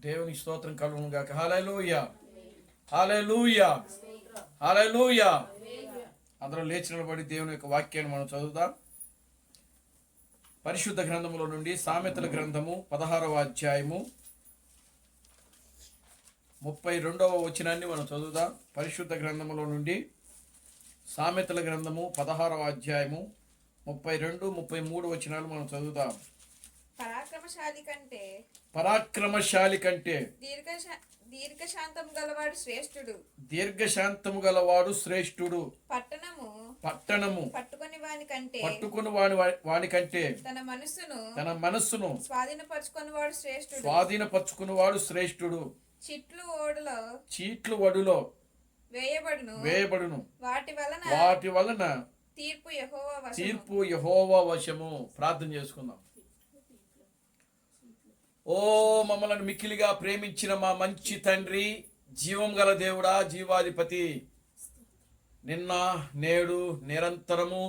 దేవుని స్తోత్రం కలుగును గాక. హల్లెలూయా, హల్లెలూయా, హల్లెలూయా. అందరూ లేచి నిలబడి దేవుని యొక్క వాక్యాన్ని మనం చదువుదాం. పరిశుద్ధ గ్రంథములో నుండి సామెతల గ్రంథము 16వ అధ్యాయము 32వ వచనాన్ని మనం చదువుదాం. పరిశుద్ధ గ్రంథములో నుండి సామెతల గ్రంథము 16వ అధ్యాయము 32, 33 వచనాలు మనం చదువుదాం. పరాక్రమశాలి కంటే దీర్ఘశాంతము గలవాడు శ్రేష్ఠుడు. దీర్ఘశాంతము గలవాడు శ్రేష్ఠుడు. పట్టణము పట్టుకొని వాని కంటే తన మనస్సును స్వాధీనపరచుకున్నవాడు శ్రేష్ఠుడు. చీట్లు వడులో వేయబడును. వాటి వలన తీర్పు యెహోవా వశము. ప్రార్థన చేసుకుందాం. ఓ మమ్మలను మిక్కిలిగా ప్రేమించిన మా మంచి తండ్రి, జీవం గల దేవుడా, జీవాధిపతి, నిన్న నేడు నిరంతరము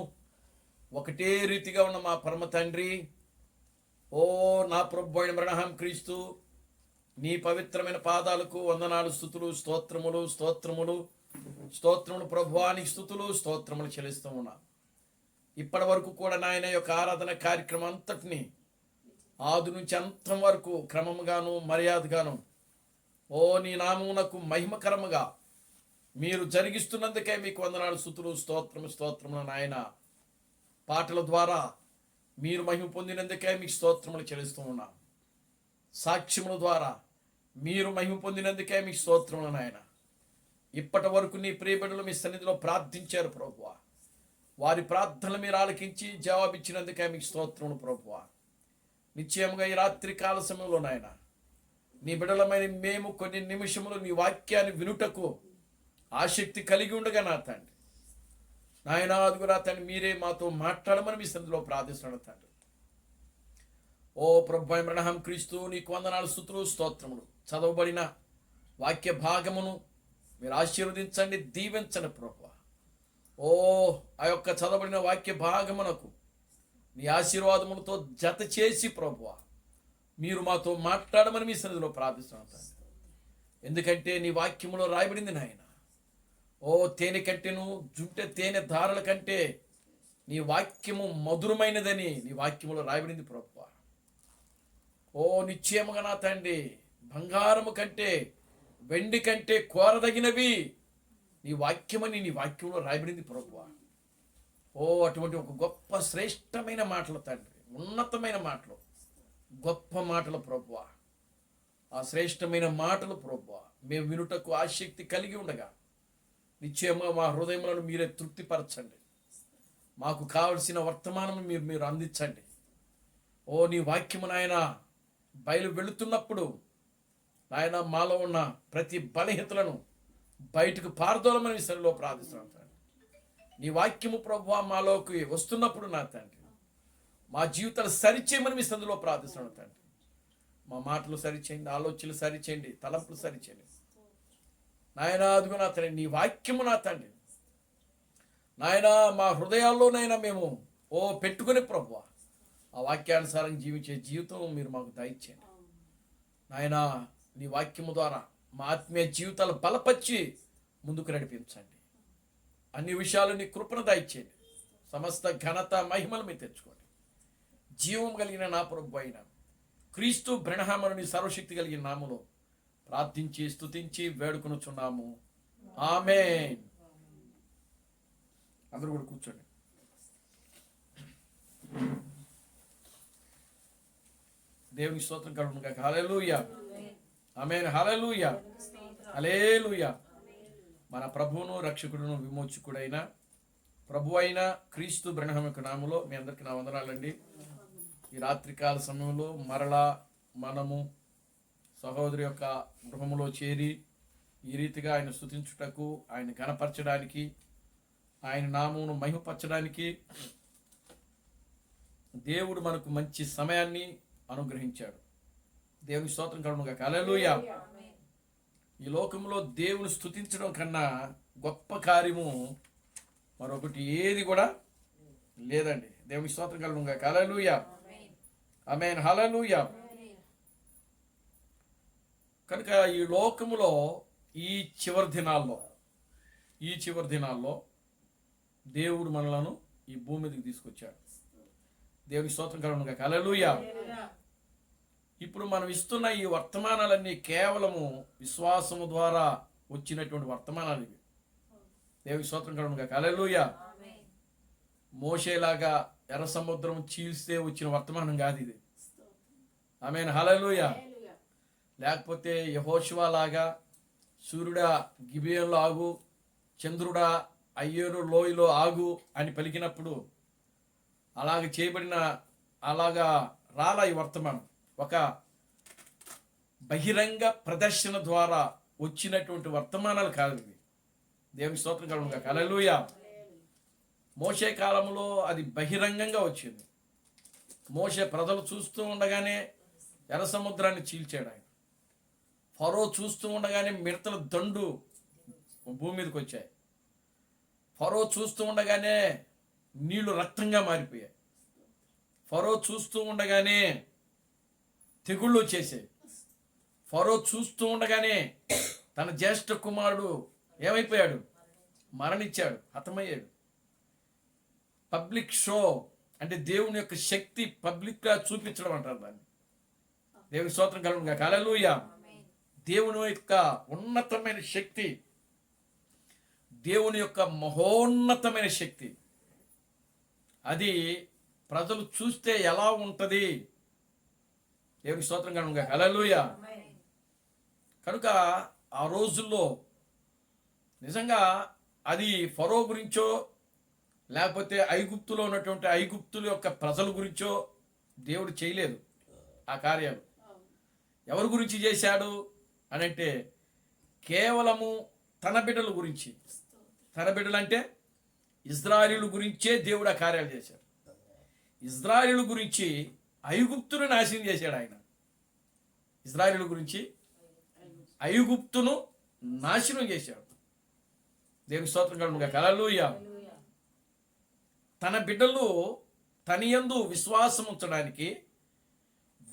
ఒకటే రీతిగా ఉన్న మా పరమ తండ్రి, ఓ నా ప్రభు అయిన మరణం క్రీస్తు, నీ పవిత్రమైన పాదాలకు వందనాలు, స్తుతులు, స్తోత్రములు స్తోత్రములు స్తోత్రములు ప్రభువానికి స్తుతులు స్తోత్రములు చెల్లిస్తూ ఉన్నా. ఇప్పటి వరకు కూడా నాయన యొక్క ఆరాధన కార్యక్రమం అంతటిని ఆది నుంచి అంతం వరకు క్రమముగాను మర్యాదగాను ఓ నీ నామమునకు మహిమకరముగా మీరు జరిగిస్తున్నందుకే మీకు వందనాలు, స్తుతులు, స్తోత్రములు నాయన. పాటల ద్వారా మీరు మహిమ పొందినందుకే మీకు స్తోత్రములు చెల్లిస్తూ ఉన్నాం. సాక్ష్యముల ద్వారా మీరు మహిమ పొందినందుకే మీకు స్తోత్రములు నాయన. ఇప్పటి వరకు నీ ప్రియబిడ్డలు మీ సన్నిధిలో ప్రార్థించారు ప్రభువా. వారి ప్రార్థనలు మీరు ఆలకించి జవాబిచ్చినందుకే మీకు స్తోత్రములు ప్రభువా. నిశ్చయముగా ఈ రాత్రి కాల సమయంలో నాయన నీ బిడ్డలమైన మేము కొన్ని నిమిషములు నీ వాక్యాన్ని వినుటకు ఆసక్తి కలిగి ఉండగా నా తండ్రి నాయన, అదుగు నా తండ్రి మీరే మాతో మాట్లాడమని మీ సన్నిధిలో ప్రార్థిస్తున్నాను తండ్రి. ఓ ప్రభు మరణం క్రీస్తు, నీకు వందనాలు, స్తుతులు, స్తోత్రములు. చదవబడిన వాక్య భాగమును మీరు ఆశీర్వదించండి, దీవించండి ప్రభువా. ఓ ఆ యొక్క చదవబడిన వాక్య భాగమునకు నీ ఆశీర్వాదములతో జత చేసి ప్రభువా మీరు మాతో మాట్లాడమని మీ సన్నిధిలో ప్రార్థిస్తున్నాను. ఎందుకంటే నీ వాక్యములో రాయబడింది నాయన, ఓ తేనె కంటేను జుంటె తేనె ధారల కంటే నీ వాక్యము మధురమైనదని నీ వాక్యములో రాయబడింది ప్రభువా. ఓ నిశ్చయముగా నా తండ్రి, బంగారము కంటే వెండి కంటే కోరదగినవి నీ వాక్యమని నీ వాక్యంలో రాయబడింది ప్రభువా. ఓ అటువంటి ఒక గొప్ప శ్రేష్టమైన మాటలు తండ్రి, ఉన్నతమైన మాటలు, గొప్ప మాటలు ప్రభువా. ఆ శ్రేష్టమైన మాటలు ప్రభువా మేము వినుటకు ఆసక్తి కలిగి ఉండగా నిశ్చయముగా మా హృదయములను మీరే తృప్తిపరచండి. మాకు కావలసిన వర్తమానం మీరు అందించండి. ఓ నీ వాక్యము నాయన బయలు వెళుతున్నప్పుడు నాయన మాలో ఉన్న ప్రతి బలహీనతలను బయటకు పారదోలమని సరిలో ప్రార్థిస్తున్నాను. నీ వాక్యము ప్రభువా మాలోకి వస్తున్నప్పుడు నా తండ్రి మా జీవితాలు సరిచేయమని మీ సందులో ప్రార్థిస్తున్నాను తండ్రి. మా మాటలు సరిచేయండి, ఆలోచనలు సరిచేయండి, తలంపులు సరిచేయండి నాయన. అదుగు నా తండ్రి నీ వాక్యము నా తండ్రి నాయన మా హృదయాల్లోనైనా మేము ఓ పెట్టుకునే ప్రభువా ఆ వాక్యానుసారం జీవించే జీవితం మీరు మాకు దయచేయండి నాయన. నీ వాక్యము ద్వారా మా ఆత్మీయ జీవితాలు బలపరిచి ముందుకు నడిపించండి. అన్ని విషయాలు నీ కృపను దయచేయండి. సమస్త ఘనత మహిమలు మీరు తెచ్చుకోండి. జీవం కలిగిన నా ప్రభు అయిన క్రీస్తు బ్రహ్మను నీ సర్వశక్తి కలిగిన నామములో ప్రార్థించి స్తుతించి వేడుకొనుచున్నాము. ఆమేన్. అందరూ కూడా కూర్చోండి. దేవుని స్తోత్రం కలుగును గాక. హల్లెలూయా, ఆమేన్. హల్లెలూయా, హల్లెలూయా. మన ప్రభువును రక్షకుడును విమోచకుడైన ప్రభు అయిన క్రీస్తు బ్రహ్మ యొక్క నామములో మీ అందరికీ నా వందనాలండి. ఈ రాత్రికాల సమయంలో మరలా మనము సహోదరి యొక్క గృహములో చేరి ఈ రీతిగా ఆయన స్తుతించుటకు, ఆయన ఘనపరచడానికి, ఆయన నామమును మహిమపరచడానికి దేవుడు మనకు మంచి సమయాన్ని అనుగ్రహించాడు. దేవుని స్తోత్రం కలుగును గాక. హల్లెలూయా. ఈ లోకంలో దేవుని స్తుతించడం కన్నా గొప్ప కార్యము మరొకటి ఏది కూడా లేదండి. దేవుని స్తోత్రం కలుగును గాక. హల్లెలూయా, ఆమేన్. హల్లెలూయా. కనుక ఈ లోకములో ఈ చివరి దినాల్లో దేవుడు మనలను ఈ భూమి మీదకి తీసుకొచ్చాడు. దేవుని స్తోత్రం కలుగును గాక. హల్లెలూయా. ఇప్పుడు మనం ఇస్తున్న ఈ వర్తమానాలన్నీ కేవలము విశ్వాసము ద్వారా వచ్చినటువంటి వర్తమానాలు ఇవి. దేవుని స్తోత్రం కలుగును గాక. హల్లెలూయా. మోషేలాగా ఎర్ర సముద్రం చీల్స్తే వచ్చిన వర్తమానం కాదు ఇది. ఆమేన్. హల్లెలూయా. లేకపోతే యెహోషువ లాగా సూర్యుడా గిబియోనులో ఆగు, చంద్రుడా అయ్యోరు లోయలో ఆగు అని పలికినప్పుడు అలాగ చేయబడిన అలాగా రాలా ఈ వర్తమానం. ఒక బహిరంగ ప్రదర్శన ద్వారా వచ్చినటువంటి వర్తమానాలు కాదు ఇవి. దేవుని స్తోత్రం కలుగును గాక. హల్లెలూయా. మోషే కాలంలో అది బహిరంగంగా వచ్చింది. మోషే ప్రజలు చూస్తూ ఉండగానే ఎర్ర సముద్రాన్ని చీల్చాడు ఆయన. ఫరో చూస్తూ ఉండగానే మిడతల దండు భూమి మీదకి వచ్చాయి. ఫరో చూస్తూ ఉండగానే నీళ్లు రక్తంగా మారిపోయాయి. ఫరో చూస్తూ ఉండగానే తెగుళ్ళు వచ్చేసాయి. ఫరో చూస్తూ ఉండగానే తన జ్యేష్ఠ కుమారుడు ఏమైపోయాడు? మరణించాడు, హతమయ్యాడు. పబ్లిక్ షో అంటే దేవుని యొక్క శక్తి పబ్లిక్గా చూపించడం అంటారు దాన్ని. దేవుని స్తోత్రం కలుగును గాక. హల్లెలూయా. దేవుని యొక్క ఉన్నతమైన శక్తి, దేవుని యొక్క మహోన్నతమైన శక్తి, అది ప్రజలు చూస్తే ఎలా ఉంటుంది? దేవుని స్తోత్రం కలుగును గాక. హల్లెలూయా. కనుక ఆ రోజుల్లో నిజంగా అది ఫరో గురించో లేకపోతే ఐగుప్తులో ఉన్నటువంటి ఐగుప్తుల యొక్క ప్రజల గురించో దేవుడు చేయలేదు ఆ కార్యాలు. ఎవరి గురించి చేశాడు అని అంటే కేవలము తన బిడ్డల గురించి. తన బిడ్డలు అంటే ఇజ్రాయేలు గురించే దేవుడు ఆ కార్యాలు చేశాడు. ఇజ్రాయేలు గురించి ఐగుప్తును నాశనం చేశాడు ఆయన. ఇజ్రాయేలు గురించి ఐగుప్తును నాశనం చేశాడు. దేవుని స్తోత్రం కలుగును గాక. హల్లెలూయా. తన బిడ్డలు తనియందు విశ్వాసం ఉంచడానికి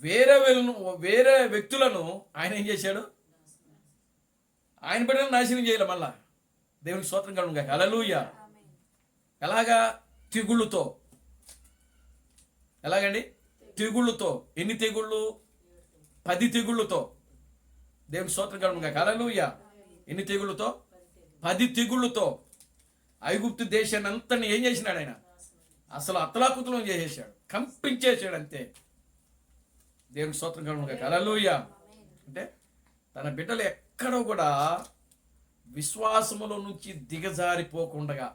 వేరే వ్యక్తులను ఆయన ఏం చేశాడు? ఆయన బిడ్డలను నాశనం చేయాలి మళ్ళా. దేవునికి స్తోత్రం కలుగును గాక. హల్లెలూయా. ఎలాగా? తెగుళ్ళుతో. ఎలాగండి? తెగుళ్ళుతో. ఎన్ని తెగుళ్ళు? 10 తెగుళ్ళుతో. దేవునికి స్తోత్రం కలుగును గాక. హల్లెలూయా. ఎన్ని తెగుళ్ళుతో? 10 తెగుళ్ళుతో ఐగుప్తు దేశాన్ని అంతని ఏం చేసినాడు ఆయన? అసలు అతలాకుతలం చేసేసాడు, కంపించేసాడు అంతే. దేవునికి స్తోత్రం కలుగును గాక. హల్లెలూయా. అంటే తన బిడ్డలు ఎక్కడ కూడా విశ్వాసములో నుంచి దిగజారిపోకుండా,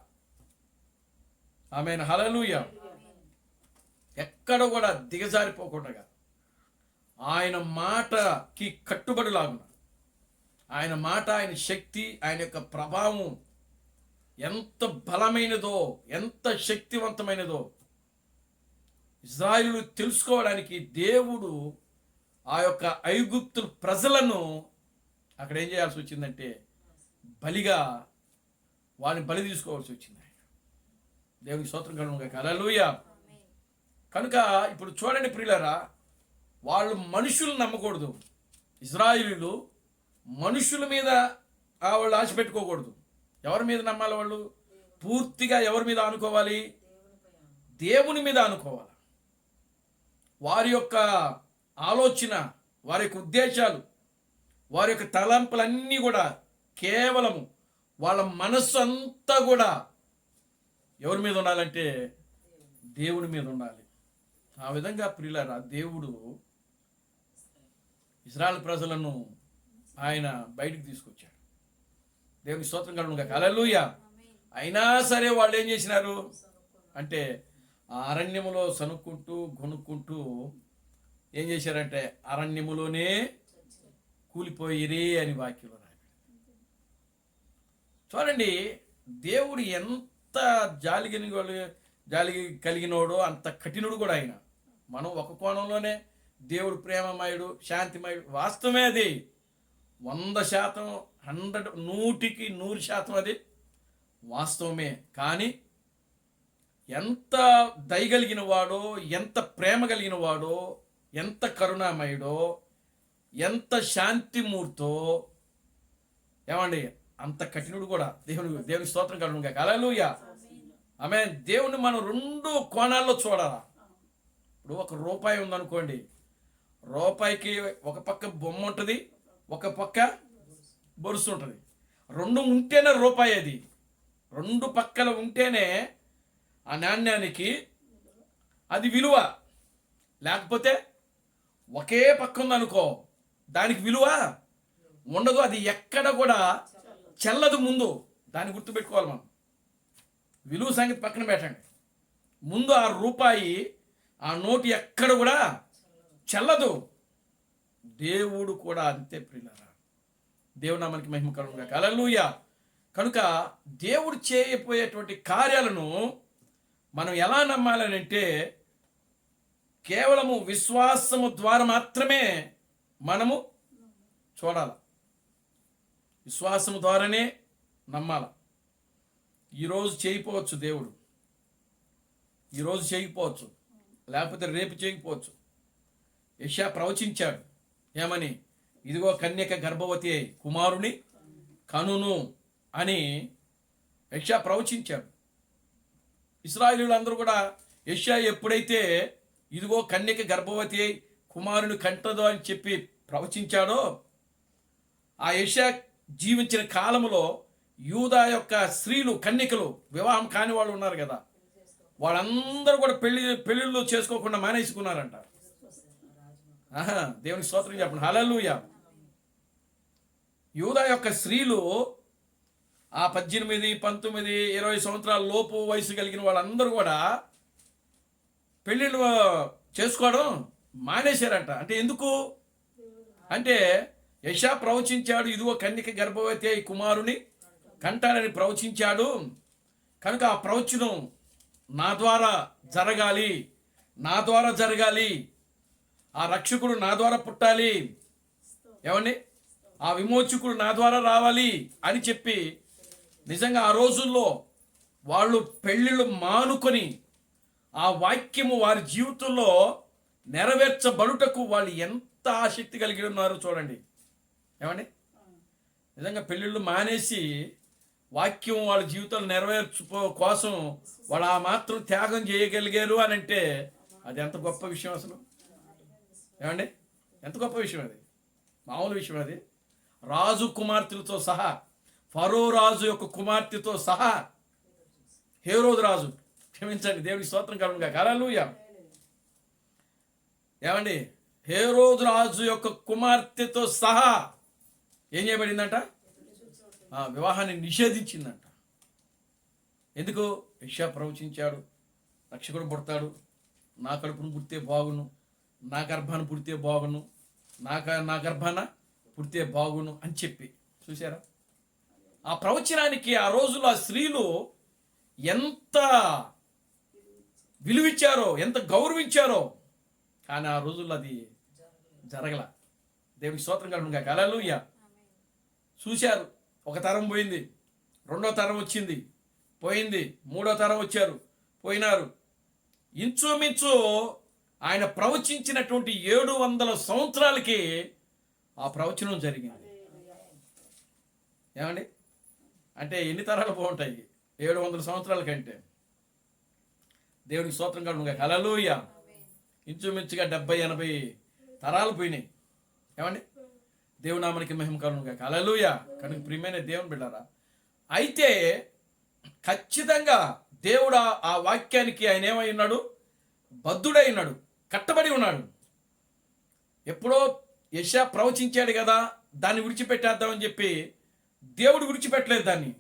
ఆమేన్. హల్లెలూయా. ఎక్కడ కూడా దిగజారిపోకుండా ఆయన మాటకి కట్టుబడిలాగున, ఆయన మాట, ఆయన శక్తి, ఆయన యొక్క ప్రభావం ఎంత బలమైనదో, ఎంత శక్తివంతమైనదో ఇజ్రాయేలు తెలుసుకోవడానికి దేవుడు ఆ యొక్క ఐగుప్తు ప్రజలను అక్కడ ఏం చేయాల్సి వచ్చిందంటే బలిగా వారిని బలి తీసుకోవాల్సి వచ్చింది. దేవునికి స్తోత్రం కలుగును గాక. హల్లెలూయా. కనుక ఇప్పుడు చూడండి ప్రియులారా, వాళ్ళు మనుషులు నమ్మకూడదు. ఇజ్రాయేలీలు మనుషుల మీద వాళ్ళు ఆశ పెట్టుకోకూడదు. ఎవరి మీద నమ్మాలి? వాళ్ళు పూర్తిగా ఎవరి మీద ఆనుకోవాలి? దేవుని మీద ఆనుకోవాలి. వారి యొక్క ఆలోచన, వారి యొక్క ఉద్దేశాలు, వారి యొక్క తలంపులన్నీ కూడా కేవలము వాళ్ళ మనస్సు అంతా కూడా ఎవరి మీద ఉండాలంటే దేవుని మీద ఉండాలి. ఆ విధంగా ప్రియులారా, దేవుడు ఇశ్రాయేలు ప్రజలను ఆయన బయటికి తీసుకొచ్చాడు. దేవుని స్తోత్రం కలుగును గాక. హల్లెలూయా. అయినా సరే వాళ్ళు ఏం చేసినారు అంటే ఆ అరణ్యములో సనుక్కుంటూ గొనుక్కుంటూ ఏం చేశారంటే అరణ్యములోనే కూలిపోయిరి అని వాక్యంలో రాయబడింది. చూడండి, దేవుడు ఎంత జాలి కలిగినోడో అంత కఠినుడు కూడా ఆయన. మనం ఒక కోణంలోనే దేవుడు ప్రేమమయుడు, శాంతిమయుడు, వాస్తవమే అది 100%, 100% అది వాస్తవమే. కానీ ఎంత దయగలిగిన వాడో, ఎంత ప్రేమ కలిగిన వాడో, ఎంత కరుణామయుడో, ఎంత శాంతిమూర్తో, ఏమండి, అంత కఠినుడు కూడా. దేవుని స్తోత్రం కలుగును గాక. హల్లెలూయా. ఆమేన్. దేవుని మనం రెండు కోణాల్లో చూడాలా. ఇప్పుడు ఒక రూపాయి ఉందనుకోండి, రూపాయికి ఒక పక్క బొమ్మ ఉంటుంది, ఒక పక్క బొరుసు ఉంటుంది. రెండు ఉంటేనే రూపాయి. అది రెండు పక్కల ఉంటేనే ఆ నాణ్యానికి అది విలువ. లేకపోతే ఒకే పక్క ఉందనుకో, దానికి విలువ ఉండదు. అది ఎక్కడ కూడా చెల్లదు. ముందు దాన్ని గుర్తుపెట్టుకోవాలి మనం. విలువ సంగతి పక్కన పెట్టండి. ముందు ఆ రూపాయి, ఆ నోటు ఎక్కడ కూడా చెల్లదు. దేవుడు కూడా అంతే ప్రియులారా. దేవుడు నామానికి మహిమ కలుగును గాక. హల్లెలూయా. కనుక దేవుడు చేయబోయేటువంటి కార్యాలను మనం ఎలా నమ్మాలని అంటే, కేవలము విశ్వాసము ద్వారా మాత్రమే మనము చూడాలి. విశ్వాసము ద్వారానే నమ్మాల. ఈరోజు చేయకపోవచ్చు దేవుడు, ఈరోజు చేయకపోవచ్చు, లేకపోతే రేపు చేయకపోవచ్చు. యెషయా ప్రవచించాడు ఏమని? ఇదిగో కన్యక గర్భవతి అయి కుమారుని కనును అని యెషయా ప్రవచించాడు. ఇశ్రాయేలీయులందరూ కూడా యెషయా ఎప్పుడైతే ఇదిగో కన్యక గర్భవతి అయి కుమారుని కంటదో అని చెప్పి ప్రవచించాడో, ఆ యెషయా జీవించిన కాలంలో యూదా యొక్క స్త్రీలు, కన్యకలు, వివాహం కాని వాళ్ళు ఉన్నారు కదా, వాళ్ళందరూ కూడా పెళ్ళిళ్ళు చేసుకోకుండా మానేసుకున్నారంట. దేవునికి స్తోత్రం చెప్పండి. హల్లెలూయా. యూదా యొక్క స్త్రీలు ఆ 18, 19, 20 సంవత్సరాల లోపు వయసు కలిగిన వాళ్ళందరూ కూడా పెళ్ళిళ్ళు చేసుకోవడం మానేశారంట. అంటే ఎందుకు అంటే, యెషయా ప్రవచించాడు, ఇదిగో కన్యక గర్భవతి అయి కుమారుని కంటాడని ప్రవచించాడు. కనుక ఆ ప్రవచనం నా ద్వారా జరగాలి, నా ద్వారా జరగాలి, ఆ రక్షకుడు నా ద్వారా పుట్టాలి, ఏమండి, ఆ విమోచకుడు నా ద్వారా రావాలి అని చెప్పి, నిజంగా ఆ రోజుల్లో వాళ్ళు పెళ్ళిళ్ళు మానుకొని ఆ వాక్యము వారి జీవితంలో నెరవేర్చబడుటకు వాళ్ళు ఎంత ఆసక్తి కలిగి ఉన్నారో చూడండి. ఏమండి, నిజంగా పెళ్ళిళ్ళు మానేసి వాక్యం వాళ్ళ జీవితాలు నెరవేర్చు కోసం వాళ్ళు ఆ మాత్రం త్యాగం చేయగలిగారు అని అంటే అది ఎంత గొప్ప విషయం అసలు. ఏమండి, ఎంత గొప్ప విషయం అది. మామూలు విషయం అది. రాజు కుమార్తెలతో సహా, ఫరో రాజు యొక్క కుమార్తెతో సహా, హేరోదు రాజు, క్షమించండి, దేవునికి స్తోత్రం కలుగును గాక. హల్లెలూయా. ఏమండి, హేరోదు రాజు యొక్క కుమార్తెతో సహా ఏం చేయబడిందంట? వివాహాన్ని నిషేధించిందంట. ఎందుకు? యెషయా ప్రవచించాడు, రక్షకుడు పుడతాడు, నా కడుపును పుడితే బాగును, నా గర్భాన్ని పుడితే బాగును, నా గర్భాన పుడితే బాగును అని చెప్పి. చూసారా ఆ ప్రవచనానికి? ఆ రోజుల్లో ఆ స్త్రీలు ఎంత విలువిచ్చారో, ఎంత గౌరవించారో. కానీ ఆ రోజుల్లో అది జరగల. దేవునికి స్తోత్రం కలుగును గాక. హల్లెలూయా. చూశారు, ఒక తరం పోయింది, రెండో తరం వచ్చింది, పోయింది, మూడో తరం వచ్చారు, పోయినారు. ఇంచుమించు ఆయన ప్రవచించినటువంటి 700 సంవత్సరాలకి ఆ ప్రవచనం జరిగింది. ఏమండి, అంటే ఎన్ని తరాలు బాగుంటాయి 700 సంవత్సరాల కంటే? దేవునికి స్తోత్రం కలుగును గాక. హల్లెలూయా. ఇంచుమించుగా 70-80 తరాలు పోయినాయి. ఏమండి, దేవునామానికి మహిమ కలుగును గాక. హల్లెలూయా. కనుక ప్రియమైన దేవుని బిడ్డలారా, అయితే ఖచ్చితంగా దేవుడు ఆ వాక్యానికి ఆయన ఏమై ఉన్నాడు? బద్ధుడై ఉన్నాడు, కట్టబడి ఉన్నాడు. ఎప్పుడో యెషయా ప్రవచించాడు కదా, దాన్ని విడిచిపెట్టేద్దామని చెప్పి దేవుడు విడిచిపెట్టలేదు దాన్ని.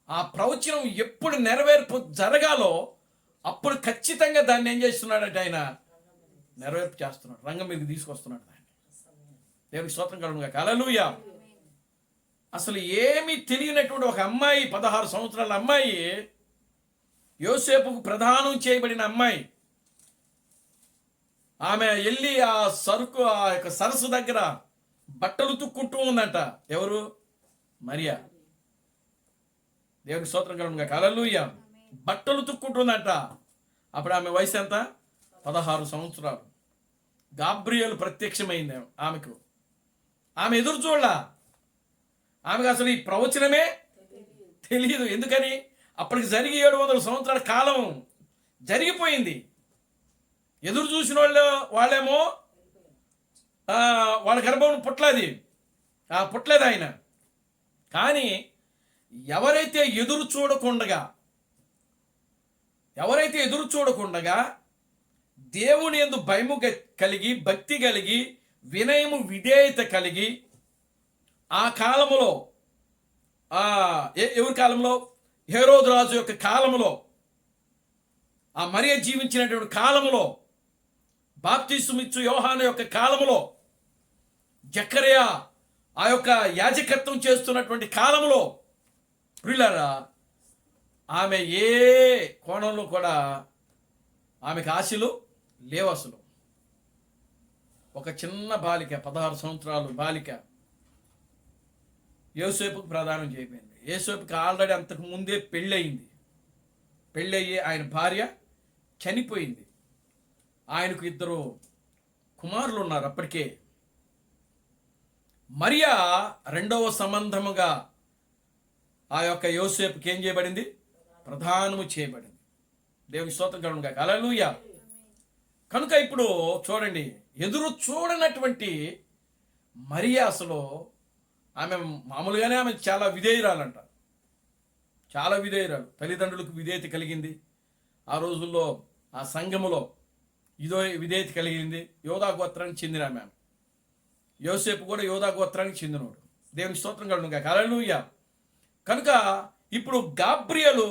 ఆ ప్రవచనం ఎప్పుడు నెరవేర్పు జరగాలో అప్పుడు ఖచ్చితంగా దాన్ని ఏం చేస్తున్నాడంటే ఆయన నెరవేర్పు చేస్తున్నాడు, రంగం మీదకి తీసుకొస్తున్నాడు దాన్ని. దేవునికి స్తోత్రం కలుగును గాక. హల్లెలూయా. అసలు ఏమీ తెలియనటువంటి ఒక అమ్మాయి, 16 సంవత్సరాల అమ్మాయి, యోసేపుకు ప్రదానం చేయబడిన అమ్మాయి, ఆమె వెళ్ళి ఆ యొక్క సరస్సు దగ్గర బట్టలు తుక్కుంటూ ఉందంట. ఎవరు? మరియా. దేవునికి స్తోత్రం కలుగును గాక. హల్లెలూయా. బట్టలు తుక్కుంటుందంట. అప్పుడు ఆమె వయసు ఎంత? 16 సంవత్సరాలు. గాబ్రియేలు ప్రత్యక్షమైంది ఆమెకు. ఆమె ఎదురు చూడలా. ఆమెకు అసలు ఈ ప్రవచనమే తెలియదు. ఎందుకని? అప్పటికి జరిగి 700 సంవత్సరాల కాలం జరిగిపోయింది. ఎదురు చూసిన వాళ్ళేమో వాళ్ళ గర్భం పుట్టలేదు ఆయన. కానీ ఎవరైతే ఎదురు చూడకుండగా దేవుని యందు భయము కలిగి, భక్తి కలిగి, వినయము విధేయత కలిగి, ఆ కాలములో ఎవరి కాలంలో? హేరోదు రాజు యొక్క కాలములో, ఆ మరియ జీవించినటువంటి కాలములో, బాప్తిస్మిచ్చు యోహాను యొక్క కాలములో, జకరియా ఆ యొక్క యాజకత్వం చేస్తున్నటువంటి కాలంలో ప్రియులారా, ఆమె ఏ కోణంలో కూడా ఆమెకు ఆశలు లేవు అసలు. ఒక చిన్న బాలిక, 16 సంవత్సరాలు బాలిక యోసేపుకు ప్రదానం చేయబడింది. యోసేపుకి ఆల్రెడీ అంతకు ముందే పెళ్ళయ్యి ఆయన భార్య చనిపోయింది. ఆయనకు 2 కుమారులు ఉన్నారు అప్పటికే. మరియా రెండవ సంబంధముగా ఆ యొక్క యోసేపుకి ఏం చేయబడింది? ప్రధానము చేయబడింది. దేవుని స్తోత్రం కలుగును గాక. హల్లెలూయా. కనుక ఇప్పుడు చూడండి, ఎదురు చూడనటువంటి మరియా అసలు ఆమె మామూలుగానే ఆమె చాలా విధేయురాలంట. చాలా విధేయురాలు. తల్లిదండ్రులకు విధేయత కలిగింది. ఆ రోజుల్లో ఆ సంఘములో విధేయత కలిగింది. యోధా గోత్రానికి చెందిన ఆమె. యోసేపు కూడా యోధా గోత్రానికి చెందినవాడు. దేవుని స్తోత్రం కలుగును గాక. హల్లెలూయా. కనుక ఇప్పుడు గాబ్రియేలు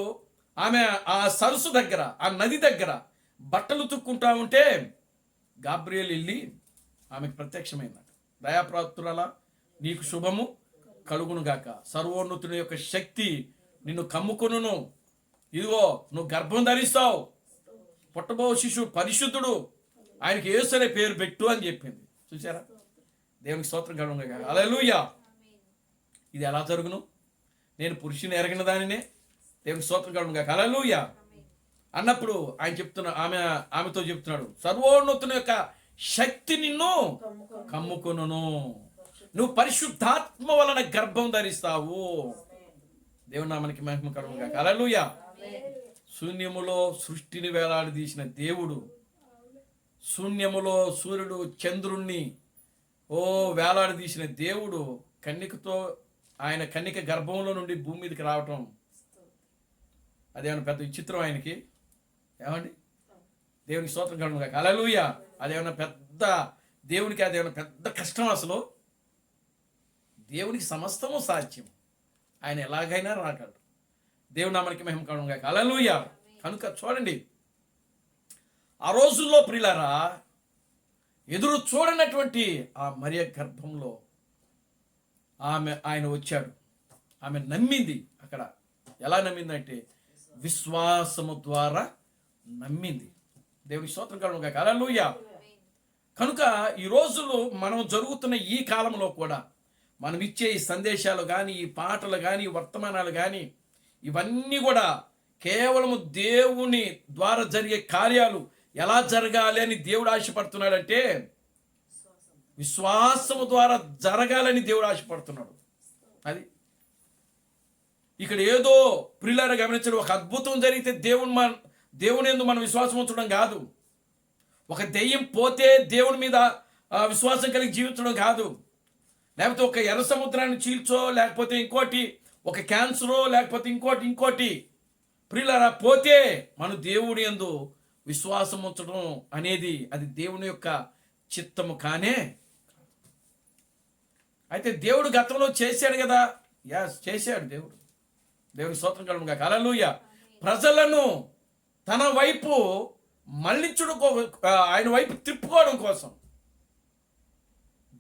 ఆమె ఆ సరస్సు దగ్గర, ఆ నది దగ్గర బట్టలు తుక్కుంటా ఉంటే గాబ్రియేలు వెళ్ళి ఆమెకు ప్రత్యక్షమైందట. దయాప్రాప్తురాలా, నీకు శుభము కలుగును గాక, సర్వోన్నతుని యొక్క శక్తి నిన్ను కమ్ముకొనును, ఇదిగో నువ్వు గర్భం ధరిస్తావు, పుట్టబో శిశువు పరిశుద్ధుడు, ఆయనకి యేసు అనే పేరు పెట్టు అని చెప్పింది. చూసారా? దేవునికి స్తోత్రం కలుగును గాక. హల్లెలూయా. ఇది ఎలా జరుగును? నేను పురుషుని ఎరగిన దానినే. దేవునికి స్తోత్రం కలుగును గాక. హల్లెలూయా అన్నప్పుడు ఆయన ఆమెతో చెప్తున్నాడు, సర్వోన్నతుని యొక్క శక్తి నిన్ను కమ్ముకొనును, నువ్వు పరిశుద్ధాత్మ వలన గర్భం ధరిస్తావు. దేవుని నామానికి మహిమ కలుగును గాక. హల్లెలూయా. శూన్యములో సృష్టిని వేలాడదీసిన దేవుడు, శూన్యములో సూర్యుడు చంద్రుణ్ణి వేలాడదీసిన దేవుడు ఆయన కన్నిక గర్భంలో నుండి భూమి మీదకి రావటం అదేమన్నా పెద్ద విచిత్రం ఆయనకి? ఏమండి? దేవునికి స్తోత్రం కలుగును గాక. హల్లెలూయా. అదేమన్నా దేవునికి అదేమన్నా పెద్ద కష్టం? అసలు దేవునికి సమస్తము సాధ్యం. ఆయన ఎలాగైనా రాగలడు. దేవుని నామానికి మహిమ కలుగును గాక. హల్లెలూయా. కనుక చూడండి, ఆ రోజుల్లో ప్రియులారా, ఎదురు చూడనటువంటి ఆ మరియ గర్భంలో ఆయన వచ్చాడు. ఆమె నమ్మింది. అక్కడ ఎలా నమ్మిందంటే విశ్వాసము ద్వారా నమ్మింది. దేవుని స్తోత్రం కలుగును గాక. హల్లెలూయా. కనుక ఈ రోజులు మనం జరుగుతున్న ఈ కాలంలో కూడా మనం ఇచ్చే ఈ సందేశాలు కానీ, ఈ పాటలు కానీ, ఈ వర్తమానాలు కానీ, ఇవన్నీ కూడా కేవలము దేవుని ద్వారా జరిగే కార్యాలు ఎలా జరగాలి అని దేవుడు ఆశపడుతున్నాడంటే విశ్వాసము ద్వారా జరగాలని దేవుడు ఆశపడుతున్నాడు. అది ఇక్కడ ఏదో ప్రియులారా గమనించడం, ఒక అద్భుతం జరిగితే దేవుని యందు మనం విశ్వాసం ఉంచడం కాదు. ఒక దెయ్యం పోతే దేవుని మీద విశ్వాసం కలిగి జీవించడం కాదు. లేకపోతే ఒక ఎర్ర సముద్రాన్ని చీల్చో, లేకపోతే ఇంకోటి, ఒక క్యాన్సరో, లేకపోతే ఇంకోటి ప్రియులారా పోతే మనం దేవుని యందు విశ్వాసం ఉంచడం అనేది అది దేవుని యొక్క చిత్తము కానే. అయితే దేవుడు గతంలో చేశాడు కదా. చేశాడు దేవుడు. దేవుని స్తోత్రం కలుగును గాక. హల్లెలూయా. ప్రజలను తన వైపు మళ్ళించడం, ఆయన వైపు తిప్పుకోవడం కోసం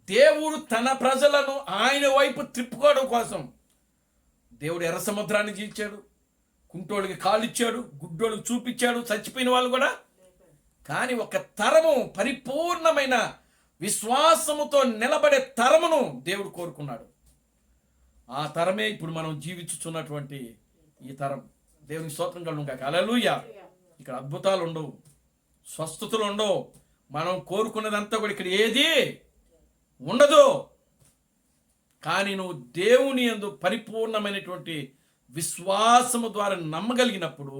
దేవుడు తన ప్రజలను ఆయన వైపు తిప్పుకోవడం కోసం దేవుడు ఎర్ర సముద్రాన్ని చీల్చాడు, కుంటోళ్ళకి కాళ్ళు ఇచ్చాడు, గుడ్డోళ్ళకి చూపించాడు, చచ్చిపోయిన వాళ్ళు కూడా. కానీ ఒక తరము, పరిపూర్ణమైన విశ్వాసముతో నిలబడే తరమును దేవుడు కోరుకున్నాడు. ఆ తరమే ఇప్పుడు మనం జీవించుచున్నటువంటి ఈ తరం. దేవునికి స్తోత్రం కలుగును గాక. హల్లెలూయా. ఇక్కడ అద్భుతాలు ఉండవు, స్వస్థతలు ఉండవు, మనం కోరుకున్నదంతా కూడా ఇక్కడ ఏది ఉండదు. కానీ నువ్వు దేవుని యందు పరిపూర్ణమైనటువంటి విశ్వాసము ద్వారా నమ్మగలిగినప్పుడు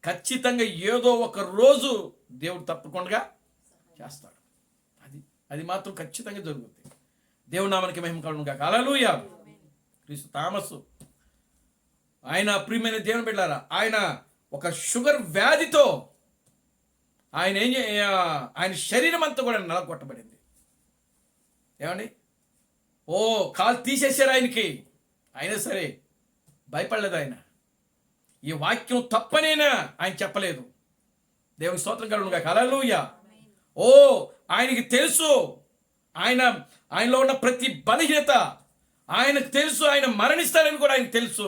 ఖచ్చితంగా ఏదో ఒక రోజు దేవుడు తప్పకుండా చేస్తాడు. అది అది మాత్రం ఖచ్చితంగా జరుగుతుంది. దేవుని నామానికి మహిమ కలుగును గాక. హల్లెలూయా. క్రీస్తు థామస్ ఆయన ప్రియమైన దేవుని బిడ్డలారా, ఆయన ఒక షుగర్ వ్యాధితో ఆయన శరీరం అంతా కూడా నలగొట్టబడింది. ఏమండి, కాలు తీసేశారు ఆయనకి. అయినా సరే భయపడలేదు ఆయన. ఈ వాక్యం తప్పనేనా ఆయన చెప్పలేదు. దేవుని స్తోత్రం కలుగును గాక. హల్లెలూయా. ఆయనకి తెలుసు ఆయనలో ఉన్న ప్రతి బలహీనత ఆయనకు తెలుసు. ఆయన మరణిస్తాడని కూడా ఆయనకు తెలుసు.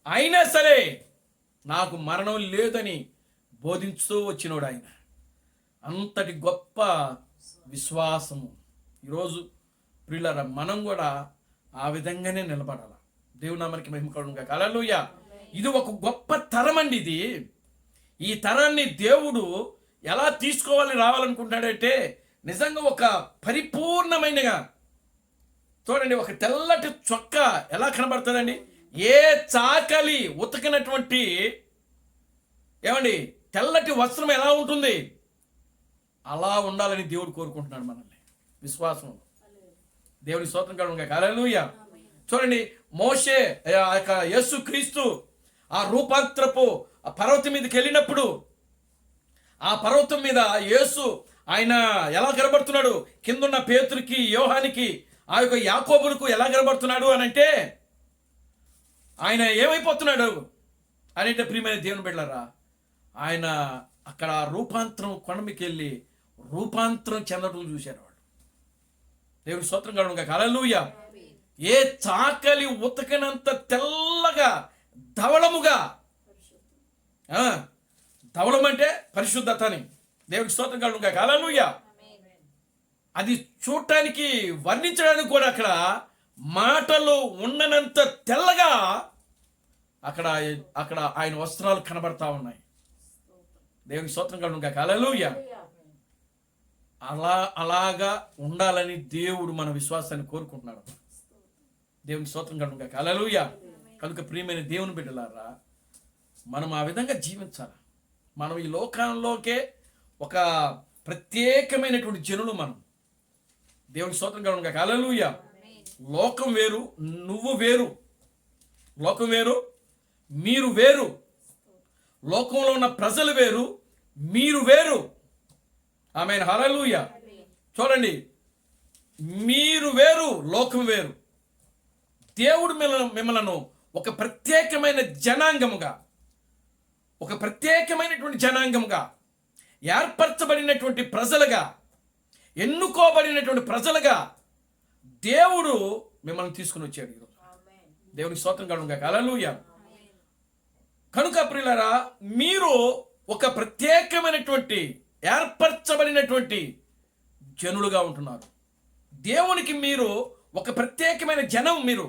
అయినా సరే నాకు మరణం లేదని బోధించుతూ వచ్చినోడు ఆయన. అంతటి గొప్ప విశ్వాసము. ఈరోజు ప్రియులారా, మనం కూడా ఆ విధంగానే నిలబడాలి. దేవుని నామానికి మహిమ కలుగును గాక. హల్లెలూయా. ఇది ఒక గొప్ప తరం అండి. ఈ తరాన్ని దేవుడు ఎలా తీసుకోవాలని రావాలనుకుంటాడంటే నిజంగా ఒక పరిపూర్ణమైనగా చూడండి. ఒక తెల్లటి చొక్క ఎలా కనబడుతుందండి? ఏ చాకలి ఉతకినటువంటి ఏమండి తెల్లటి వస్త్రం ఎలా ఉంటుంది అలా ఉండాలని దేవుడు కోరుకుంటున్నాడు మనల్ని. విశ్వాసం దేవుని స్తోత్రం కలుగును గాక. హల్లెలూయా. చూడండి, మోషే యేసు క్రీస్తు ఆ రూపాంతరపు పర్వతం మీదకి వెళ్ళినప్పుడు ఆ పర్వతం మీద యేసు ఆయన ఎలా కనబడుతున్నాడు? కిందున్న పేతురుకి, యోహానికి, ఆ యొక్క యాకోబులకు ఎలా కనబడుతున్నాడు అని అంటే ఆయన ఏమైపోతున్నాడు అని అంటే ప్రియమైన దేవుని బిడ్డలారా, ఆయన అక్కడ రూపాంతరం కొండమికి వెళ్ళి రూపాంతరం చెందడం చూశారు వాళ్ళు. దేవుని స్తోత్రం కలుగును గాక. హల్లెలూయా. ఏ చాకలి ఉతకనంత తెల్లగా ధవళముగా, ధవళం అంటే పరిశుద్ధత అని. దేవునికి స్తోత్రం కలుగును గాక. హల్లెలూయా. అది చూడటానికి వర్ణించడానికి కూడా అక్కడ మాటలు ఉండనంత తెల్లగా అక్కడ ఆయన వస్త్రాలు కనబడతా ఉన్నాయి. దేవునికి స్తోత్రం కలుగును గాక. హల్లెలూయా. అలాగా ఉండాలని దేవుడు మన విశ్వాసాన్ని కోరుకుంటున్నాడు. దేవునికి స్తోత్రం కలుగును గాక. హల్లెలూయా. కనుక ప్రియమైన దేవుని బిడ్డలారా, మనం ఆ విధంగా జీవించాలి. మనం ఈ లోకంలోకే ఒక ప్రత్యేకమైనటువంటి జనులు మనం. దేవునికి స్తోత్రం కలుగును గాక. హల్లెలూయా. లోకం వేరు, నువ్వు వేరు. లోకం వేరు, మీరు వేరు. లోకంలో ఉన్న ప్రజలు వేరు, మీరు వేరు. ఆమేన్. హల్లెలూయా. చూడండి, మీరు వేరు, లోకం వేరు. దేవుడు మిమ్మలను ఒక ప్రత్యేకమైన జనాంగముగా, ఒక ప్రత్యేకమైనటువంటి జనాంగముగా, ఏర్పరచబడినటువంటి ప్రజలుగా, ఎన్నుకోబడినటువంటి ప్రజలుగా దేవుడు మిమ్మల్ని తీసుకుని వచ్చాడు ఈరోజు. దేవునికి స్తోత్రం కలుగును గాక. హల్లెలూయా. కనుక ప్రియులారా, మీరు ఒక ప్రత్యేకమైనటువంటి ఏర్పరచబడినటువంటి జనులుగా ఉంటున్నారు. దేవునికి మీరు ఒక ప్రత్యేకమైన జనం. మీరు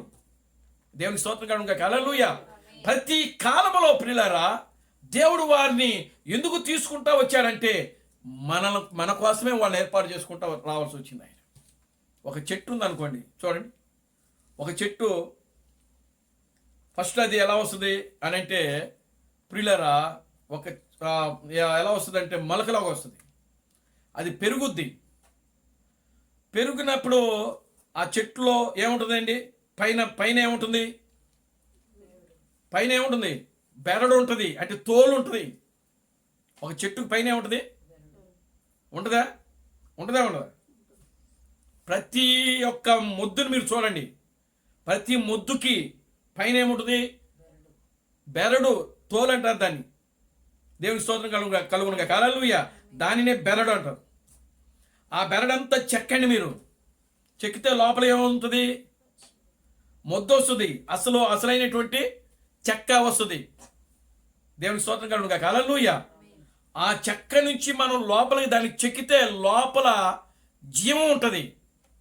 దేవునికి స్తోత్రం కలుగును గాక. హల్లెలూయా. ప్రతి కాలములో ప్రియులారా, దేవుడు వారిని ఎందుకు తీసుకుంటా వచ్చాడంటే మన కోసమే వాళ్ళని ఏర్పాటు చేసుకుంటా రావాల్సి వచ్చింది. ఆయన ఒక చెట్టు ఉందనుకోండి, చూడండి, ఒక చెట్టు ఫస్ట్ అది ఎలా వస్తుంది అని అంటే ప్రియులారా, ఎలా వస్తుంది అంటే మొలకలాగా వస్తుంది. అది పెరుగుద్ది. పెరిగినప్పుడు ఆ చెట్టులో ఏముంటుందండి? పైన ఏముంటుంది? పైన ఏముంటుంది? బెరడు ఉంటుంది, అంటే తోలు ఉంటుంది. ఒక చెట్టుకు పైన ఏముంటుంది? ఉంటుందా? ఉండదా? ప్రతి ఒక్క మొద్దును మీరు చూడండి. ప్రతి మొద్దుకి పైన ఏముంటుంది? బెరడు, తోలు అంటారు దాన్ని. దేవుని స్తోత్రం కలుగును గాక. హల్లెలూయా. దానినే బెరడు అంటారు. ఆ బెరడంతా చెక్కండి మీరు. చెక్కితే లోపల ఏమవుతుంది? మొద్దు వస్తుంది. అసలైనటువంటి చెక్క వస్తుంది. దేవుని స్తోత్రం కలుగును గాక. హల్లెలూయా. ఆ చెక్క నుంచి మనం లోపలికి దాన్ని చెక్కితే లోపల జీవం ఉంటుంది.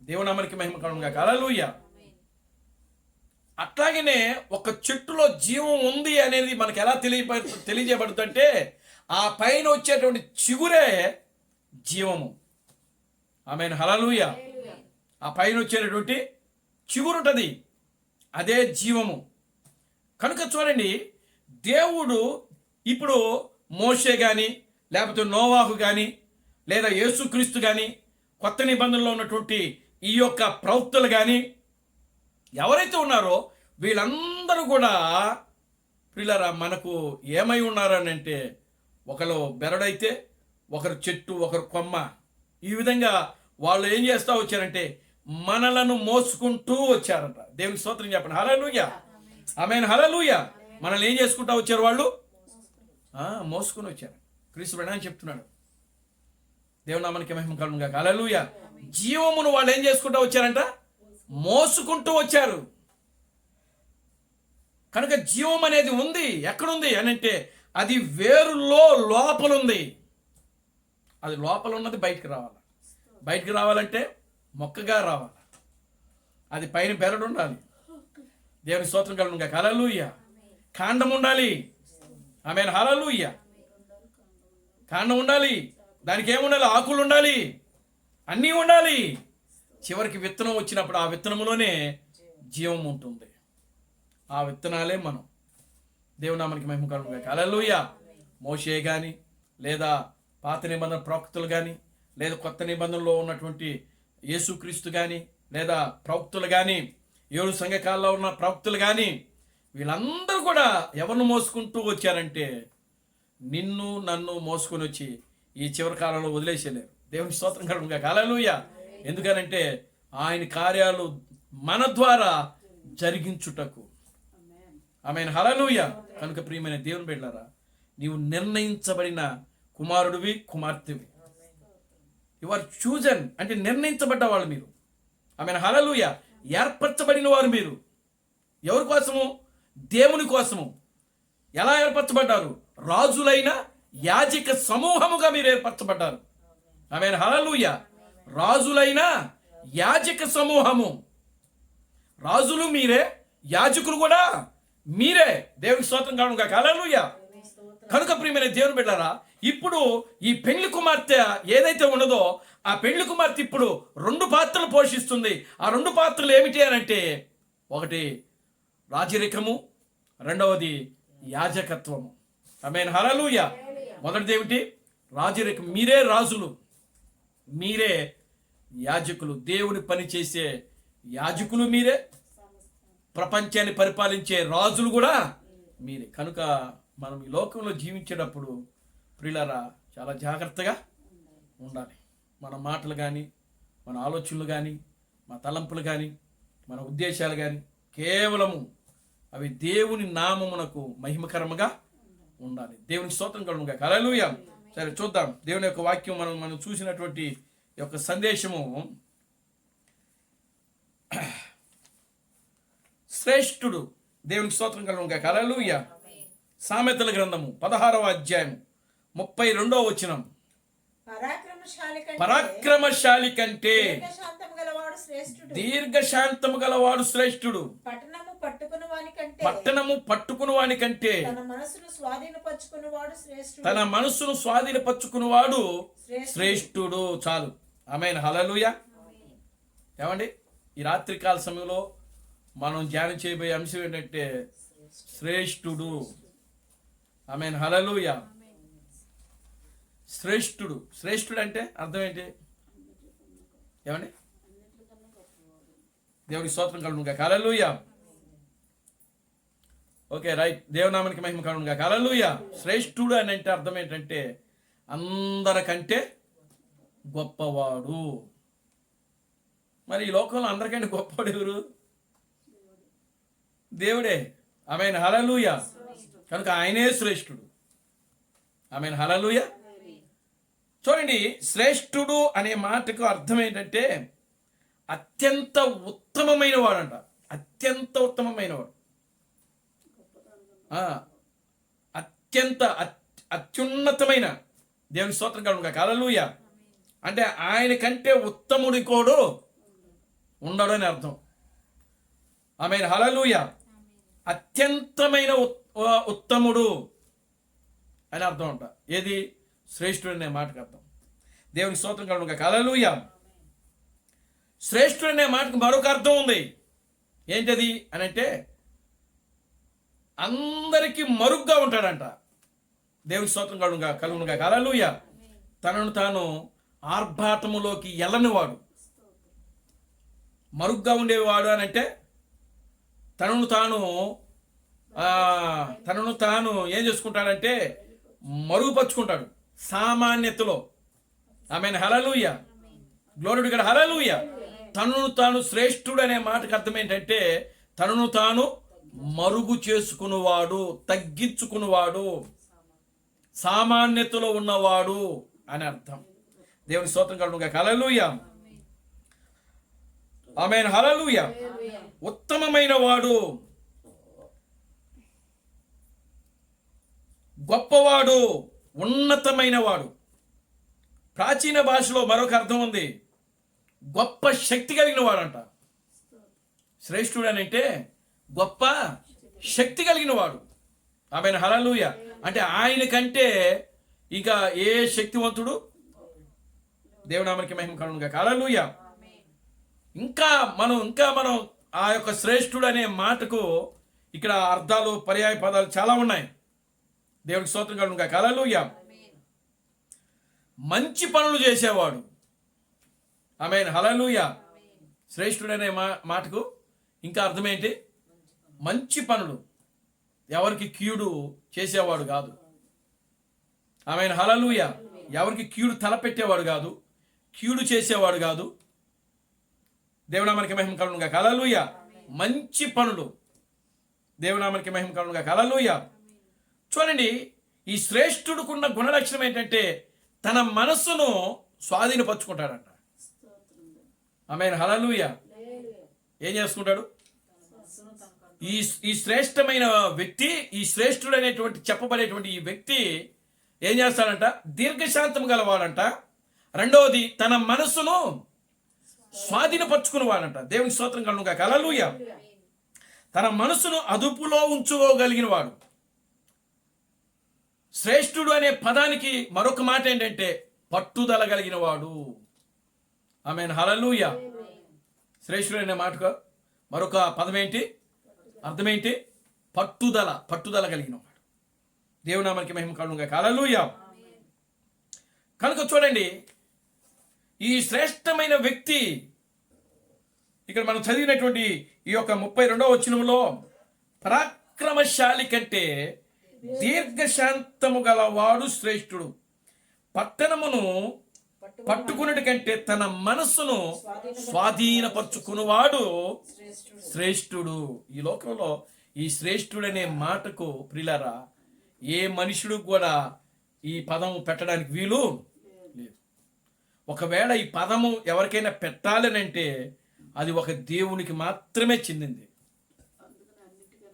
దేవుని నామానికి మహిమ కలుగును గాక. హల్లెలూయా. అట్లాగనే ఒక చెట్టులో జీవం ఉంది అనేది మనకు ఎలా తెలియజేయబడుతుందంటే ఆ పైన వచ్చేటువంటి చిగురే జీవము. ఆమేన్ హల్లెలూయా. ఆ పైన వచ్చేటటువంటి చిగురు ఉంటుంది, అదే జీవము. కనుక చూడండి, దేవుడు ఇప్పుడు మోషే కానీ, లేకపోతే నోవాహు కానీ, లేదా యేసుక్రీస్తు కానీ, కొత్త నిబంధనలో ఉన్నటువంటి ఈ యొక్క ప్రవక్తలు కానీ ఎవరైతే ఉన్నారో వీళ్ళందరూ కూడా పిల్లరా మనకు ఏమై ఉన్నారని అంటే, ఒకరు బెరడైతే, ఒకరు చెట్టు, ఒకరు కొమ్మ. ఈ విధంగా వాళ్ళు ఏం చేస్తూ వచ్చారంటే మనలను మోసుకుంటూ వచ్చారంట. దేవునికి స్తోత్రం చెప్పండి. హల్లెలూయా. ఆమేన్ హల్లెలూయా. మనల్ని ఏం చేసుకుంటూ వచ్చారు వాళ్ళు? మోసుకుని వచ్చారు. క్రీస్తు అని చెప్తున్నాడు. దేవుని నామానికి మహిమ కలుగును గాక. హల్లెలూయా. జీవమును వాళ్ళు ఏం చేసుకుంటూ వచ్చారంట? మోసుకుంటూ వచ్చారు. కనుక జీవం అనేది ఉంది. ఎక్కడుంది అని అంటే అది వేరులో లోపల ఉంది. అది లోపల ఉన్నది బయటికి రావాలి. బయటికి రావాలంటే మొక్కగా రావాలి. అది పైన బెరడు ఉండాలి. దేవుని స్తోత్రం కలుగును గాక. హల్లెలూయా. కాండం ఉండాలి. ఆమేన్ హల్లెలూయా. కాండం ఉండాలి. దానికి ఏముండాలి? ఆకులు ఉండాలి, అన్నీ ఉండాలి. చివరికి విత్తనం వచ్చినప్పుడు ఆ విత్తనంలోనే జీవం ఉంటుంది. ఆ విత్తనాలే మనం. దేవుని నామానికి మహిమ కలుగును గాక. హల్లెలూయా. మోషే కానీ, లేదా పాత నిబంధన ప్రవక్తలు కానీ, లేదా కొత్త నిబంధనలో ఉన్నటువంటి యేసుక్రీస్తు కానీ, లేదా ప్రవక్తలు కానీ, 7 సంఘకాలలో ఉన్న ప్రవక్తలు కానీ, వీళ్ళందరూ కూడా ఎవరిని మోసుకుంటూ వచ్చారంటే నిన్ను నన్ను మోసుకొని వచ్చి ఈ చివరి కాలంలో వదిలేసేలేరు. దేవుని స్తోత్రం కలుగును గాక. హల్లెలూయా. ఎందుకనంటే ఆయన కార్యాలు మన ద్వారా జరిగించుటకు. ఆమేన్ హల్లెలూయా. కనుక ప్రియమైన దేవుని బిడ్డలారా, నీవు నిర్ణయించబడిన కుమారుడివి, కుమార్తెవి. యు ఆర్ చూజన్ అంటే నిర్ణయించబడ్డ వాళ్ళు మీరు. ఆమేన్ హల్లెలూయా. ఏర్పరచబడిన వారు మీరు. ఎవరి కోసము? దేవుని కోసము. ఎలా ఏర్పరచబడ్డారు? రాజులైన యాజక సమూహముగా మీరు ఏర్పరచబడ్డారు. ఆమేన్ హల్లెలూయా. రాజులైన యాజక సమూహము. రాజులు మీరే, యాజకులు కూడా మీరే. దేవునికి స్తోత్రం కలుగును గాక. హల్లెలూయా. కనుక ప్రియమైన దేవుని బిడ్డలారా, ఇప్పుడు ఈ పెళ్లి కుమార్తె ఏదైతే ఉన్నదో ఆ పెళ్లి కుమార్తె ఇప్పుడు 2 పాత్రలు పోషిస్తుంది. ఆ 2 పాత్రలు ఏమిటి అని అంటే, ఒకటి రాజరికము, రెండవది యాజకత్వము. ఆమేన్ హల్లెలూయా. మొదటిది ఏమిటి? రాజరికం. మీరే రాజులు, మీరే యాజకులు. దేవుని పని చేసే యాజకులు మీరే, ప్రపంచాన్ని పరిపాలించే రాజులు కూడా మీరే. కనుక మనం ఈ లోకంలో జీవించేటప్పుడు ప్రియులారా చాలా జాగ్రత్తగా ఉండాలి. మన మాటలు కానీ, మన ఆలోచనలు కానీ, మన తలంపులు కానీ, మన ఉద్దేశాలు కానీ కేవలము అవి దేవుని నామమునకు మహిమకరముగా ఉండాలి. దేవునికి స్తోత్రం కలుగును గాక. హల్లెలూయా. సరే చూద్దాం దేవుని యొక్క వాక్యం. మనం చూసినటువంటి యొక్క సందేశము శ్రేష్ఠుడు. దేవునికి స్తోత్రం కలుగును గాక. హల్లెలూయా. సామెతల గ్రంథము 16వ అధ్యాయం 32వ వచనం. పరాక్రమశాలి కంటే దీర్ఘశాంతము గలవాడు శ్రేష్ఠుడు. పట్టణము పట్టుకుని వాని కంటే తన మనసును స్వాధీనపరచుకున్నవాడు శ్రేష్ఠుడు. చాలు. ఆమేన్ హల్లెలూయా. ఏమండి, ఈ రాత్రికాల సమయంలో మనం ధ్యానం చేయబోయే అంశం ఏంటంటే శ్రేష్ఠుడు. ఆమేన్ హల్లెలూయా. శ్రేష్ఠుడు. శ్రేష్ఠుడు అంటే అర్థం ఏంటి? ఏమండి? దేవునికి స్తోత్రం కలుగును గాక. హల్లెలూయా. Okay right. దేవునామానికి మహిమ కలుగును గాక. హల్లెలూయా. శ్రేష్ఠుడు అని అంటే అర్థం ఏంటంటే అందరికంటే గొప్పవాడు. మరి ఈ లోకంలో అందరికంటే గొప్పవాడు ఎవరు? దేవుడే. ఆమేన్ హల్లెలూయా. కనుక ఆయనే శ్రేష్ఠుడు. ఆమేన్ హల్లెలూయా. చూడండి, శ్రేష్ఠుడు అనే మాటకు అర్థం ఏంటంటే అత్యంత ఉత్తమమైన వాడంట. అత్యంత ఉత్తమమైన వాడు, అత్యున్నతమైన. దేవుని స్తోత్రం కలుగును గాక. హల్లెలూయా. అంటే ఆయన కంటే ఉత్తముడి కోడు ఉండడు అని అర్థం. ఆమేన్ హల్లెలూయా. అత్యంతమైన ఉత్తముడు అని అర్థం అంట. ఏది? శ్రేష్ఠుడు అనే మాటకు అర్థం. దేవునికి స్తోత్రం కలుగును గాక. హల్లెలూయా. శ్రేష్ఠుడు అనే మాటకు మరొక అర్థం ఉంది. ఏంటది అని అంటే అందరికీ మరుగ్గా ఉంటాడంట. దేవుని స్తోత్రం కలుగునుగా. హల్లెలూయా. తనను తాను ఆర్భాటములోకి వెళ్ళనివాడు. మరుగ్గా ఉండేవాడు అని అంటే తనను తాను ఏం చేసుకుంటాడంటే మరుగుపరుచుకుంటాడు సామాన్యతలో. Amen. Hallelujah. Glory to God. Hallelujah. తనను తాను శ్రేష్ఠుడు అనే మాటకు అర్థం ఏంటంటే తనను తాను మరుగు చేసుకునేవాడు, తగ్గించుకునేవాడు, సామాన్యతలో ఉన్నవాడు అని అర్థం. దేవుని స్తోత్రం కలుగునుగా. హల్లెలూయా. ఆమేన్. హల్లెలూయా. ఉత్తమమైన వాడు, గొప్పవాడు, ఉన్నతమైన వాడు. ప్రాచీన భాషలో మరొక అర్థం ఉంది, గొప్ప శక్తి కలిగిన వాడంట. శ్రేష్ఠుడు అని అంటే గొప్ప శక్తి కలిగిన వాడు. ఆమేన్. హల్లెలూయా. అంటే ఆయన కంటే ఇంకా ఏ శక్తివంతుడు? దేవునామానికి మహిమ కలుగునుగా. హల్లెలూయా. ఇంకా మనం ఆ యొక్క శ్రేష్ఠుడు అనే మాటకు ఇక్కడ అర్థాలు, పర్యాయ పదాలు చాలా ఉన్నాయి. దేవుడికి స్తోత్రం కలుగునుగా. హల్లెలూయా. మంచి పనులు చేసేవాడు. ఆమేన్. హల్లెలూయా. శ్రేష్ఠుడు అనే మాటకు ఇంకా అర్థం ఏంటి? మంచి పనులు. ఎవరికి కీడు చేసేవాడు కాదు. ఆమేన్. హల్లెలూయా. ఎవరికి కీడు తలపెట్టేవాడు కాదు, కీడు చేసేవాడు కాదు. దేవునామానికి మహిమ కలుగునుగా. హల్లెలూయా. మంచి పనులు. దేవునామానికి మహిమ కలుగునుగా. హల్లెలూయా. చూడండి, ఈ శ్రేష్ఠుడుకున్న గుణలక్షణం ఏంటంటే తన మనస్సును స్వాధీనపరుచుకుంటాడంట. ఆమేన్. హల్లెలూయా. ఏం చేసుకుంటాడు? ఈ శ్రేష్టమైన వ్యక్తి, ఈ శ్రేష్ఠుడు అనేటువంటి చెప్పబడేటువంటి ఈ వ్యక్తి ఏం చేస్తాడంట? దీర్ఘశాంతం గలవాడంట. రెండవది తన మనస్సును స్వాధీనపరుచుకునేవాడంట. దేవుని స్తోత్రం కలుగునుగా. హల్లెలూయా. తన మనస్సును అదుపులో ఉంచుకోగలిగిన వాడు. శ్రేష్ఠుడు అనే పదానికి మరొక మాట ఏంటంటే పట్టుదల కలిగిన వాడు. ఆమేన్. హల్లెలూయా. శ్రేష్ఠుడు అనే మాటకు మరొక పదం ఏంటి? అర్థం ఏంటి? పట్టుదల కలిగిన వాడు. దేవునామానికి మహిమ కలుగునుగా. హల్లెలూయా. కనుక చూడండి, ఈ శ్రేష్టమైన వ్యక్తి ఇక్కడ మనం చదివినటువంటి ఈ యొక్క 32వ వచనంలో పరాక్రమశాలి కంటే దీర్ఘశాంతము గలవాడు శ్రేష్ఠుడు. పట్టణమును పట్టుకున్నటి కంటే తన మనస్సును స్వాధీనపరుచుకున్నవాడు శ్రేష్ఠుడు. ఈ లోకంలో ఈ శ్రేష్ఠుడు అనే మాటకు ప్రియులారా ఏ మనుషుడు కూడా ఈ పదం పెట్టడానికి వీలు లేదు. ఒకవేళ ఈ పదము ఎవరికైనా పెట్టాలనంటే అది ఒక దేవునికి మాత్రమే చెందింది.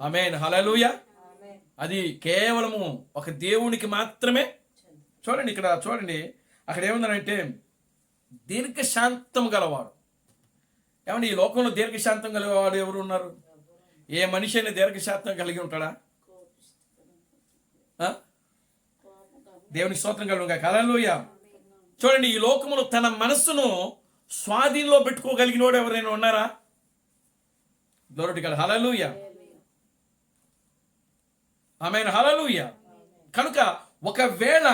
ఆమేన్. హల్లెలూయా. అది కేవలము ఒక దేవునికి మాత్రమే. చూడండి, ఇక్కడ చూడండి, అక్కడ ఏముందంటే దీర్ఘశాంతం గలవాడు. ఏమంటే ఈ లోకంలో దీర్ఘశాంతం గలవాడు ఎవరు ఉన్నారు? ఏ మనిషి అయినా దీర్ఘశాంతం కలిగి ఉంటాడా? దేవుని స్తోత్రం కలుగునుగా. హల్లెలూయా. చూడండి, ఈ లోకములో తన మనస్సును స్వాధీనంలో పెట్టుకోగలిగిన వాడు ఎవరైనా ఉన్నారా? Glory to God. Hallelujah. Amen. Hallelujah. కనుక ఒకవేళ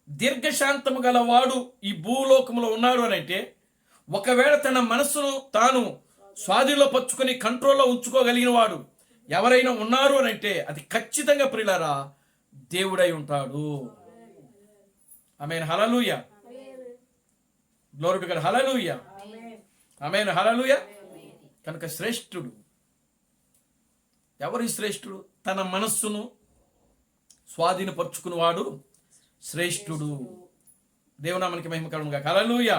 దీర్ఘశాంతము గలవాడు ఈ భూలోకంలో ఉన్నాడు అని అంటే, ఒకవేళ తన మనస్సును తాను స్వాధీనంలో పరుచుకొని కంట్రోల్లో ఉంచుకోగలిగిన వాడు ఎవరైనా ఉన్నారు అని అంటే అది ఖచ్చితంగా ప్రియులారా దేవుడై ఉంటాడు. Amen. Hallelujah. Glory to God. Hallelujah. Amen. Hallelujah. కనుక శ్రేష్ఠుడు ఎవరి శ్రేష్ఠుడు? తన మనస్సును స్వాధీనపరుచుకున్నవాడు శ్రేష్ఠుడు. దేవునామానికి మహిమ కలుగునుగా. హల్లెలూయా.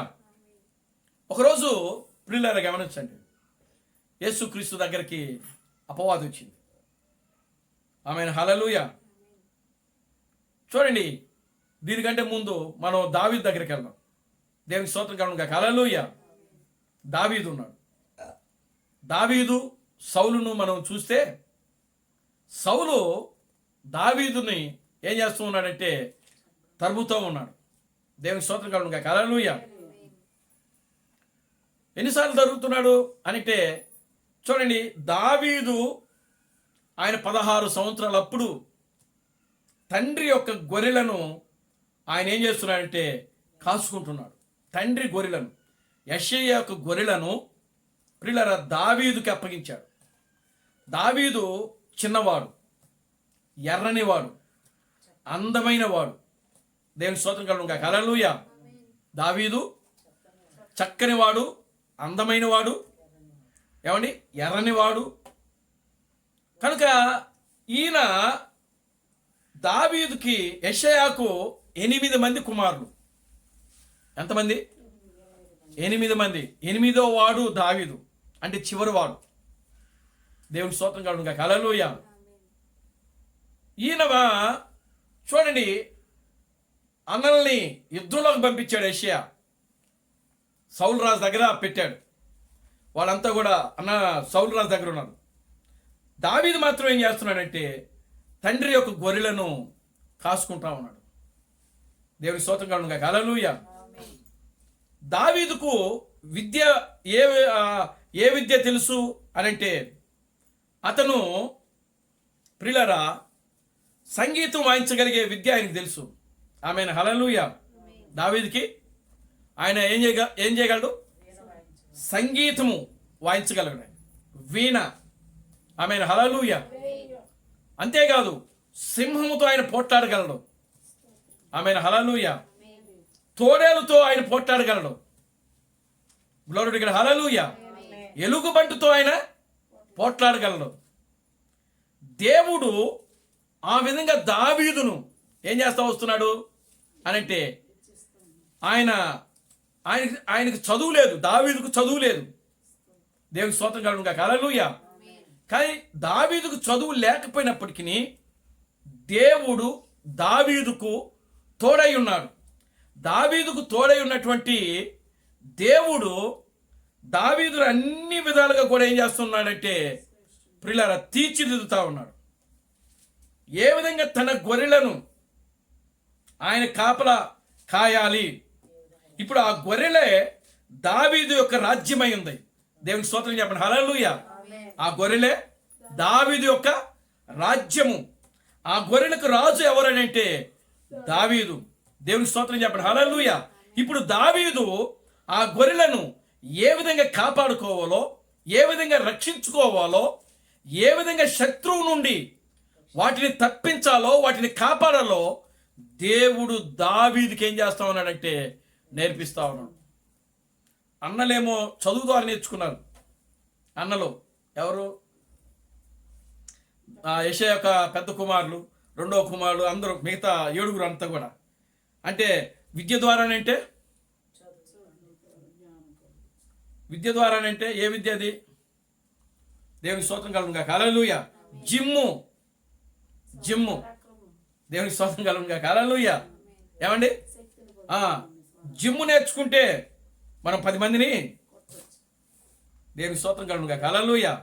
ఒకరోజు ప్రియులారా గమనించండి, యేసుక్రీస్తు దగ్గరికి అపవాది వచ్చింది. ఆమేన్. హల్లెలూయా. చూడండి, దీనికంటే ముందు మనం దావీదు దగ్గరికి వెళ్దాం. దేవునికి స్తోత్రం కలుగునుగా. హల్లెలూయా. దావీదు ఉన్నాడు. దావీదు సౌలును మనం చూస్తే సౌలు దావీదుని ఏం చేస్తూ ఉన్నాడంటే తరుముతూ ఉన్నాడు. దేవునికి స్తోత్రం కలుగునుగా. హల్లెలూయా. ఎన్నిసార్లు జరుగుతున్నాడు అంటే చూడండి, దావీదు ఆయన 16 సంవత్సరాలప్పుడు తండ్రి యొక్క గొర్రెలను ఆయన ఏం చేస్తున్నాడంటే కాసుకుంటున్నాడు. తండ్రి గొర్రెలను, యెషయా యొక్క గొర్రెలను ప్రియులారా దావీదుకి అప్పగించాడు. దావీదు చిన్నవాడు, ఎర్రనివాడు, అందమైన వాడు. దేవుని స్తోత్రం కలుగును గాక. హల్లెలూయా. దావీదు చక్కని వాడు, అందమైన వాడు, ఏమండి, ఎర్రనివాడు. కనుక ఈయన దావీదుకి, యెషయాకు 8 మంది కుమారులు. ఎంతమంది? 8 మంది. 8వ వాడు దావీదు, అంటే చివరి వాడు. దేవుని స్తోత్రం కలుగును గాక. హల్లెలూయా. ఈయన చూడండి, అన్నల్ని యుద్ధంలోకి పంపించాడు. యెషయా సౌలు రాజు దగ్గర పెట్టాడు. వాళ్ళంతా కూడా సౌలు రాజు దగ్గర ఉన్నారు. దావీదు మాత్రం ఏం చేస్తున్నాడంటే తండ్రి యొక్క గొర్రెలను కాసుకుంటా ఉన్నాడు. దేవుని స్తోత్రం కలుగును గాక. హల్లెలూయా. దావీదుకు విద్య ఏ విద్య తెలుసు అనంటే అతను ప్రియులారా సంగీతం వాయించగలిగే విద్య ఆయనకు తెలుసు. ఆమెను. హల్లెలూయా. దావీదుకి ఆయన ఏం చేయగలడు? సంగీతము వాయించగలడు, వీణ. ఆమెను. హల్లెలూయా. అంతేకాదు సింహముతో ఆయన పోట్లాడగలడు. ఆమెను. హల్లెలూయా. తోడేలుతో ఆయన పోట్లాడగలడు. Glory to God. హల్లెలూయా. ఎలుగుబంటితో ఆయన పోట్లాడగలడు. దేవుడు ఆ విధంగా దావీదును ఏం చేస్తా వస్తున్నాడు అనంటే ఆయనకు చదువు లేదు. దావీదుకు చదువు లేదు. దేవునికి స్తోత్రం కలుగును గాక. హల్లెలూయా. కానీ దావీదుకు చదువు లేకపోయినప్పటికీ దేవుడు దావీదుకు తోడై ఉన్నాడు. దావీదుకు తోడై ఉన్నటువంటి దేవుడు దావీదును అన్ని విధాలుగా కూడా ఏం చేస్తున్నాడంటే ప్రియులారా తీర్చిదిద్దుతా ఉన్నాడు. ఏ విధంగా తన గొర్రెలను ఆయన కాపలా కాయాలి. ఇప్పుడు ఆ గొర్రెలే దావీదు యొక్క రాజ్యమై ఉంది. దేవునికి స్తోత్రం చెప్పండి. హల్లెలూయా. ఆ గొర్రెలే దావీదు యొక్క రాజ్యము. ఆ గొర్రెలకు రాజు ఎవరనంటే దావీదు. దేవునికి స్తోత్రం చెప్పండి. హల్లెలూయా. ఇప్పుడు దావీదు ఆ గొర్రెలను ఏ విధంగా కాపాడుకోవాలో, ఏ విధంగా రక్షించుకోవాలో, ఏ విధంగా శత్రువు నుండి వాటిని తప్పించాలో, వాటిని కాపాడాలో దేవుడు దావీదుకి ఏం చేస్తా ఉన్నాడంటే నేర్పిస్తా ఉన్నాడు. అన్నలేమో చదువు ద్వారా నేర్చుకున్నారు. అన్నలు ఎవరు? యెషయా యొక్క పెద్ద కుమారులు, రెండవ కుమారుడు, అందరూ మిగతా 7 అంతా కూడా. అంటే విద్య ద్వారానంటే ఏ విద్య అది? దేవునికి స్తోత్రం కలుగును గాక. హల్లెలూయా. జిమ్ము. దేవునికి స్తోత్రం కలుగును గాక. హల్లెలూయా. ఏమండి? జిమ్ము నేర్చుకుంటే మనం 10 మందిని, దేవునికి స్తోత్రం కలుగును గాక. హల్లెలూయా.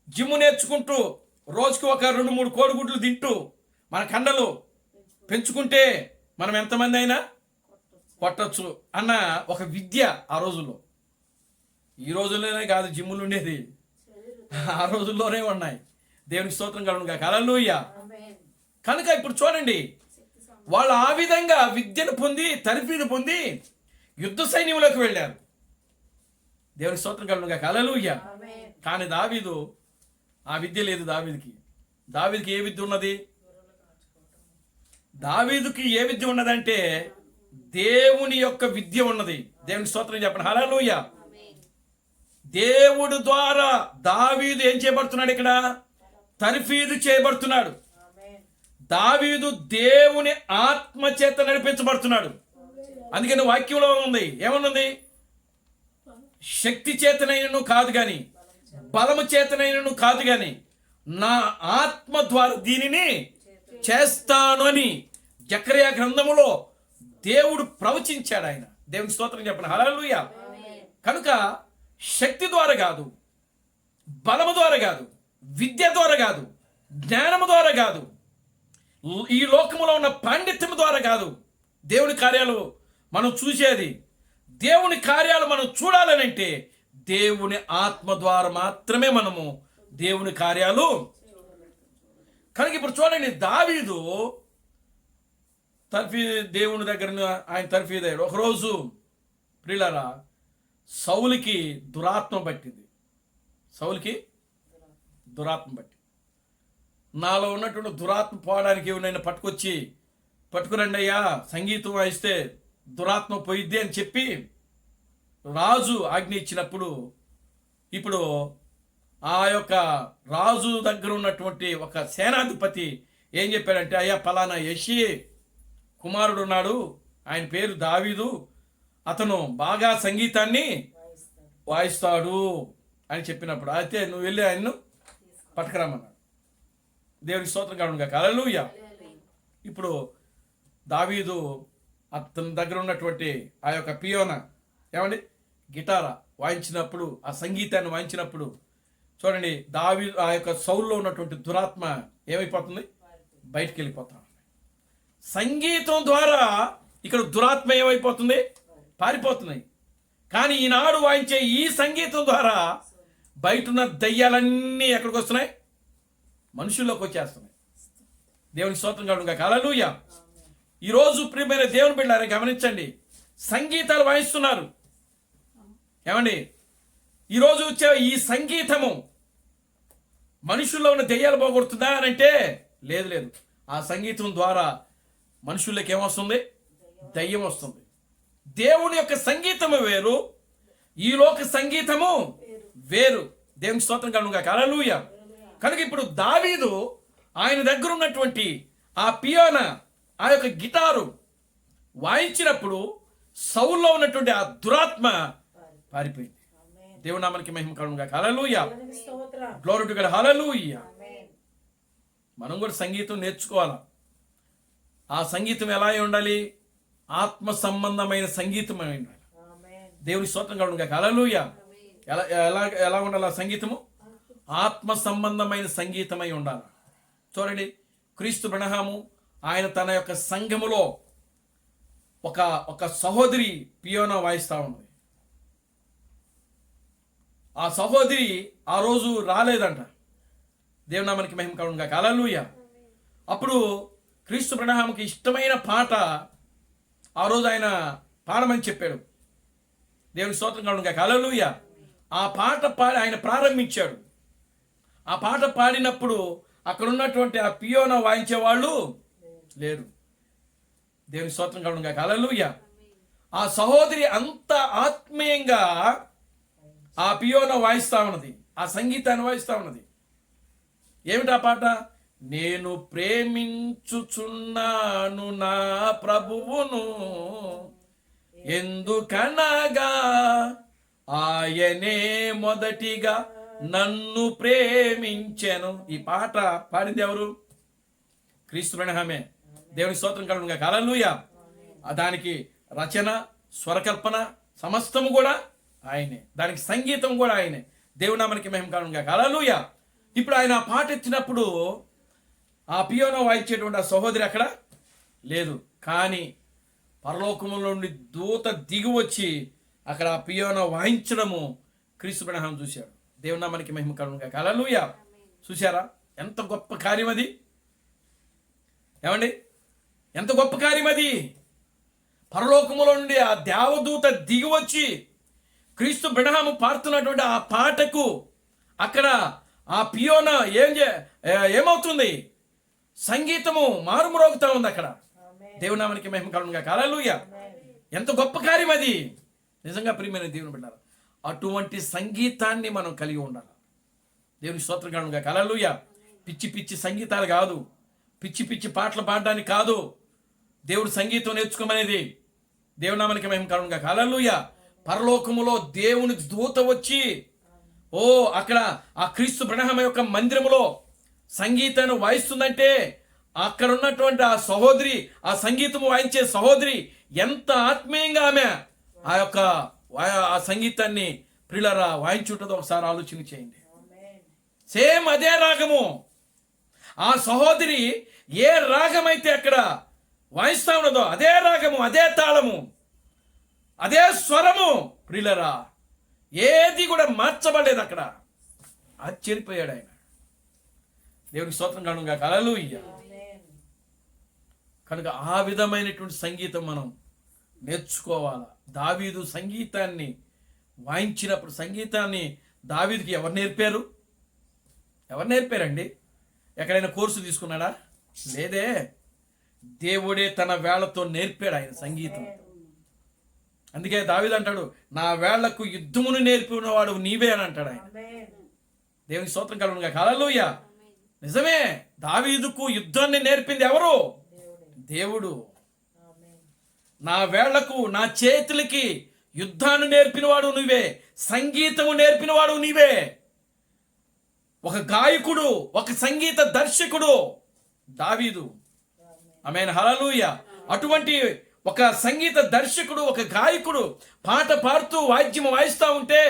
జిమ్ము నేర్చుకుంటూ రోజుకి ఒక 2-3 కోడిగుడ్లు తింటూ మన కండలు పెంచుకుంటే మనం ఎంతమంది అయినా కొట్టచ్చు అన్న ఒక విద్య ఆ రోజుల్లో. ఈ రోజుల్లోనే కాదు జిమ్ములు ఉండేది, ఆ రోజుల్లోనే ఉన్నాయి. దేవునికి స్తోత్రం కలుగును గాక. హల్లెలూయా. కనుక ఇప్పుడు చూడండి, వాళ్ళు ఆ విధంగా విద్యను పొంది, తర్ఫీదు పొంది యుద్ధ సైన్యంలోకి వెళ్ళారు. దేవునికి స్తోత్రం కలుగును గాక. హల్లెలూయా. కానీ దావీదు ఆ విద్య లేదు. దావీదుకి ఏ విద్య ఉన్నది? దావీదుకి ఏ విద్య ఉన్నదంటే దేవుని యొక్క విద్య ఉన్నది. దేవునికి స్తోత్రం చెప్పండి. హల్లెలూయా. దేవుడు ద్వారా దావీదు ఏం చేయబడుతున్నాడు? ఇక్కడ తర్ఫీదు చేయబడుతున్నాడు. దావీదు దేవుని ఆత్మ చేత నడిపించబడుతున్నాడు. అందుకని వాక్యంలో ఉంది, ఏమన్నది? శక్తి చేతనైనను కాదు గాని, బలము చేతనైనను కాదు గాని, నా ఆత్మ ద్వారా దీనిని చేస్తాను అని జకర్యా గ్రంథములో దేవుడు ప్రవచించాడు. ఆయన. దేవునికి స్తోత్రం చెప్పండి. హల్లెలూయా. కనుక శక్తి ద్వారా కాదు, బలము ద్వారా కాదు, విద్య ద్వారా కాదు, జ్ఞానము ద్వారా కాదు, ఈ లోకములో ఉన్న పాండిత్యము ద్వారా కాదు దేవుని కార్యాలు మనం చూసేది. దేవుని కార్యాలు మనం చూడాలనంటే దేవుని ఆత్మ ద్వారా మాత్రమే మనము దేవుని కార్యాలు. కనుక ఇప్పుడు చూడండి, దావీదు దేవుని దగ్గర ఆయన తర్ఫీదయ్యాడు. ఒకరోజు ప్రియులారా, సౌలుకి దురాత్మ పట్టింది. సౌలుకి దురాత్మ పట్టింది. నాలో ఉన్నటువంటి దురాత్మ పోవడానికి నేను పట్టుకురండి అయ్యా, సంగీతం వాయిస్తే దురాత్మ పోయిద్ది అని చెప్పి రాజు ఆజ్ఞ ఇచ్చినప్పుడు, ఇప్పుడు ఆ యొక్క రాజు దగ్గర ఉన్నటువంటి ఒక సేనాధిపతి ఏం చెప్పాడంటే, అయ్యా పలానా యెషీ కుమారుడు ఉన్నాడు, ఆయన పేరు దావీదు, అతను బాగా సంగీతాన్ని వాయిస్తాడు అని చెప్పినప్పుడు, అయితే నువ్వు వెళ్ళి ఆయన్ను పట్టుకురామన్నాడు. దేవునికి స్తోత్రం కలుగును గాక. హల్లెలూయా. ఇప్పుడు దావీదు అతని దగ్గర ఉన్నటువంటి ఆ యొక్క పియోన ఏమండి గిటారా వాయించినప్పుడు, ఆ సంగీతాన్ని వాయించినప్పుడు చూడండి, దావీదు ఆ యొక్క సౌల్లో ఉన్నటువంటి దురాత్మ ఏమైపోతుంది, బయటికి వెళ్ళిపోతా. సంగీతం ద్వారా ఇక్కడ దురాత్మ ఏమైపోతుంది, పారిపోతున్నాయి. కానీ ఈనాడు వాయించే ఈ సంగీతం ద్వారా బయట ఉన్న దయ్యాలన్నీ ఎక్కడికి వస్తున్నాయి, మనుషుల్లోకి వచ్చేస్తున్నాయి. దేవుని స్తోత్రం కలుగును గాక. హల్లెలూయా. ఈరోజు ప్రియమైన దేవుని బిడ్డలారా గమనించండి, సంగీతాలు వాయిస్తున్నారు. ఏమండి, ఈరోజు వచ్చే ఈ సంగీతము మనుషుల్లో ఉన్న దెయ్యాలు పోగొడుతుందా అని అంటే లేదు. ఆ సంగీతం ద్వారా మనుషుల్లోకి ఏమొస్తుంది, దయ్యం వస్తుంది. దేవుని యొక్క సంగీతము వేరు, ఈ లోక సంగీతము వేరు. దేవుని స్తోత్రం కలుగును గాక. హల్లెలూయా. కనుక ఇప్పుడు దావీదు ఆయన దగ్గర ఉన్నటువంటి ఆ పియోన, ఆ యొక్క గిటారు వాయించినప్పుడు సౌల్లో ఉన్నటువంటి ఆ దురాత్మ పారిపోయింది. దేవుని నామానికి మహిమ కలుగును గాక. Hallelujah. Glory to God. Hallelujah. మనం కూడా సంగీతం నేర్చుకోవాలి. ఆ సంగీతం ఎలా ఉండాలి, ఆత్మ సంబంధమైన సంగీతం ఉండాలి. దేవుని స్తోత్రం కలుగును గాక. హల్లెలూయా. ఎలా ఉండాలి ఆ సంగీతము, ఆత్మ సంబంధమైన సంగీతమై ఉండాలి. చూడండి, క్రీస్తు బ్రహ్మము ఆయన తన యొక్క సంఘములో ఒక సహోదరి పియోనా వాయిస్తా ఉన్నది. ఆ సహోదరి ఆ రోజు రాలేదంట. దేవునామానికి మహిమ కలుగును గాక. హల్లెలూయా. అప్పుడు క్రీస్తు బ్రహ్మకి ఇష్టమైన పాట ఆ రోజు ఆయన పాడమని చెప్పాడు. దేవుని స్తోత్రం కలుగును గాక. హల్లెలూయా. ఆ పాట పాడి ఆయన ప్రారంభించాడు. ఆ పాట పాడినప్పుడు అక్కడ ఉన్నటువంటి ఆ పియోనా వాయించే వాళ్ళు లేరు. దేవుని స్తోత్రం కలుగును గాక. హల్లెలూయా. ఆ సహోదరి అంత ఆత్మీయంగా ఆ పియోనా వాయిస్తా ఉన్నది, ఆ సంగీతాన్ని వాయిస్తా ఉన్నది. ఏమిటా పాట, నేను ప్రేమించుచున్నాను నా ప్రభువును, ఎందుకనగా ఆయనే మొదటిగా నన్ను ప్రేమించెను. ఈ పాట పాడింది ఎవరు, క్రీస్తు బ్రహ్మమే. దేవుని స్తోత్రం కలుగును గాక. హల్లెలూయా. దానికి రచన, స్వరకల్పన సమస్తము కూడా ఆయనే, దానికి సంగీతం కూడా ఆయనే. దేవుని నామానికి మహిమ కలుగును గాక. హల్లెలూయా. ఇప్పుడు ఆయన ఆ పాట ఎత్తినప్పుడు ఆ పియోనా వాయించేటువంటి ఆ సహోదరి అక్కడ లేదు. కానీ పరలోకముల నుండి దూత దిగి వచ్చి అక్కడ ఆ పియోనా వాయించడము క్రీస్తు బ్రహ్మం చూశాడు. దేవుని నామానికి మహిమ కలుగును గాక. హల్లెలూయా. చూశారా ఎంత గొప్ప కార్యం అది, ఏమండి ఎంత గొప్ప కార్యం అది. పరలోకములో నుండి ఆ దేవదూత దిగి వచ్చి క్రీస్తు బ్రహ్మము పాడుతున్నటువంటి ఆ పాటకు అక్కడ ఆ పియోనా ఏమవుతుంది, సంగీతము మారుమ్రోగుతా ఉంది అక్కడ. దేవుని నామానికి మహిమ కలుగును గాక. హల్లెలూయా. ఎంత గొప్ప కార్యం అది. నిజంగా ప్రియమైన దేవుని బిడ్డలారా, అటువంటి సంగీతాన్ని మనం కలిగి ఉండాలి. దేవుని స్తోత్రం కలుగును గాక. హల్లెలూయా. పిచ్చి పిచ్చి సంగీతాలు కాదు, పిచ్చి పిచ్చి పాటలు పాడడానికి కాదు దేవుడు సంగీతం నేర్చుకోమనేది. దేవుని నామానికి మహిమ కలుగును గాక. హల్లెలూయా. పరలోకములో దేవుని దూత వచ్చి అక్కడ ఆ క్రీస్తు బ్రహ్మ యొక్క మందిరములో సంగీతాన్ని వాయిస్తుందంటే అక్కడ ఉన్నటువంటి ఆ సహోదరి, ఆ సంగీతము వాయించే సహోదరి ఎంత ఆత్మీయంగా ఆమె ఆ సంగీతాన్ని ప్రియులారా వాయించుంటుందో ఒకసారి ఆలోచన చేయండి. సేమ్ అదే రాగము, ఆ సహోదరి ఏ రాగమైతే అక్కడ వాయిస్తా ఉన్నదో అదే రాగము, అదే తాళము, అదే స్వరము ప్రియులరా, ఏది కూడా మార్చబడలేదు అక్కడ. ఆశ్చర్యపోయాడు ఆయన. దేవునికి స్తోత్రం కలుగును గాక. హల్లెలూయా. కనుక ఆ విధమైనటువంటి సంగీతం మనం నేర్చుకోవాలా. దావీదు సంగీతాన్ని వాయించినప్పుడు, సంగీతాన్ని దావీదుకి ఎవరు నేర్పారు? ఎవరు నేర్పారండి? ఎక్కడైనా కోర్సు తీసుకున్నాడా? లేదే. దేవుడే తన వేళ్లతో నేర్పాడు ఆయన సంగీతం. అందుకే దావీదు అంటాడు, నా వేళ్లకు యుద్ధమును నేర్పినవాడు నీవే అని అంటాడు ఆయన. దేవునికి స్తోత్రం కలుగును గాక. హల్లెలూయా. నిజమే, దావీదుకు యుద్ధాన్ని నేర్పింది ఎవరు? దేవుడు. నా వేళ్లకు, నా చేతులకి యుద్ధాన్ని నేర్పినవాడు నీవే, సంగీతము నేర్పినవాడు నీవే. ఒక గాయకుడు, ఒక సంగీత దర్శకుడు దావీదు. ఆమేన్. హల్లెలూయా. అటువంటి ఒక సంగీత దర్శకుడు, ఒక గాయకుడు పాట పాడుతూ వాద్యం వాయిస్తూ ఉంటే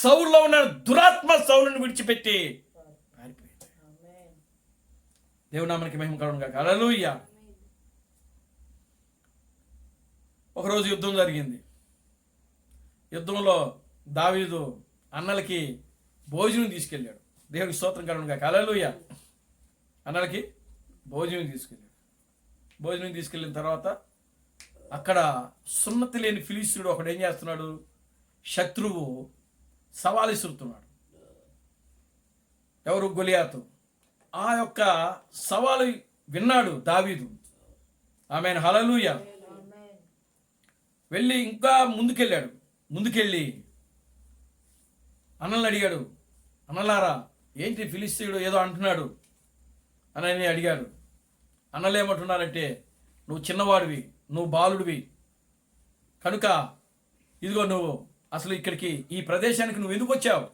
సౌలులో ఉన్న దురాత్మ సౌలును విడిచిపెట్టి పారిపోయింది. దేవుని నామానికి మహిమ కలుగును గాక. హల్లెలూయా. ఒకరోజు యుద్ధం జరిగింది. యుద్ధంలో దావీదు అన్నలకి భోజనం తీసుకెళ్ళాడు. దేవునికి స్తోత్రం కలుగును గాక. హల్లెలూయా. అన్నలకి భోజనం తీసుకెళ్ళాడు. భోజనం తీసుకెళ్ళిన తర్వాత అక్కడ సున్నతి లేని ఫిలిస్తీయుడు ఒకడు ఏం చేస్తున్నాడు? శత్రువు సవాలు ఇస్తున్నాడు. ఎవరు? గొలియాతు. ఆ యొక్క సవాలు విన్నాడు దావీదు. ఆమేన్. హల్లెలూయా. వెళ్ళి ఇంకా ముందుకెళ్ళి అన్నల్ని అడిగాడు, అన్నలారా ఏంటి ఫిలిస్తీయుడు ఏదో అంటున్నాడు అని అడిగాడు. అన్నలు ఏమంటున్నారంటే, నువ్వు చిన్నవాడివి, నువ్వు బాలుడివి కనుక ఇదిగో నువ్వు అసలు ఇక్కడికి, ఈ ప్రదేశానికి నువ్వు ఎందుకు వచ్చావు?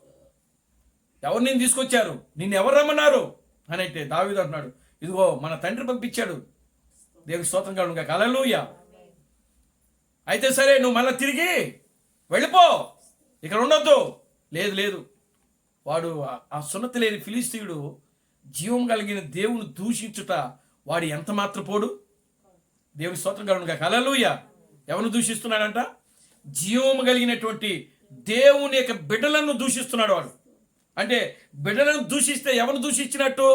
ఎవరు నేను తీసుకొచ్చారు? నిన్ను ఎవరు రమ్మన్నారు అని అంటే దావీదు అంటున్నాడు, ఇదిగో మన తండ్రి పంపించాడు. దేవునికి స్తోత్రం కలుగును గాక. హల్లెలూయా. అయితే సరే, నువ్వు మళ్ళీ తిరిగి వెళ్ళిపో, ఇక్కడ ఉండొద్దు. లేదు, వాడు ఆ సున్నతి లేని ఫిలిస్తీయుడు జీవం కలిగిన దేవుని దూషించుట వాడు ఎంత మాత్రపోడు. దేవుని స్తోత్రం కలుగును గాక. హల్లెలూయా. ఎవరిని దూషిస్తున్నాడంట? జీవం కలిగినటువంటి దేవుని యొక్క బిడ్డలను దూషిస్తున్నాడు వాడు. అంటే బిడ్డలను దూషిస్తే ఎవరిని దూషించినట్టు?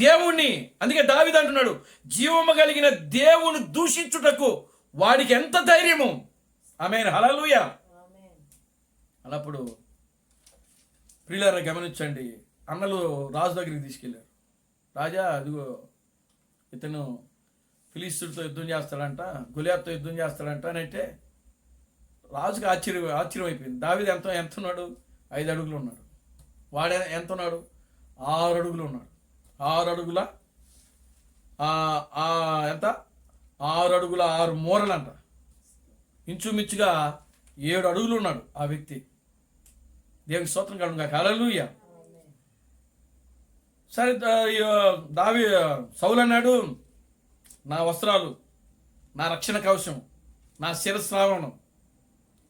దేవుణ్ణి. అందుకే దావీదు అంటున్నాడు, జీవము కలిగిన దేవుని దూషించుటకు వాడికి ఎంత ధైర్యము. ఆమేన్. హల్లెలూయా. అన్నప్పుడు ప్రియులారా గమనించండి, అన్నలు రాజు దగ్గరికి తీసుకెళ్ళారు. రాజా, అదిగో ఇతను ఫిలిస్తీయుడితో యుద్ధం చేస్తాడంట, గొలియాతుతో యుద్ధం చేస్తాడంట అని అంటే రాజుకి ఆశ్చర్యం అయిపోయింది. దావీదు ఎంత ఉన్నాడు? 5 అడుగులు ఉన్నాడు. వాడే ఎంత ఉన్నాడు? 6 అడుగులు ఉన్నాడు. 6 అడుగుల ఎంత? 6 అడుగుల 6 మూరలంట. ఇంచుమించుగా 7 అడుగులు ఉన్నాడు ఆ వ్యక్తి. దేవునికి స్తోత్రం కలుగును గాక. హల్లెలూయా. సరే, సౌలు అన్నాడు, నా వస్త్రాలు, నా రక్షణ కవచం, నా శిరస్రావణం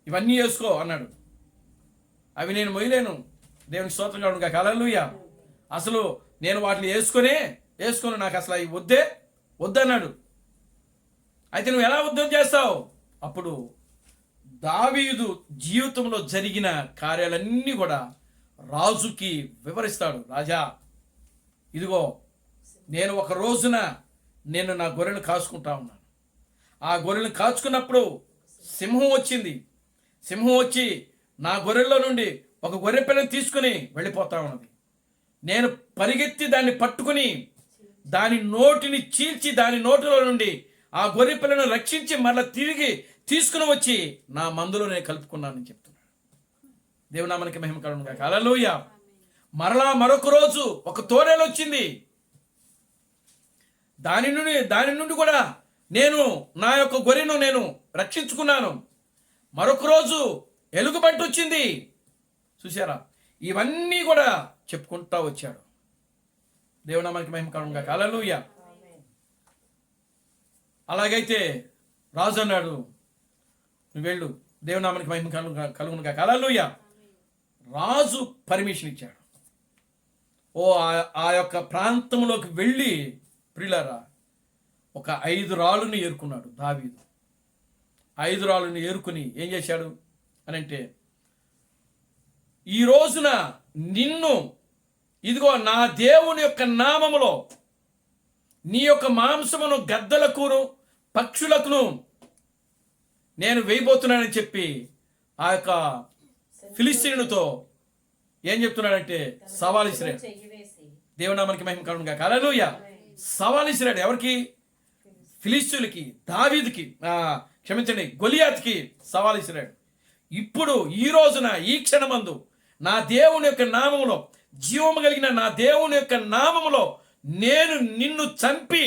ఇవన్నీ వేసుకో అన్నాడు. అవి నేను మొయ్యలేను. దేవునికి స్తోత్రం కలుగును గాక. హల్లెలూయా. అసలు నేను వాటిని వేసుకొని నాకు అసలు అవి వద్దన్నాడు. అయితే నువ్వు ఎలా యుద్ధం చేస్తావు? అప్పుడు దావీదు జీవితంలో జరిగిన కార్యాలన్నీ కూడా రాజుకి వివరిస్తాడు. రాజా, ఇదిగో నేను ఒక రోజున నా గొర్రెను కాచుకుంటా ఉన్నాను. ఆ గొర్రెలను కాచుకున్నప్పుడు సింహం వచ్చింది. సింహం వచ్చి నా గొర్రెల్లో నుండి ఒక గొర్రె పిల్లని తీసుకుని వెళ్ళిపోతా ఉన్నది. నేను పరిగెత్తి దాన్ని పట్టుకుని దాని నోటిని చీల్చి దాని నోటిలో నుండి ఆ గొర్రె పిల్లను రక్షించి మరలా తిరిగి తీసుకుని వచ్చి నా మందులో నేను కలుపుకున్నానని చెప్తున్నాడు. దేవునామానికి మహిమ కలుగును గాక. హల్లెలూయా. మరలా మరొక రోజు ఒక తోడేలు వచ్చింది. దాని నుండి కూడా నేను నా యొక్క గొర్రెను నేను రక్షించుకున్నాను. మరొక రోజు ఎలుగుబంటి వచ్చింది. చూసారా? ఇవన్నీ కూడా చెప్పుకుంటా వచ్చాడు. దేవునామానికి మహిమ కలుగును గాక. హల్లెలూయా. అలాగైతే రాజు అన్నాడు, నువ్వు వెళ్ళు, దేవునామానికి మహిమ కలుగును గాక. హల్లెలూయా. రాజు పర్మిషన్ ఇచ్చాడు. ఆ యొక్క ప్రాంతంలోకి వెళ్ళి ప్రియులారా ఒక 5 రాళ్ళను ఏరుకున్నాడు దావీదు. ఐదురాళ్ళని ఏరుకుని ఏం చేశాడు అని అంటే, ఈ రోజున నిన్ను ఇదిగో నా దేవుని యొక్క నామములో నీ యొక్క మాంసమును గద్దలకును పక్షులకును నేను వేయబోతున్నానని చెప్పి ఆ యొక్క ఫిలిస్తీనుతో ఏం చెప్తున్నాడంటే సవాల్ ఇసిరాడు. దేవునామానికి మహిమ కలుగును గాక. హల్లెలూయా. సవాల్ ఇసిరాడు ఎవరికి? ఫిలిస్తీయులకి, దావీదుకి, క్షమించండి, గొలియాతుకి సవాల్ ఇసిరాడు. ఇప్పుడు ఈ రోజున ఈ క్షణమందు నా దేవుని యొక్క నామములో, జీవము కలిగిన నా దేవుని యొక్క నామములో నేను నిన్ను చంపి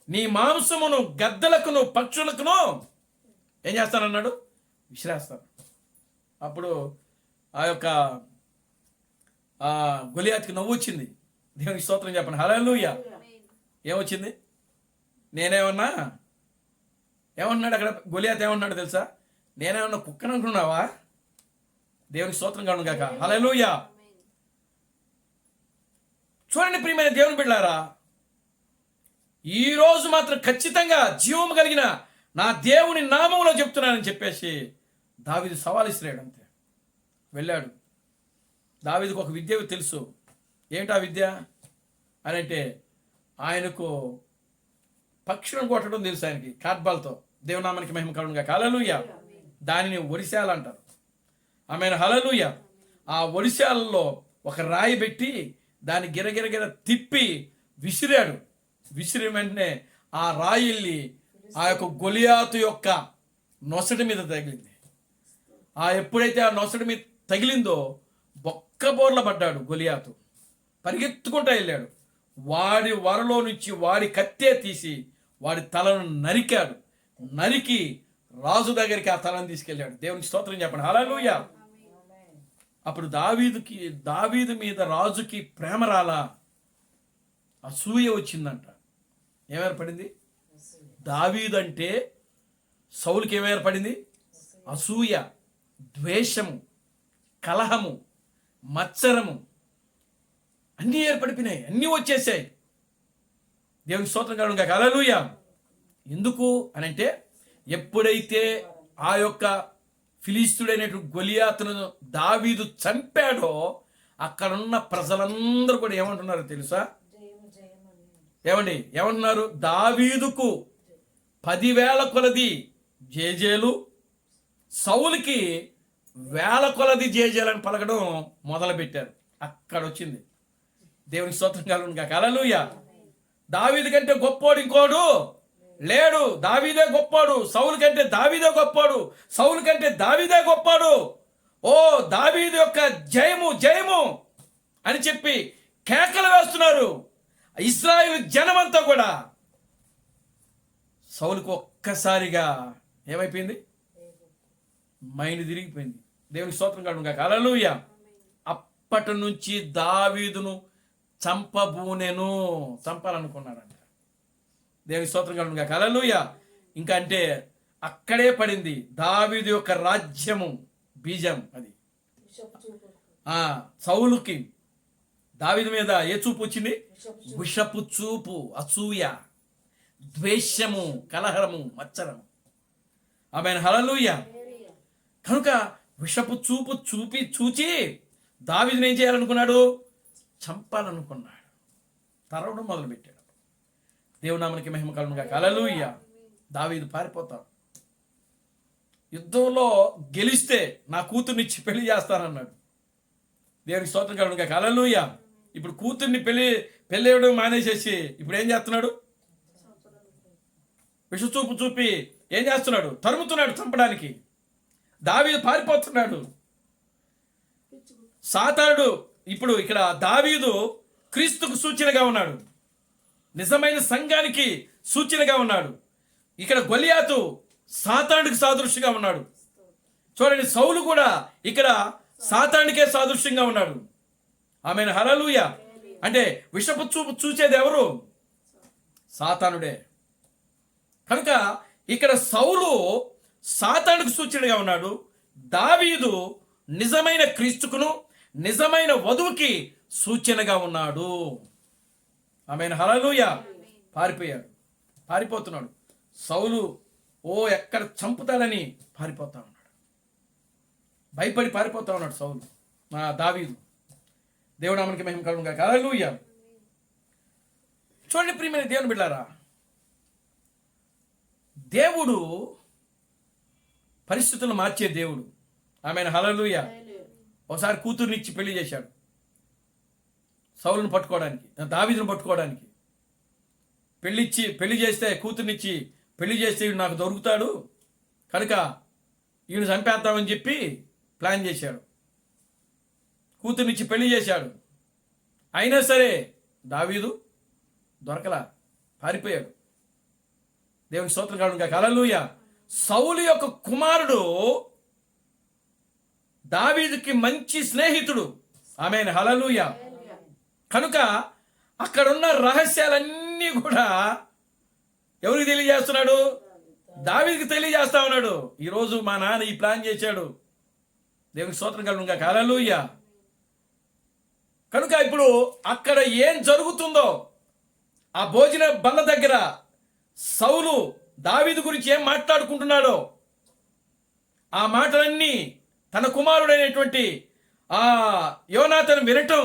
నీ మాంసమును గద్దలకును పక్షులకును ఏం చేస్తానన్నాడు? విసిరేస్తాను. అప్పుడు ఆ యొక్క గొలియాతుకి నవ్వు వచ్చింది. దేవునికి స్తోత్రం చెప్పండి. హల్లెలూయా. ఏమొచ్చింది? ఏమన్నాడు అక్కడ గొలియాతు? ఏమన్నాడు తెలుసా? నేనేమన్నా కుక్కను అనుకున్నావా? దేవునికి స్తోత్రం కలుగును గాక. హల్లెలూయా. చూడండి ప్రియమైన దేవుని బిడ్డలారా, ఈ రోజు మాత్రం ఖచ్చితంగా జీవం కలిగిన నా దేవుని నామములో చెప్తున్నానని చెప్పేసి దావీదు సవాల్ ఇస్తున్నాడు. అంతే, వెళ్ళాడు. దావీదుకు ఒక విద్య తెలుసు. ఏమిటా విద్య అని అంటే, ఆయనకు పక్షులను కొట్టడం తెలుసు. ఆయనకి కార్బాల్తో. దేవునామానికి మహిమ కలుగును గాక. హల్లెలూయా. దానిని ఒడిశాలు అంటారు. ఆమెను హల్లెలూయా. ఆ ఒడిశాలలో ఒక రాయి పెట్టి దాన్ని గిరగిరగిర తిప్పి విసిరాడు. విసిరి వెంటనే ఆ రాయిల్ని ఆ యొక్క గొలియాతు యొక్క నొసటి మీద తగిలింది. ఎప్పుడైతే ఆ నొసటి మీద తగిలిందో బొక్కబోర్ల పడ్డాడు గొలియాతు. పరిగెత్తుకుంటూ వెళ్ళాడు. వాడి వరలో నుంచి వాడి కత్తే తీసి వాడి తలను నరికాడు. నరికి రాజు దగ్గరికి ఆ తలను తీసుకెళ్ళాడు. దేవునికి స్తోత్రం చెప్పండి. హల్లెలూయా. అప్పుడు దావీదు మీద రాజుకి ప్రేమ రాలా, అసూయ వచ్చిందంట. ఏమేర్పడింది? దావీదు అంటే సౌలుకి ఏమేర్పడింది? అసూయ, ద్వేషము, కలహము, మత్సరము అన్నీ ఏర్పడిపోయినాయి. అన్నీ వచ్చేసాయి. దేవునికి స్తోత్రం కలుగును గాక. హల్లెలూయా. ఎందుకు అనంటే, ఎప్పుడైతే ఆ యొక్క ఫిలిస్తీయుడైనటువంటి గొలియాతును దావీదు చంపాడో అక్కడున్న ప్రజలందరూ కూడా ఏమంటున్నారో తెలుసా? ఏమంటున్నారు? దావీదుకు 10,000 కొలది జేజేలు, సౌలుకి 1,000 కొలది జేజేలని పలకడం మొదలుపెట్టారు. అక్కడ వచ్చింది. దేవునికి స్తోత్రం కలుగును గాక. హల్లెలూయా. దావీదు కంటే గొప్పోడు ఇంకోడు లేడు. దావీదే గొప్పాడు. సౌలు కంటే దావీదే గొప్పాడు. సౌలు కంటే దావీదే గొప్పాడు. ఓ దావీదు యొక్క జయము జయము అని చెప్పి కేకలు వేస్తున్నారు ఇశ్రాయేలు జనమంతా కూడా. సౌలుకు ఒక్కసారిగా ఏమైపోయింది? మైండ్ తిరిగిపోయింది. దేవునికి స్తోత్రం కలుగును గాక. హల్లెలూయా. అప్పటి నుంచి దావీదును చంపాలనుకున్నాడంట. దేవునికి స్తోత్రం కలుగును గాక. హల్లెలూయా. ఇంకా అంటే అక్కడే పడింది దావీదు యొక్క రాజ్యము బీజం. అది సౌలుకి దావీదు మీద ఏ చూపు వచ్చింది? విషపు చూపు, అసూయ, ద్వేషము, కలహరము, మత్సరము. ఆమేన్. హల్లెలూయా. కనుక విషపు చూపు చూచి దావీదుని ఏం చేయాలనుకున్నాడు? చంపాలనుకున్నాడు. తరవడం మొదలుపెట్టాడు. దేవునామానికి మహిమ కలుగును గాక. హల్లెలూయా. దావీదు పారిపోతాడు. యుద్ధంలో గెలిస్తే నా కూతుర్నిచ్చి పెళ్లి చేస్తానన్నాడు. దేవునికి స్తోత్రం కలుగును గాక. హల్లెలూయా. ఇప్పుడు కూతుర్ని పెళ్ళేయడం మానేసేసి ఇప్పుడు ఏం చేస్తున్నాడు? విషచూపు చూపి ఏం చేస్తున్నాడు? తరుముతున్నాడు చంపడానికి. దావీదు పారిపోతున్నాడు. సాతానుడు ఇప్పుడు ఇక్కడ దావీదు క్రీస్తుకు సూచనగా ఉన్నాడు. నిజమైన సంఘానికి సూచనగా ఉన్నాడు. ఇక్కడ గొలియాతు సాతానుడికి సాదృశ్యంగా ఉన్నాడు. చూడండి, సౌలు కూడా ఇక్కడ సాతానుడికే సాదృశ్యంగా ఉన్నాడు. ఆమేన్. హల్లెలూయా. అంటే విషపు చూపు చూసేది ఎవరు? సాతానుడే. కనుక ఇక్కడ సౌలు సాతానుడికి సూచనగా ఉన్నాడు. దావీదు నిజమైన క్రీస్తుకును నిజమైన వధువుకి సూచనగా ఉన్నాడు. ఆమేన్. హల్లెలూయా. పారిపోతున్నాడు. సౌలు ఎక్కడ చంపుతాడని పారిపోతా ఉన్నాడు. భయపడి పారిపోతా ఉన్నాడు సౌలు, దావీదు. దేవుడు నామానికి మహిమ కలుగును గాక. హల్లెలూయా. చూడండి ప్రియమైన దేవుని బిడ్డలారా, దేవుడు పరిస్థితులను మార్చే దేవుడు. ఆమెను. హల్లెలూయా. ఒకసారి కూతుర్నిచ్చి పెళ్లి చేశాడు సౌలును పట్టుకోవడానికి, దావీదును పట్టుకోవడానికి. పెళ్లి చేస్తే కూతుర్నిచ్చి పెళ్లి చేస్తే వీడు నాకు దొరుకుతాడు కనుక ఈయన చంపేద్దామని చెప్పి ప్లాన్ చేశాడు. కూతుర్నిచ్చి పెళ్లి చేశాడు. అయినా సరే దావీదు దొరకలా, పారిపోయాడు. దేవుని స్తోత్రం కలుగును గాక. హల్లెలూయా. సౌలు యొక్క కుమారుడు దావీదుకి మంచి స్నేహితుడు. ఆమేన్. హల్లెలూయా. కనుక అక్కడున్న రహస్యాలన్నీ కూడా ఎవరికి తెలియజేస్తున్నాడు? దావీదుకి తెలియజేస్తా ఉన్నాడు. ఈరోజు మా నాన్న ఈ ప్లాన్ చేశాడు. దేవునికి స్తోత్రం కలుగును గాక. హల్లెలూయా. కనుక ఇప్పుడు అక్కడ ఏం జరుగుతుందో ఆ భోజన బల్ల దగ్గర సౌలు దావీదు గురించి ఏం మాట్లాడుకుంటున్నాడో ఆ మాటలన్నీ తన కుమారుడైనటువంటి ఆ యోనాతాను వినటం,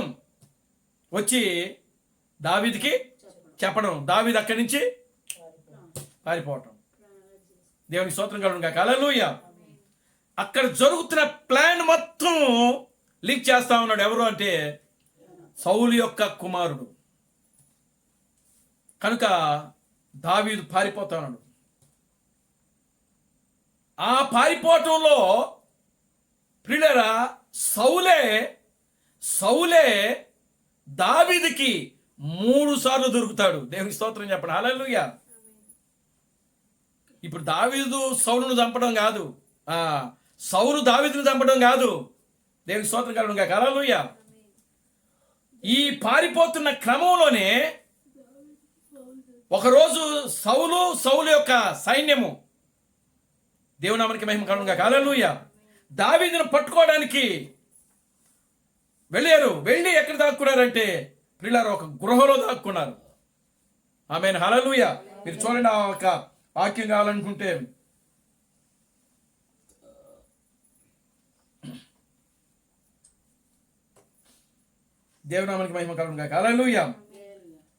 వచ్చి దావీదుకి చెప్పడం, దావీదు అక్కడి నుంచి పారిపోవటం. దేవునికి స్తోత్రం కలుగును గాక. హల్లెలూయా. అక్కడ జరుగుతున్న ప్లాన్ మొత్తం లీక్ చేస్తా ఉన్నాడు. ఎవరు అంటే సౌలు యొక్క కుమారుడు. కనుక దావీదు పారిపోతా ఉన్నాడు. ఆ పారిపోవటంలో ప్రియులారా సౌలే దావీదుకి 3 సార్లు దొరుకుతాడు. దేవునికి స్తోత్రం చెప్పండి. హల్లెలూయా. ఇప్పుడు దావీదు సౌలును చంపడం కాదు, సౌలు దావీదును చంపడం కాదు. దేవునికి స్తోత్రం కలుగును గాక. హల్లెలూయా. ఈ పారిపోతున్న క్రమంలోనే ఒకరోజు సౌలు యొక్క సైన్యము, దేవుని నామానికి మహిమ కలుగును గాక. హల్లెలూయా, దావీదును పట్టుకోవడానికి వెళ్ళి ఎక్కడ దాక్కున్నారంటే ప్రియులారా ఒక గృహలో దాక్కున్నారు. ఆమేన్. హల్లెలూయా. మీరు చూడండి, ఆ ఒక వాక్యం కావాలనుకుంటే దేవుని నామానికి మహిమ కలుగును గాక. Hallelujah.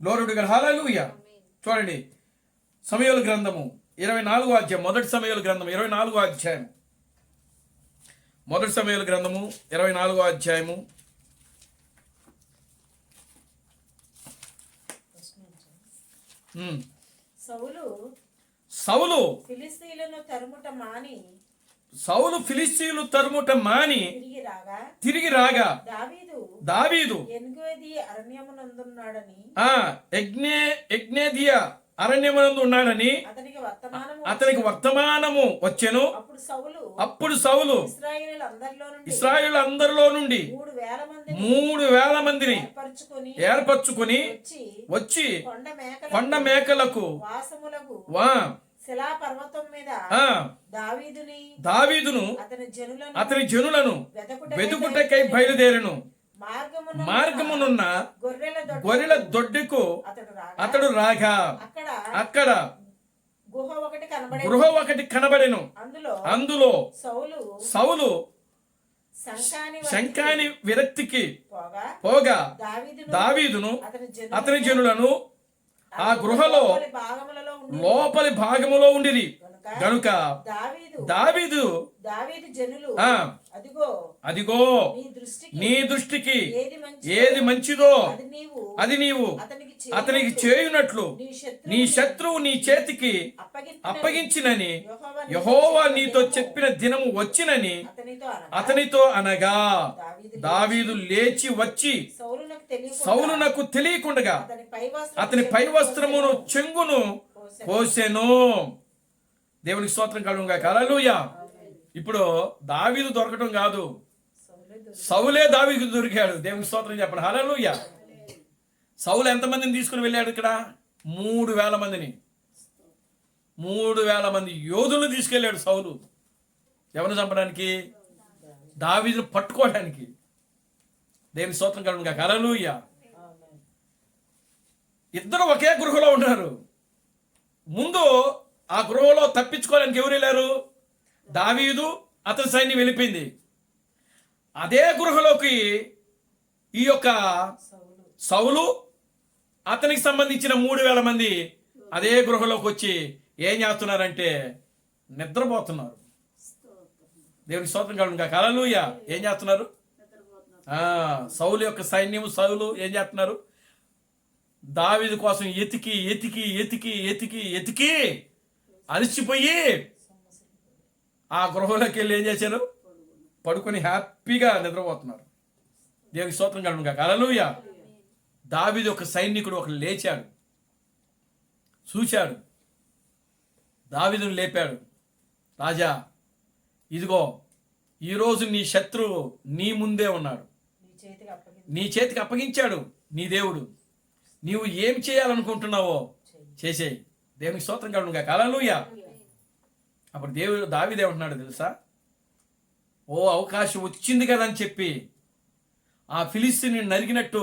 Glory to God. Hallelujah. చూడండి, సమూయేలు గ్రంథము 24వ అధ్యాయం, మొదటి సమూయేలు గ్రంథము 24వ అధ్యాయం, మొదటి సమూయేలు గ్రంథము 24వ అధ్యాయము సౌలు ఫిలిస్తీయులను తరుముట మాని ఫిలిస్తీయులు తరుముట మాని తిరిగి రాగా దావీదు ఎన్గేది అరణ్యమునందున్నాడని ఎగ్నేదియా అరణ్యమునందు ఉన్నాడని అతనికి వర్తమానము వచ్చెను. అప్పుడు సౌలు ఇశ్రాయేలులందరిలో నుండి 3,000 మందిని ఏర్పరచుకొని వచ్చి కొండ మేకలకు శిలాపర్వతం మీద దావీదును అతని జనులను వెతుకుటకై బయలుదేరెను. మార్గమునున్న గొర్రెల దొడ్డికు అతడు రాగా అక్కడ గృహ ఒకటి కనబడెను. అందులో సౌలు శంఖాని విరక్తికి పోగా దావీదును అతని జనులను ఆ గృహలో లోపలి భాగములో ఉండిరి గనుక దావీదు అదిగో నీ దృష్టికి ఏది మంచిదో అది నీవు అతనికి చేయునట్లు నీ శత్రువు నీ చేతికి అప్పగించినని యెహోవా నీతో చెప్పిన దినము వచ్చినని అతనితో అనగా దావీదు లేచి వచ్చి సౌలునకు తెలియకుండగా అతని పై వస్త్రమును చెంగును కోసెను. దేవునికి స్తోత్రం కలుగును గాక. హల్లెలూయా. ఇప్పుడు దావీదు దొరకటం కాదు, సౌలే దావీదు దొరికాడు. దేవునికి స్తోత్రం చెప్పండి. హల్లెలూయా. సౌలు ఎంతమందిని తీసుకుని వెళ్ళాడు? ఇక్కడ 3,000 మందిని, 3,000 మంది యోధులను తీసుకెళ్ళాడు సౌలు. ఎవరిని చంపడానికి? దావీదును పట్టుకోవడానికి. దేవునికి స్తోత్రం కలుగును గాక. హల్లెలూయా. ఇద్దరు ఒకే గృహలో ఉన్నారు. ముందు ఆ గృహలో తప్పించుకోవడానికి ఎవరు వెళ్ళారు? దావీదు అతని సైన్యం వెళ్ళిపోయింది. అదే గృహలోకి ఈ యొక్క సౌలు అతనికి సంబంధించిన 3,000 మంది అదే గృహలోకి వచ్చి ఏం చేస్తున్నారంటే నిద్రపోతున్నారు. దేవుని స్తోత్రం కలుగును గాక. హల్లెలూయా. ఏం చేస్తున్నారు? సౌలు యొక్క సైన్యం, సౌలు ఏం చేస్తున్నారు? దావీదు కోసం ఎతికి ఎతికి ఎతికి ఎతికి ఎతికి అలసిపోయి ఆ గృహలోకి వెళ్ళి ఏం చేశారు? పడుకొని హ్యాపీగా నిద్రపోతున్నారు. దేవుని స్తోత్రం కలుగును గాక. హల్లెలూయా. దావీదు ఒక సైనికుడు ఒకడు లేచాడు, చూశాడు, దావీదును లేపాడు. రాజా, ఇదిగో ఈరోజు నీ శత్రువు నీ ముందే ఉన్నాడు, నీ చేతికి అప్పగించాడు నీ దేవుడు. నీవు ఏం చేయాలనుకుంటున్నావో చేసేయి. దేవునికి స్తోత్రం కలుగును గాక. హల్లెలూయా. అప్పుడు దావీదు ఏమంటున్నాడు తెలుసా? ఓ అవకాశం వచ్చింది కదా అని చెప్పి ఆ ఫిలిస్తీని నరికినట్టు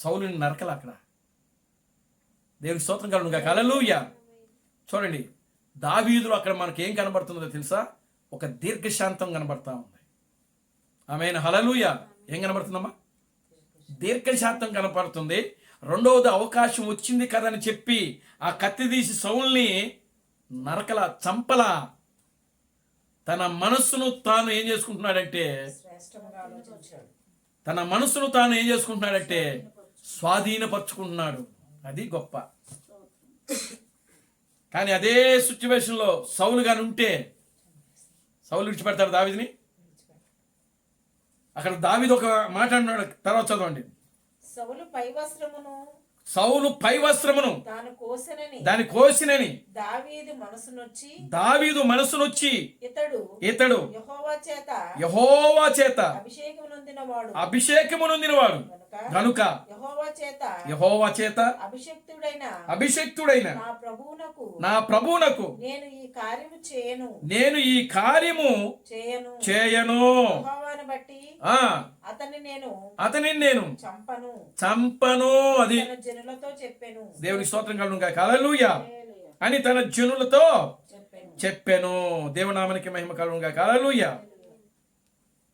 సౌలుని నరకల అక్కడ. దేవునికి స్తోత్రం కలుగును గాక. హల్లెలూయా. చూడండి, దావీదులో అక్కడ మనకి ఏం కనబడుతుందో తెలుసా? ఒక దీర్ఘశాంతం కనబడతా ఉంది. ఆమేన్. హల్లెలూయా. ఏం కనబడుతుందమ్మా? దీర్ఘశాంతం కనపడుతుంది. రెండవది, అవకాశం వచ్చింది కదని చెప్పి ఆ కత్తి తీసి సౌల్ని నరకల, చంపల. తన మనస్సును తాను ఏం చేసుకుంటున్నాడంటే స్వాధీనపరుచుకుంటున్నాడు. అది గొప్ప. కానీ అదే సిచ్యువేషన్లో సౌలు గాని ఉంటే సౌలు విడిచిపెడతాడు దావీదుని? అక్కడ దావీదు ఒక మాట అన్నాడు, తర్వాత చదవండి. సౌలు పై వస్త్రమును దాని కోసినని దావీదు మనసునొచ్చి ఇతడు యెహోవా చేత అభిషేకము నొందినవాడు గనుక యెహోవా చేత అభిషేక్తుడైన నా ప్రభువునకు నేను ఈ కార్యము చేయను. అతని నేను చంపను. అది దేవునికి స్తోత్రం కలుగును గాక. హల్లెలూయా అని తన జనులతో చెప్పాను. దేవునామానికి మహిమ కలుగును గాక. హల్లెలూయా.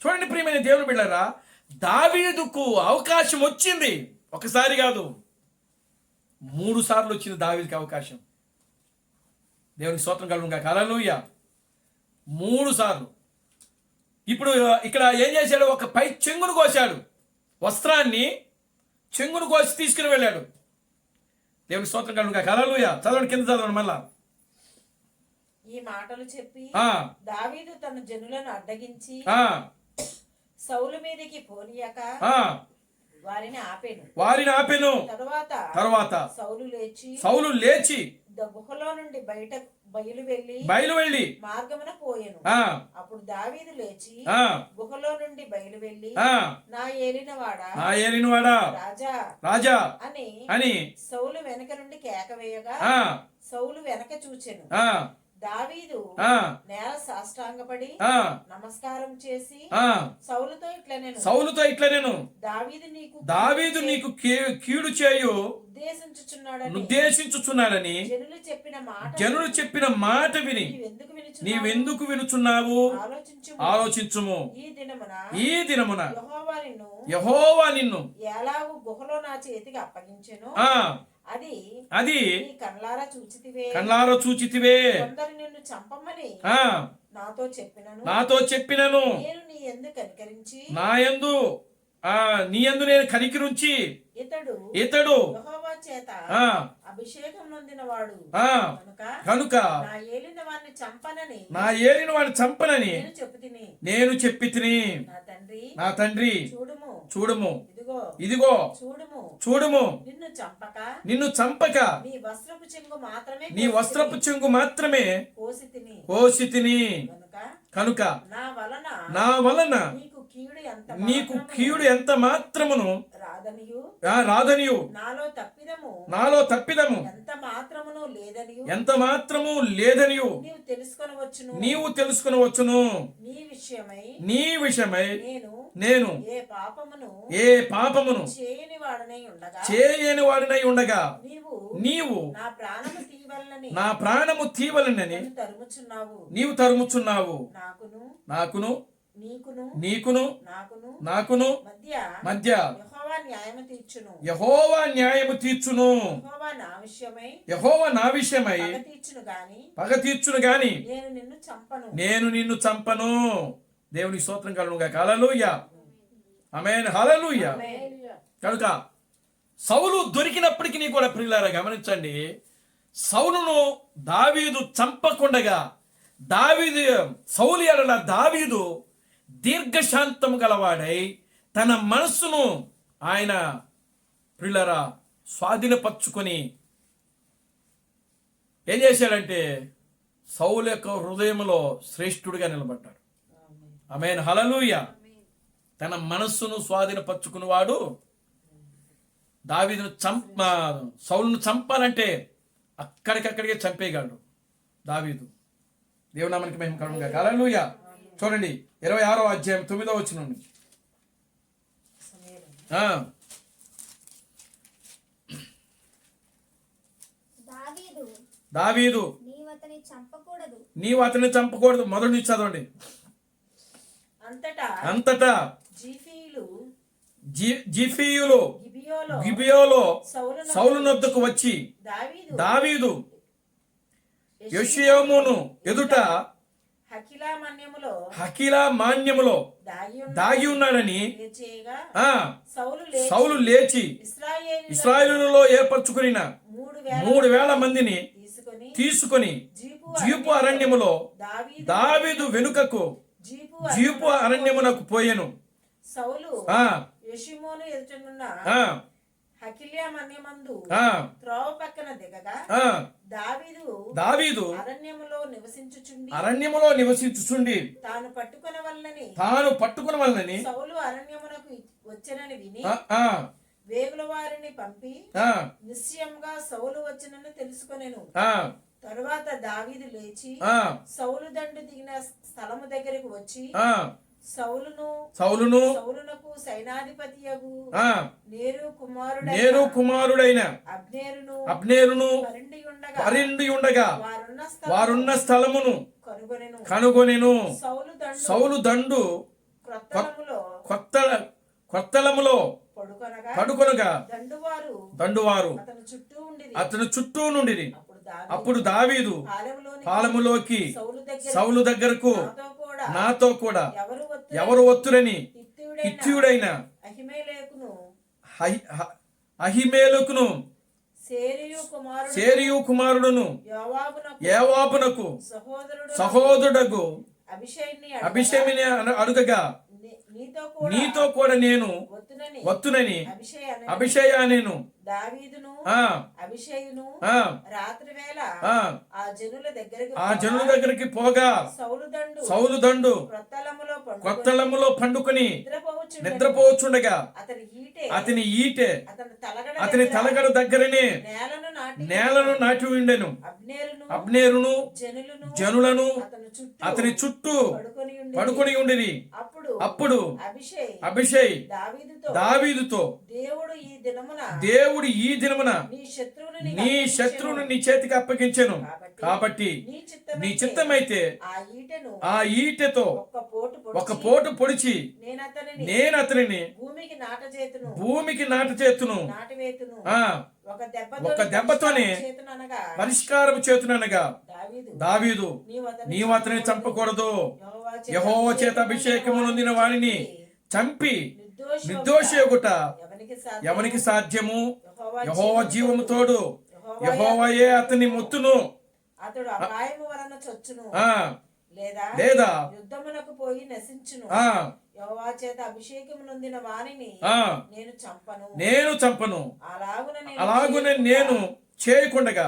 చూడండి ప్రియమైన దేవుని బిడ్డలారా, దావీదుకు అవకాశం వచ్చింది. ఒకసారి కాదు, 3 సార్లు వచ్చింది దావీదుకి అవకాశం. దేవునికి స్తోత్రం కలుగును గాక. హల్లెలూయా. 3 సార్లు. ఇప్పుడు ఇక్కడ ఏం చేశాడు? ఒక పై చెంగును కోశాడు, వస్త్రాన్ని చెంగును కోసి తీసుకుని వెళ్ళాడు. దేవునికి స్తోత్రం కలుగును గాక. హల్లెలూయా. చదవండి, కింద చదవండి మళ్ళా. ఈ మాటలు చెప్పి దావీదు తన జనులను అడ్డగించి సౌలు మీదకి పోనీయక వారిని ఆపెను. తరువాత సౌలు లేచి గుహలో నుండి బయలు వెళ్ళి మార్గమున పోయెను. అప్పుడు దావీదు లేచి గుహలో నుండి బయలు వెళ్ళి నా ఏలినవాడా రాజా అని సౌలు వెనక నుండి కేక వేయగా సౌలు వెనక చూచెను. దావీదు నేల సాష్టాంగపడి నమస్కారం చేసి సౌలుతో ఇట్లా నేను దావీదు నీకు కీడు చేయు ఉద్దేశించుచున్నాడని జనులు చెప్పిన మాట విని నీవెందుకు వినుచున్నావు? ఆలోచించుము. ఈ దినమున యెహోవా నిన్ను ఎలాగూ గుహలో నా చేతికి అప్పగించెను. అది కళ్ళారా చూచితివే. కొందరు నిన్ను చంపమని నాతో చెప్పినను. నేను నీ యందు కనికరించి నీ యందు నేను కనికరించి ఇతడు యెహోవా చేత అభిషేకం నొందినవాడు కనుక నా ఏలిన వాడిని చంపనని నేను చెప్పి తిని. నా తండ్రి చూడుము, ఇదిగో చూడుము, నిన్ను చంపక నీ వస్త్రపు చెంగు మాత్రమే కోసి తిని. కనుక నా వలన నీకు కీడు ఎంత మాత్రమును రాదనియు రాదనియు నాలో తప్పిదము ఎంత మాత్రము లేదనియు నీవు తెలుసుకొనవచ్చును. నీ విషయమై నేను ఏ పాపమును చేయని వాడినై ఉండగా నీవు నా ప్రాణము తీవలనని నీవు తరుముచున్నావు. నీకును నాకును మధ్య యెహోవా న్యాయము తీర్చును. యెహోవా నా విషయమై పగ తీర్చును గాని నేను నిన్ను చంపను. దేవునికి స్తోత్రం కలుగునుగాక. హల్లెలూయా, ఆమేన్, హల్లెలూయా. కనుక సౌలు దొరికినప్పటికీ కూడా ప్రియులారా గమనించండి, సౌలును దావీదు చంపకుండగా సౌలు ఎడల దావీదు దీర్ఘశాంతము గలవాడై తన మనస్సును ఆయన ప్రియులారా స్వాధీనపరుచుకొని ఏం చేశాడంటే సౌలు యొక్క హృదయంలో శ్రేష్ఠుడిగా నిలబడ్డాడు. ఆమేన్, హల్లెలూయా. తన మనస్సును స్వాధీనపరుచుకున్నవాడు దావీదును సౌలును చంపాలంటే అక్కడికక్కడికే చంపేయగలడు దావీదు. దేవుని నామానికి మహిమ కలుగునుగాక. హల్లెలూయా. చూడండి 26వ అధ్యాయం 9వ వచనం నుండి. దావీదు నీవు అతన్ని చంపకూడదు. మొదటి నుంచి చదవండి. అంతటా జిఫీయులు గిబియోలో సౌలు నొద్దకు వచ్చి దావీదు యోషియోమును ఎదుట హకిలా మాన్యములో దాగి ఉన్నాడని సౌలు లేచి ఇశ్రాయేలులో ఏర్పరచుకుని 3,000 మందిని తీసుకొని జీపు అరణ్యములో దావీదు వెనుకకు జీపు అరణ్యమునకు పోయెను. సౌలు యెషిమోను ఎదుటనున్న హకిల్యా మన్యమందు త్రోవ పక్కన దిగగా దావీదు అరణ్యములో నివసించుచుండి తాను పట్టుకున్న వలనని సౌలు అరణ్యమునకు వచ్చెనని విని వేగుల వారిని పంపి నిశ్చయంగా సౌలు వచ్చెనని తెలుసుకొనెను. తరువాత దావీదు లేచి సౌలు దండు దిగిన స్థలము దగ్గరికి వచ్చి సౌలునకు సైనాధిపతియగు నేరు కుమారుడైన అబ్నేరును పరిండి ఉండగా వారున్న స్థలమును కనుగొనెను. సౌలు దండు కొత్తలములో పడుకొనగా దండువారు అతను చుట్టూ నుండి. అప్పుడు దావీదు పాలెములోకి సౌలు దగ్గరకు నాతో కూడా ఎవరు వత్తురని హిత్తీయుడైన అహిమేలకును సేరియు కుమారుడును యోవాబునకు సహోదరుడగు అభిషేమిని అడుగగా నీతో కూడా నేను వత్తునని అభిషేయ నేను ఆ జనుల దగ్గరికి పోగా సౌలు దండు కొత్తలములో పండుకొని నిద్రపోవచ్చుండగా అతని ఈటె అతని తలగడ దగ్గరనే నేలను నాటి ఉండెను. అబ్నేరును జనులను అతని చుట్టూ పడుకొని ఉండిరి. అప్పుడు అభిషేయ్ దావీదుతో దేవుడు ఈ దినమున నీ శత్రువును నీ చేతికి అప్పగించెను. కాబట్టి నీ చిత్తమైతే ఆ ఈటెతో ఒక పోటు పొడిచి నేను అతనిని భూమికి నాట చేతును. ఒక దెబ్బతోనే పరిష్కారం చేతుననగా దావీదు నీవు అతనిని చంపకూడదు. యెహోవా చేత అభిషేకము నొందిన వానిని చంపి నిర్దోషియగుట ఎవనికి సాధ్యము? యెహోవా జీవము తోడు, యెహోవాయే అతని మొత్తును. అతడు అపాయము వలన చొచ్చును లేదా యుద్ధమునకు పోయి నశించును. యెహోవా చేత అభిషేకము నొందిన వానిని నేను చంపను. అలాగున నేను చేయకుండగా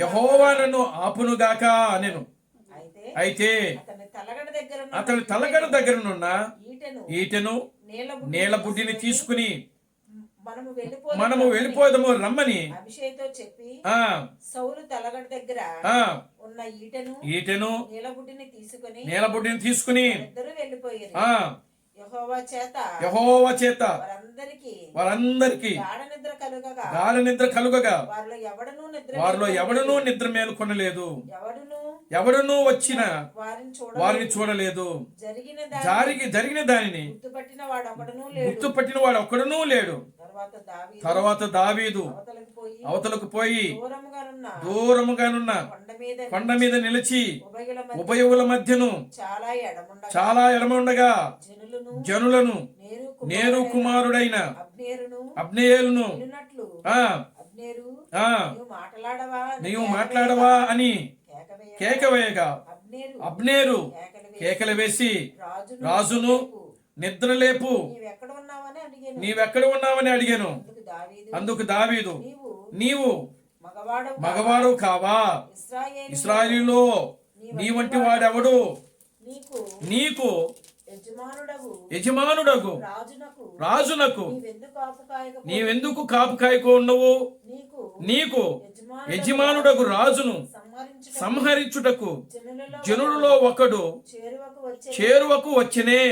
యెహోవా నన్ను ఆపునుగాక నేను. అయితే అతని తలగడ దగ్గరనున్న ఈటెను ఈటెను నీళ్ల బుడ్డిని తీసుకుని మనము వెళ్ళిపోదాము రమ్మని అభిషేక్తో చెప్పి ఆ సౌలు తలగడ దగ్గర ఆ ఉన్న ఈటెను ఈటెను నీళ్ల బుడ్డిని తీసుకుని ఇద్దరు వెళ్ళిపోయారు. ఆ యెహోవా చేత వారందరికి గాఢ నిద్ర కలుగగా వారిలో ఎవడునూ నిద్ర మేలుకొనలేదు, ఎవడునూ వచ్చిన వారిని చూడలేదు. జరిగిన దానిని గుర్తుపట్టిన వాడు ఒక్కడునూ లేడు. తర్వాత దావీదు అవతలకు పోయి దూరముగానున్న కొండ మీద నిలిచి ఉభయుల మధ్యను చాలా ఎడముండగా జనులను నేరు కుమారుడైన అబ్నేరును నీవు మాట్లాడవా అని కేకవేయగా అబ్నేరు కేకలు వేసి రాజును నిద్రలేపు, నీవెక్కడ ఉన్నావని అడిగాను. అందుకు దావీదు, నీవు మగవాడు కావా? ఇశ్రాయేలులో నీ వంటి వాడెవడు? నీకు యజమానుడగు రాజునకు నీవెందుకు కాపు కాయకు ఉండవు? నీకు యజమానుడగు రాజును సంహరించుటకు జనులలో ఒకడు చేరువకు వచ్చనే.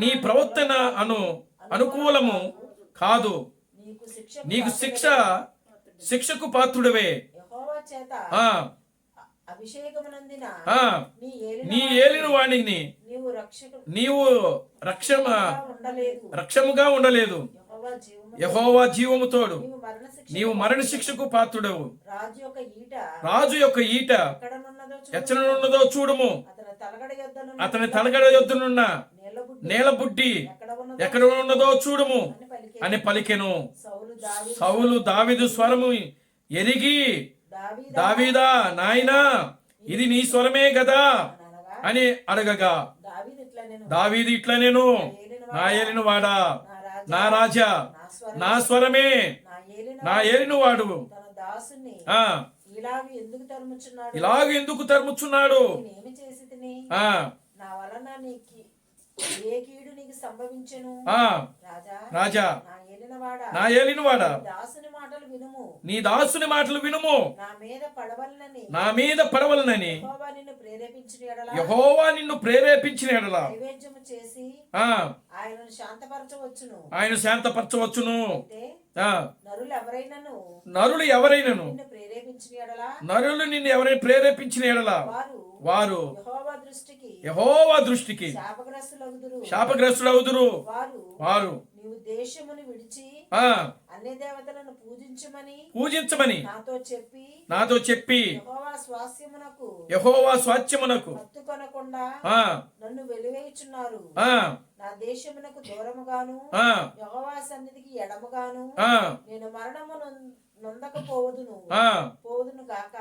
నీ ప్రవర్తన అనుకూలము కాదు, నీకు శిక్షకు పాత్రుడవే. నీ ఏలిన వాణిని నీవు రక్షముగా ఉండలేదు. యెహోవా జీవము తోడు, నీవు మరణ శిక్షకు పాత్రుడవు. రాజు యొక్క ఈట ఎచ్చనున్నదో చూడుము. అతని తలగడ యొద్దనున్న నేలబుడ్డి ఎక్కడ ఉన్నదో చూడుము అని పలికెను. సౌలు దావీదు స్వరము ఎరిగి, దావీదా నాయనా, ఇది నీ స్వరమే కదా అని అడగగా దావీదు ఇట్లా, నేను నా ఏలిన వాడా, నా రాజా, నా స్వరమే, నా ఏలిన వాడు ఇలాగ ఎందుకు తరుముచున్నాడు? రాజా, నా ఏలినవాడా, నీ దాసుని మాటలు వినుము. నా మీద పడవలనని యెహోవా నిన్ను ప్రేరేపించిన ఎడల ఆయన శాంతపరచవచ్చును. నరులు ఎవరైనను నరులు నిన్ను ఎవరైనా ప్రేరేపించిన ఎడల వారు యెహోవా దృష్టికి శాపగ్రస్తులవుదురు. వారు పూజించమని నాతో చెప్పి యెహోవా స్వాస్థ్యమునకు నన్ను వెలివేయుచున్నారు. నా దేశమునకు దూరముగాను యెహోవా సన్నిధికి ఎడముగాను నేను మరణము నొందకపోవదును గాక.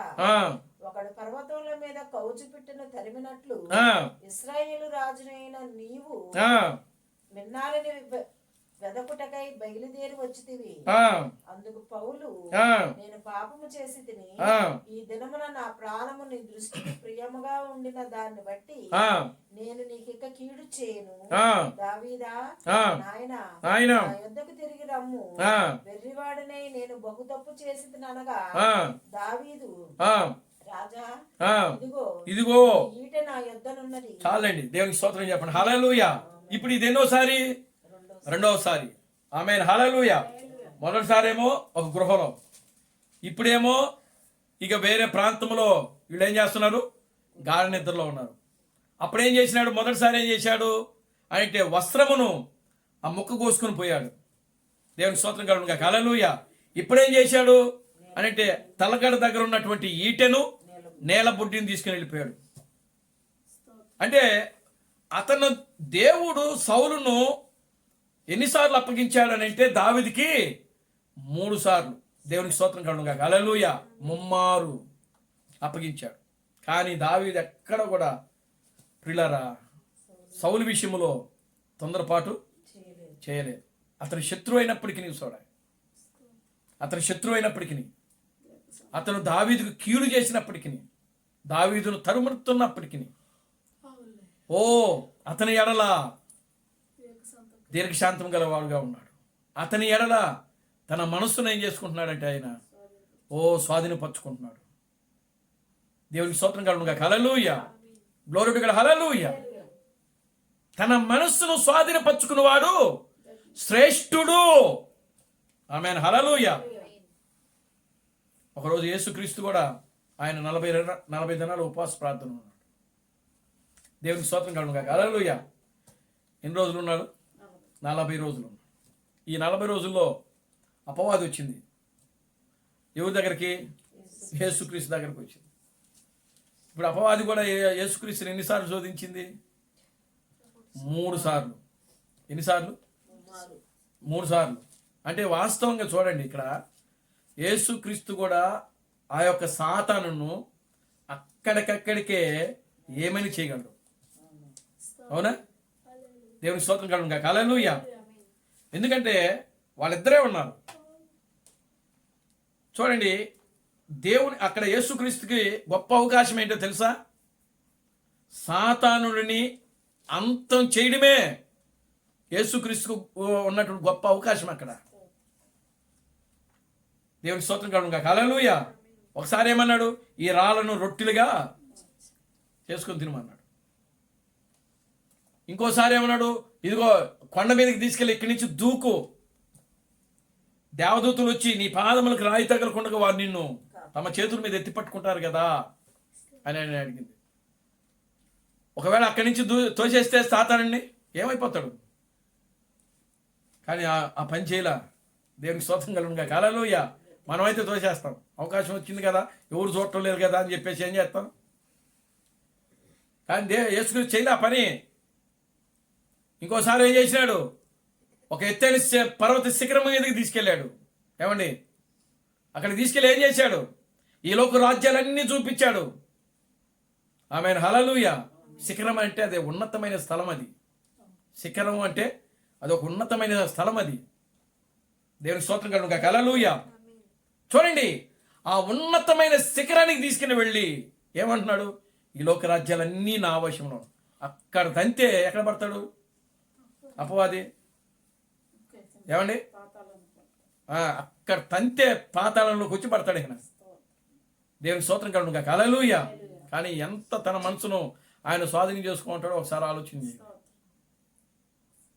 ఒకడు పర్వతముల మీద కౌచు పెట్టిన తరిమినట్లు ఇశ్రాయేలు రాజునైన నీవు మిన్నాలిని వెదకుటకై బయలుదేరి వచ్చితివి. అందుకు పౌలు, నేను పాపము చేసి తిని ఈ దినమున నా ప్రాణము నీ దృష్టికి ప్రియముగా ఉండిన దాన్ని బట్టి నేను నీకిక కీడు చేయను. దావీదా నాయనా, నా యొద్దకు తిరిగి రమ్ము. వెర్రివాడినై నేను బహు తప్పు చేసి తిననగా దావీదు, రాజా ఇదిగో ఈట నా యొద్దనున్నది. చాలండి, దేవునికి స్తోత్రం చెప్పండి. హల్లెలూయా. ఇప్పుడు ఇది ఎన్నోసారి? రెండవసారి. ఆమేన్. హల్లెలూయా. మొదటిసారి ఏమో ఒక గృహలో, ఇప్పుడేమో ఇక వేరే ప్రాంతంలో వీళ్ళు ఏం చేస్తున్నారు? గాఢ నిద్రలో ఉన్నారు. అప్పుడేం చేసినాడు? మొదటిసారి ఏం చేశాడు అంటే వస్త్రమును ఆ ముక్క కోసుకుని పోయాడు. దేవునికి స్తోత్రం కలుగును గాక. హల్లెలూయా. ఇప్పుడేం చేశాడు అంటే తలగడ దగ్గర ఉన్నటువంటి ఈటెను నేల బుడ్డిని తీసుకుని వెళ్ళిపోయాడు. అంటే అతను దేవుడు సౌలును ఎన్నిసార్లు అప్పగించాడని అంటే దావీదుకి 3 సార్లు. దేవునికి స్తోత్రం కలుగును గాక. హల్లెలూయా. ముమ్మారు అప్పగించాడు. కానీ దావీదు ఎక్కడ కూడా ప్రియులారా సౌలు విషయంలో తొందరపాటు చేయలేదు. అతను శత్రువు అయినప్పటికీ అతను దావీదుకు కీడు చేసినప్పటికీ దావీదును తరుముతున్నప్పటికీ ఓ అతని ఎడల దీర్ఘశాంతం గలవాడుగా ఉన్నాడు. అతని ఎడల తన మనస్సును ఏం చేసుకుంటున్నాడంటే ఆయన స్వాధీనపరుచుకుంటున్నాడు. దేవునికి స్తోత్రం కలుగునుగా. హల్లెలూయా, గ్లోరీ టు గాడ్, హల్లెలూయా. తన మనస్సును స్వాధీనపరుచుకున్నవాడు శ్రేష్ఠుడు. ఆమేన్, హల్లెలూయా. ఒకరోజు యేసుక్రీస్తు కూడా ఆయన 40 దినాలు ఉపవాస ప్రార్థన ఉన్నాడు. దేవునికి స్తోత్రం కలుగునుగా. హల్లెలూయా. ఎన్ని రోజులు ఉన్నాడు? 40 రోజులు. ఈ 40 రోజుల్లో అపవాది వచ్చింది. ఎవరి దగ్గరికి? యేసుక్రీస్తు దగ్గరికి వచ్చింది. ఇప్పుడు అపవాది కూడా యేసుక్రీస్తుని ఎన్నిసార్లు శోధించింది? 3 సార్లు. ఎన్నిసార్లు? 3 సార్లు. అంటే వాస్తవంగా చూడండి, ఇక్కడ యేసుక్రీస్తు కూడా ఆ యొక్క సాతానును అక్కడికక్కడికే ఏమని చేయగలడు. అవునా? దేవునికి స్తోత్రం కలుగునుగా. హల్లెలూయా. ఎందుకంటే వాళ్ళిద్దరే ఉన్నారు. చూడండి, దేవుని అక్కడ యేసుక్రీస్తుకి గొప్ప అవకాశం ఏంటో తెలుసా? సాతానుడిని అంతం చేయడమే యేసుక్రీస్తుకు ఉన్నటువంటి గొప్ప అవకాశం అక్కడ. దేవునికి స్తోత్రం కలుగునుగా. హల్లెలూయా. ఒకసారి ఏమన్నాడు? ఈ రాళ్ళను రొట్టెలుగా చేసుకొని తినమన్నాడు. ఇంకోసారి ఏమన్నాడు? ఇదిగో కొండ మీదకి తీసుకెళ్ళి ఇక్కడి నుంచి దూకు, దేవదూతలు వచ్చి నీ పాదములకు రాయి తగలకుండా వారు నిన్ను తమ చేతుల మీద ఎత్తి పట్టుకుంటారు కదా అని ఆయన అడిగింది. ఒకవేళ అక్కడి నుంచి తోసేస్తే సాతానండి ఏమైపోతాడు? కానీ ఆ పని చేయలా. దేవునికి స్తోత్రం కలుగునుగా. హల్లెలూయా. మనమైతే తోసేస్తాం. అవకాశం వచ్చింది కదా, ఎవరు చూడటం లేదు కదా అని చెప్పేసి ఏం చేస్తాం? కానీ యేసుక్రీస్తు చేయలే ఆ పని. ఇంకోసారి ఏం చేసినాడు? ఒక ఎత్తైన పర్వత శిఖరం మీదకి తీసుకెళ్ళాడు. ఏమండి, అక్కడ తీసుకెళ్ళి ఏం చేశాడు? ఈ లోక రాజ్యాలన్నీ చూపించాడు. ఆమెన్, హల్లెలూయా. శిఖరం అంటే అదే ఉన్నతమైన స్థలం. అది శిఖరం అంటే అది ఒక ఉన్నతమైన స్థలం. అది దేవునికి స్తోత్రం కలుగునుగా. హల్లెలూయా. చూడండి, ఆ ఉన్నతమైన శిఖరానికి తీసుకుని వెళ్ళి ఏమంటున్నాడు? ఈ లోక రాజ్యాలన్నీ నా వశంలో. అక్కడ తంతే ఎక్కడ పడతాడు అపవాది? ఏమండి, అక్కడ తంతే పాతాళంలోకి వచ్చి పడతాడు. ఆయన దేవునికి స్తోత్రం కలుగునుగా. హల్లెలూయా. కానీ ఎంత తన మనసును ఆయన స్వాధీనం చేసుకుంటాడో ఒకసారి ఆలోచించి.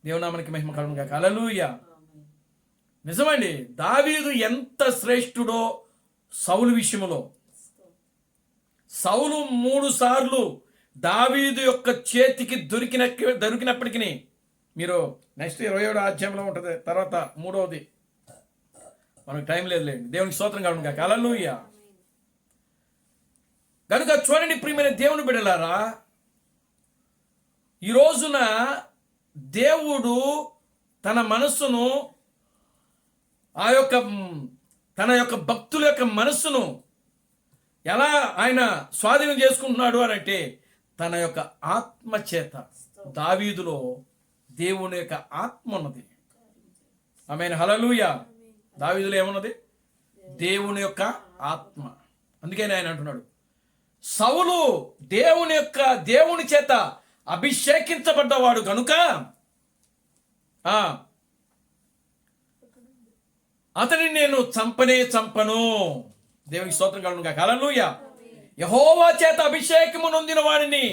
దేవునామానికి మహిమ కలుగునుగా. హల్లెలూయా. నిజమండి, దావీదు ఎంత శ్రేష్ఠుడో సౌలు విషయంలో. సౌలు 3 సార్లు దావీదు యొక్క చేతికి దొరికినప్పటికీ, మీరు నెక్స్ట్ 27వ అధ్యాయంలో ఉంటుంది, తర్వాత 3వది, మనకు టైం లేదులేండి. దేవునికి స్తోత్రం కలుగునుగా. హల్లెలూయా. కనుక చూడండి ప్రియమైన దేవుని బిడ్డలారా, ఈ రోజున దేవుడు తన మనస్సును తన యొక్క భక్తుల యొక్క మనస్సును ఎలా ఆయన స్వాధీనం చేసుకుంటున్నాడు అని అంటే తన యొక్క ఆత్మ చేత. దావీదులో దేవుని యొక్క ఆత్మ ఉన్నది. ఆమేన్, హల్లెలూయా. దావీదులో ఏమున్నది? దేవుని యొక్క ఆత్మ. అందుకని ఆయన అంటున్నాడు, సౌలు దేవుని చేత అభిషేకించబడ్డవాడు కనుక అతని నేను చంపను. దేవునికి స్తోత్రం కలుగునుగా. హల్లెలూయా. యెహోవా చేత అభిషేకము నొందిన వాడిని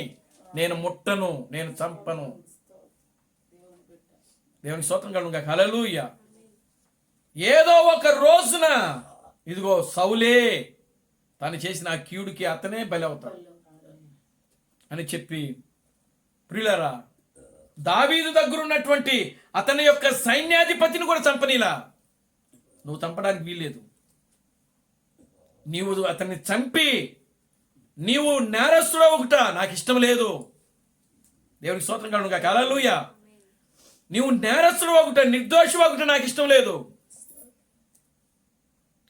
నేను ముట్టను, నేను చంపను. దేవునికి స్తోత్రం కలుగునుగా. హల్లెలూయా. ఏదో ఒక రోజున ఇదిగో సౌలే తను చేసిన ఆ కీడుకి అతనే బలి అవుతాడు అని చెప్పి, ప్రియులారా, దావీదు దగ్గర ఉన్నటువంటి అతని యొక్క సైన్యాధిపతిని కూడా చంపనీలా. నువ్వు చంపడానికి వీల్లేదు. నీవు అతన్ని చంపి నీవు నేరస్తుడు ఒకట నాకు ఇష్టం లేదు. దేవునికి స్తోత్రం కలుగునుగా. హల్లెలూయా. నీవు నేరస్తుడు ఒకట, నిర్దోషి ఒకట నాకు ఇష్టం లేదు.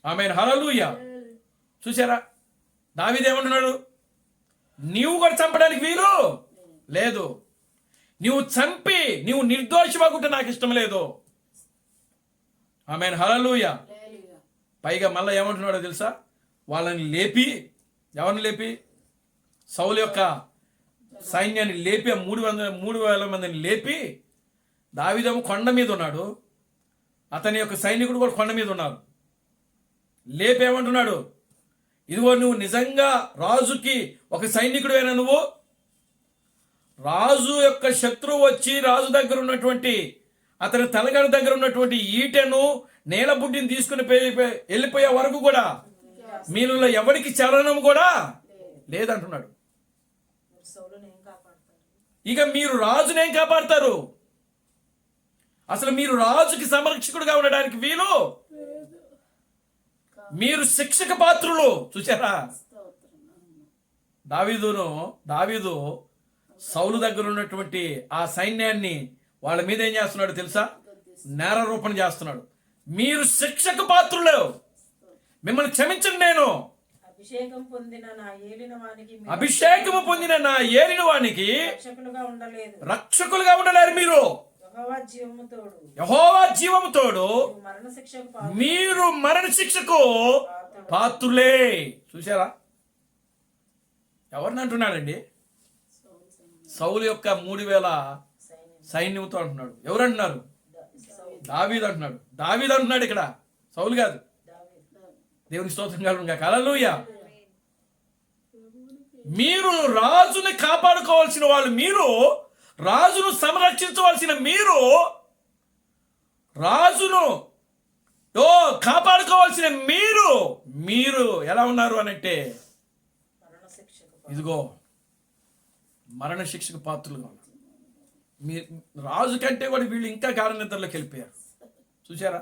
ఆమేన్, హల్లెలూయా. చూసారా, దావీదు ఏమంటున్నాడు? నీవు కూడా చంపడానికి వీలు లేదు. నీవు చంపి నీవు నిర్దోషి ఒకట నాకు ఇష్టం లేదు. ఆమేన్, హల్లెలూయా. పైగా మళ్ళీ ఏమంటున్నాడో తెలుసా? వాళ్ళని లేపి, ఎవరిని లేపి? సౌలు యొక్క సైన్యాన్ని లేపి 3,000 మందిని లేపి, దావీదేమో కొండ మీద ఉన్నాడు, అతని యొక్క సైనికుడు కూడా కొండ మీద ఉన్నారు. లేపి ఏమంటున్నాడు, ఇదిగో నువ్వు నిజంగా రాజుకి ఒక సైనికుడువేనా, నువ్వు రాజు యొక్క శత్రువు వచ్చి రాజు దగ్గర ఉన్నటువంటి అతని తలగడ దగ్గర ఉన్నటువంటి ఈటెను నేలబుడ్డిని తీసుకుని వెళ్ళిపోయే వరకు కూడా మీలో ఎవరికి చలనం కూడా లేదంటున్నాడు. ఇక మీరు రాజునేం కాపాడతారు? అసలు మీరు రాజుకి సంరక్షకుడుగా ఉండడానికి వీలు, మీరు శిక్షక పాత్రులు. చూసారా, దావీదు సౌలు దగ్గర ఉన్నటువంటి ఆ సైన్యాన్ని వాళ్ళ మీద ఏం చేస్తున్నాడు తెలుసా? నేరారోపణ చేస్తున్నాడు. మీరు శిక్షక పాత్రులు, మిమ్మల్ని క్షమించండి, నేను అభిషేకము పొందిన నా ఏలిన వానికి రక్షకులుగా ఉండలేరు. మీరు యెహోవా జీవము తోడు మీరు మరణ శిక్షకు పాత్రులే. చూసారా, ఎవరిని అంటున్నాడండి? సౌలు యొక్క 3,000 సైన్యంతో అంటున్నాడు. ఎవరు అంటున్నారు? దావీదు అంటున్నాడు. దావీదు అంటున్నాడు ఇక్కడ, సౌలు కాదు. దేవునికి స్తోత్రం కలుగును గాక. హల్లెలూయా. మీరు రాజుని కాపాడుకోవాల్సిన వాళ్ళు, మీరు రాజును సంరక్షించవలసిన మీరు, రాజును కాపాడుకోవాల్సిన మీరు ఎలా ఉన్నారు అనంటే, ఇదిగో మరణ శిక్షకు పాత్రలుగా ఉన్నారు. మీ రాజు కంటే కూడా వీళ్ళు ఇంకా గాఢ నిద్రలోకి వెళ్ళిపోయారు. చూసారా,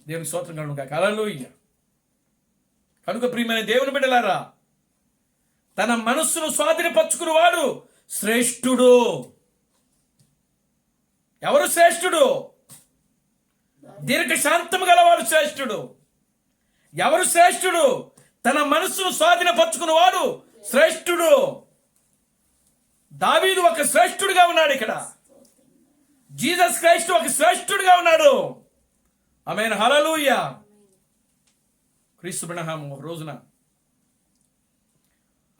దేవునికి స్తోత్రం కలుగును గాక. హల్లెలూయా. కనుక ప్రియమైన దేవుని బిడ్డలారా, తన మనస్సును స్వాధీనపరచుకుని వాడు శ్రేష్ఠుడు. ఎవరు శ్రేష్ఠుడు? దీర్ఘశాంతము గలవాడు శ్రేష్ఠుడు. ఎవరు శ్రేష్ఠుడు? తన మనస్సును స్వాధీనపరచుకుని వాడు శ్రేష్ఠుడు. దావీదు ఒక శ్రేష్ఠుడిగా ఉన్నాడు. ఇక్కడ జీసస్ క్రైస్ట్ ఒక శ్రేష్ఠుడిగా ఉన్నాడు. ఆమేన్. హల్లెలూయా. క్రీస్తు బ్రహ్మ ఒక రోజున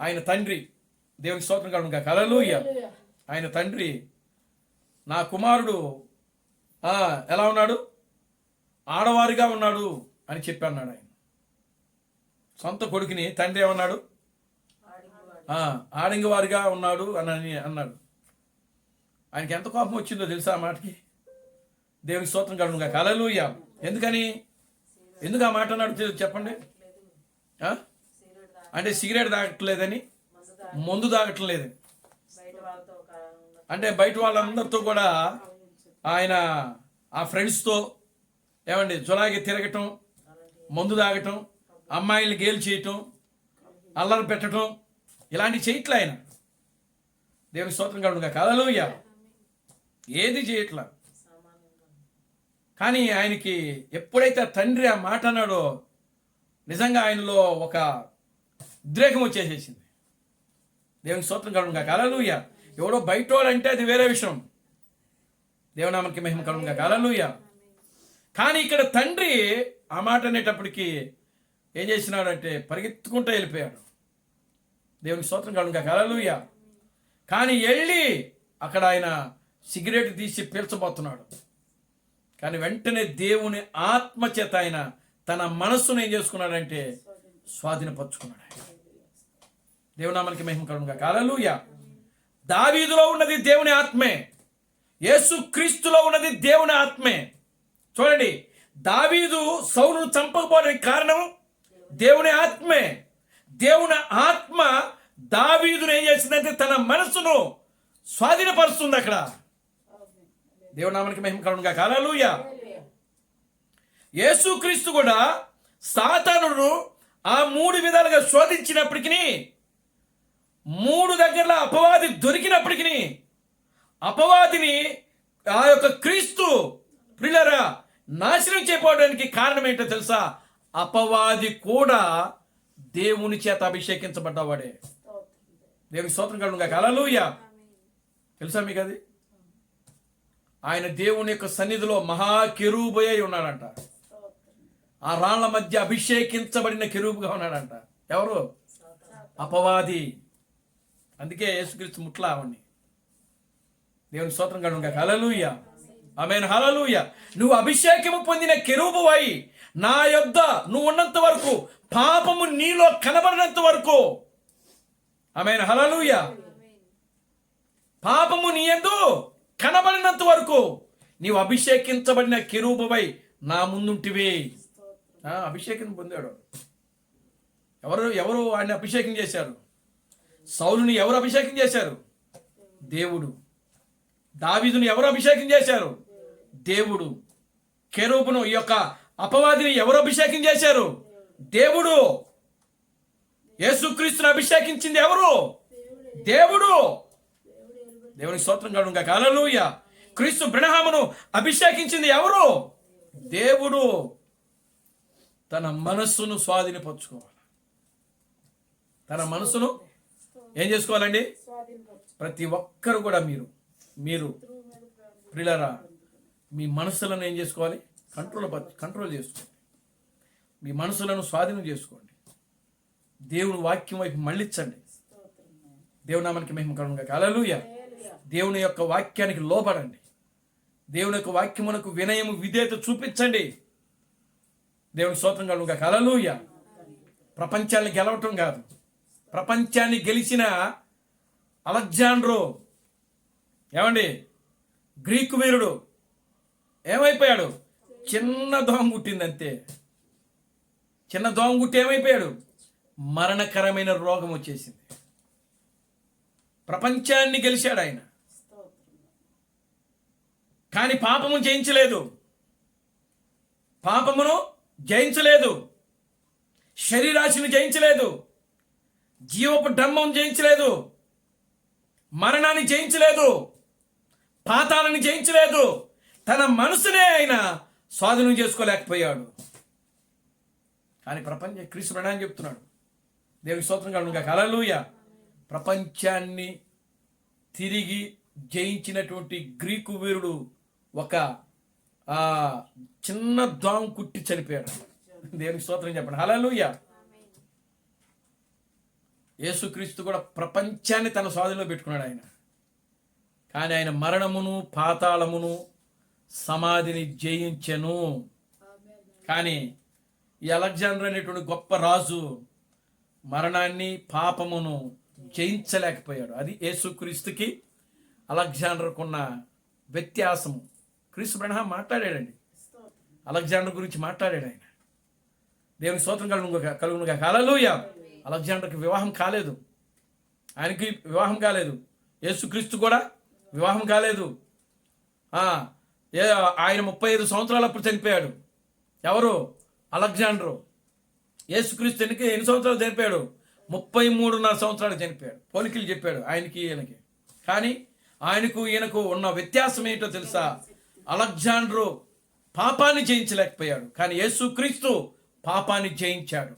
ఆయన తండ్రి, దేవునికి స్తోత్రం కలుగును గాక. హల్లెలూయా. ఆయన తండ్రి, నా కుమారుడు ఎలా ఉన్నాడు? ఆడవారిగా ఉన్నాడు అని చెప్పి అన్నాడు. ఆయన సొంత కొడుకుని తండ్రి ఏమన్నాడు? ఆడంగివారిగా ఉన్నాడు అని అన్నాడు. ఆయనకి ఎంత కోపం వచ్చిందో తెలుసా ఆ మాటకి? దేవునికి స్తోత్రం కలుగును గాక. హల్లెలూయా. ఎందుకు ఆ మాట అన్నాడు చెప్పండి? అంటే సిగరెట్ తాగట్లేదని, మందు తాగట్లేదని, అంటే బయట వాళ్ళందరితో కూడా ఆయన ఆ ఫ్రెండ్స్తో ఏమండి జులాగి తిరగటం, మందు తాగటం, అమ్మాయిల్ని గేలు చేయటం, అల్లరి పెట్టడం, ఇలాంటివి చేయట్లే ఆయన. దేవునికి స్తోత్రం కలుగును గాక. హల్లెలూయా. ఏది చేయట్లా. కానీ ఆయనకి ఎప్పుడైతే తండ్రి ఆ మాట అన్నాడో నిజంగా ఆయనలో ఒక ఉద్రేకం వచ్చేసేసింది. దేవునికి స్తోత్రం కలుగును గాక. హల్లెలూయా. ఎవడో బయటోడంటే అది వేరే విషయం. దేవునామానికి మహిమ కలుగును గాక. హల్లెలూయా. కానీ ఇక్కడ తండ్రి ఆ మాట అనేటప్పటికి ఏం చేసినాడంటే పరిగెత్తుకుంటూ వెళ్ళిపోయాడు. దేవునికి స్తోత్రం కలుగును గాక. హల్లెలూయా. కానీ వెళ్ళి అక్కడ ఆయన సిగరెట్ తీసి పీల్చబోతున్నాడు. కానీ వెంటనే దేవుని ఆత్మ చేత ఆయన తన మనస్సును ఏం చేసుకున్నాడంటే స్వాధీనపరుచుకున్నాడు. దేవునామానికి మహిమ కలుగును గాక. హల్లెలూయా. దావీదులో ఉన్నది దేవుని ఆత్మే, యేసు క్రీస్తులో ఉన్నది దేవుని ఆత్మే. చూడండి, దావీదు సౌలును చంపకపోవడానికి కారణం దేవుని ఆత్మే. దేవుని ఆత్మ దావీదును ఏం చేసిందంటే తన మనస్సును స్వాధీనపరుస్తుంది. అక్కడ దేవునామానికి మహిమ కలుగును గాక. హల్లెలూయా. యేసుక్రీస్తు కూడా సాతానుడు ఆ 3 విధాలుగా శోధించినప్పటికీ, 3 దగ్గరలో అపవాది దొరికినప్పటికీ, అపవాదిని ఆ యొక్క క్రీస్తు ప్రియులారా నాశనం చేయడానికి కారణం ఏంటో తెలుసా? అపవాది కూడా దేవుని చేత అభిషేకించబడ్డవాడే. దేవునికి స్తోత్రం కలుగును గాక. హల్లెలూయా. తెలుసా మీకు అది? ఆయన దేవుని యొక్క సన్నిధిలో మహా కెరూబు అయి ఉన్నాడంట. ఆ రాళ్ల మధ్య అభిషేకించబడిన కెరూబుగా ఉన్నాడంట. ఎవరు? అపవాది. అందుకే యేసుక్రీస్తు ముట్లా అవన్నీ. దేవుని స్తోత్రం కలుగును గాక. హల్లెలూయా, ఆమేన్, హల్లెలూయా. నువ్వు అభిషేకము పొందిన కెరూబువై నా యొద్ద నువ్వు ఉన్నంత వరకు, పాపము నీలో కనబడినంత వరకు, ఆమేన్, హల్లెలూయా, పాపము నీ యందు కనబడినంత వరకు నీవు అభిషేకించబడిన కెరూబువై నా ముందుంటివి. అభిషేకం పొందాడు. ఎవరు ఆయన అభిషేకం చేశారు? సౌలుని ఎవరు అభిషేకం చేశారు? దేవుడు. దావీదుని ఎవరు అభిషేకం చేశారు? దేవుడు. కెరూబును, ఈ యొక్క అపవాదిని ఎవరు అభిషేకం చేశారు? దేవుడు. యేసుక్రీస్తుని అభిషేకించింది ఎవరు? దేవుడు. దేవునికి స్తోత్రం కలుగును గాక. హల్లెలూయా. క్రీస్తు బ్రహ్మను అభిషేకించింది ఎవరు? దేవుడు. తన మనస్సును స్వాధీనపరచుకోవాలి. తన మనసును ఏం చేసుకోవాలండి? ప్రతి ఒక్కరు కూడా మీరు ప్రియులారా, మీ మనసులను ఏం చేసుకోవాలి? కంట్రోల్ చేసుకోండి. మీ మనసులను స్వాధీనం చేసుకోండి. దేవుని వాక్యం వైపు మళ్ళించండి. దేవుని నామానికి మహిమ కలుగును గాక. హల్లెలూయా. దేవుని యొక్క వాక్యానికి లోబడండి. దేవుని యొక్క వాక్యమునకు వినయము విధేయత చూపించండి. దేవుని స్తోత్రం కలుగును గాక. హల్లెలూయా. ప్రపంచాన్ని గెలవటం కాదు. ప్రపంచాన్ని గెలిచిన అలెగ్జాండర్, ఏమండి, గ్రీకు వీరుడు ఏమైపోయాడు? చిన్న దోమ గుట్టింది అంతే. చిన్న దోమ గుట్టి ఏమైపోయాడు? మరణకరమైన రోగం వచ్చేసింది. ప్రపంచాన్ని గెలిచాడు ఆయన, కానీ పాపమును జయించలేదు. పాపమును జయించలేదు. శరీరాశిని జయించలేదు. జీవపు డంబం జయించలేదు. మరణాన్ని జయించలేదు. పాతాళాన్ని జయించలేదు. తన మనసునే ఆయన స్వాధీనం చేసుకోలేకపోయాడు. కానీ క్రీస్తు ప్రణాళిక చెప్తున్నాడు. దేవునికి స్తోత్రం కలుగును గాక. హల్లెలూయా. ప్రపంచాన్ని తిరిగి జయించినటువంటి గ్రీకు వీరుడు ఒక చిన్న దోమ కుట్టి చనిపోయాడు. దేవునికి స్తోత్రం చెప్పండి. హల్లెలూయా. యేసుక్రీస్తు కూడా ప్రపంచాన్ని తన స్వాధీనంలో పెట్టుకున్నాడు ఆయన. కానీ ఆయన మరణమును, పాతాళమును, సమాధిని జయించెను. కానీ ఈ అలెగ్జాండర్ అనేటువంటి గొప్ప రాజు మరణాన్ని, పాపమును జయించలేకపోయాడు. అది యేసుక్రీస్తుకి అలెగ్జాండర్కు ఉన్న వ్యత్యాసము. క్రీస్తు బ్రహ్మ మాట్లాడాడండి, అలెగ్జాండర్ గురించి మాట్లాడాడు ఆయన. దేవుని స్తోత్రం కలుగును గాక. హల్లెలూయా. అలెగ్జాండర్కి వివాహం కాలేదు. ఆయనకి వివాహం కాలేదు. యేసుక్రీస్తు కూడా వివాహం కాలేదు. ఆయన 35 సంవత్సరాలప్పుడు చనిపోయాడు. ఎవరు? అలెగ్జాండరు. యేసుక్రీస్తు ఎన్ని సంవత్సరాలు చనిపోయాడు? 33.5 సంవత్సరాలు చనిపోయాడు. పోలికలు చెప్పాడు ఆయనకి ఈయనకి. కానీ ఆయనకు ఈయనకు ఉన్న వ్యత్యాసం ఏంటో తెలుసా? అలెగ్జాండరు పాపాన్ని జయించలేకపోయాడు, కానీ యేసుక్రీస్తు పాపాన్ని జయించాడు.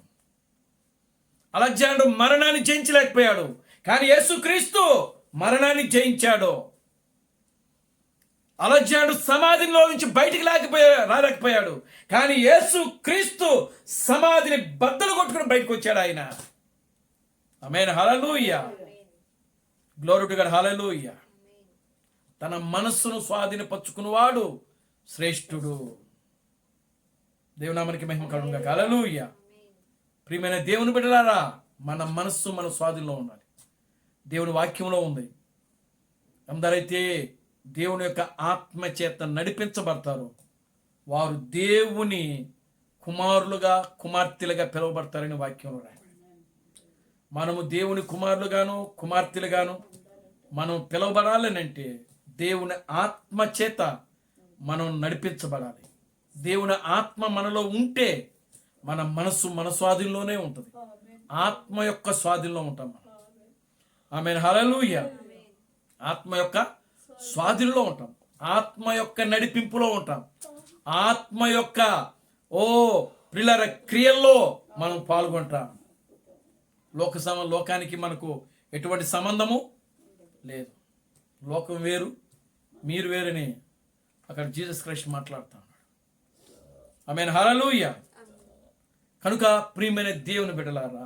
అలెగ్జాండర్ మరణాన్ని జయించలేకపోయాడు, కానీ యేసుక్రీస్తు మరణాన్ని జయించాడు. అలెగ్జాండర్ సమాధిలో నుంచి బయటికి రాలేకపోయాడు, కానీ యేసుక్రీస్తు సమాధిని బద్దలు కొట్టుకుని బయటకు వచ్చాడు ఆయన. Amen, hallelujah. Glory to God. Hallelujah. తన మనస్సును స్వాధీనపరచుకున్నవాడు శ్రేష్ఠుడు. దేవునామానికి మహిమ కలుగును గాక. హల్లెలూయా. ప్రియమైన దేవుని బిడ్డలారా, మన మనస్సు మన స్వాధీనంలో ఉండాలి. దేవుని వాక్యంలో ఉంది, అందరైతే దేవుని యొక్క ఆత్మ చేత నడిపించబడతారు వారు దేవుని కుమారులుగా, కుమార్తెలుగా పిలువబడతారని వాక్యంలో రాయబడింది. మనము దేవుని కుమారులుగాను, కుమార్తెలుగాను మనం పిలువబడాలనంటే దేవుని ఆత్మ చేత మనం నడిపించబడాలి. దేవుని ఆత్మ మనలో ఉంటే మన మనస్సు మన స్వాధీనంలోనే ఉంటుంది. ఆత్మ యొక్క స్వాధీనంలో ఉంటాం మనం. ఆమేన్, హల్లెలూయా. ఆత్మ యొక్క స్వాధీనంలో ఉంటాం. ఆత్మ యొక్క నడిపింపులో ఉంటాం. ఆత్మ యొక్క ప్రియులారా క్రియల్లో మనం పాల్గొంటాం. లోకానికి మనకు ఎటువంటి సంబంధము లేదు. లోకం వేరు, మీరు వేరని అక్కడ జీసస్ క్రైస్ట్ మాట్లాడుతాం. ఆమేన్, హల్లెలూయా. కనుక ప్రియమైన దేవుని బిడ్డలారా,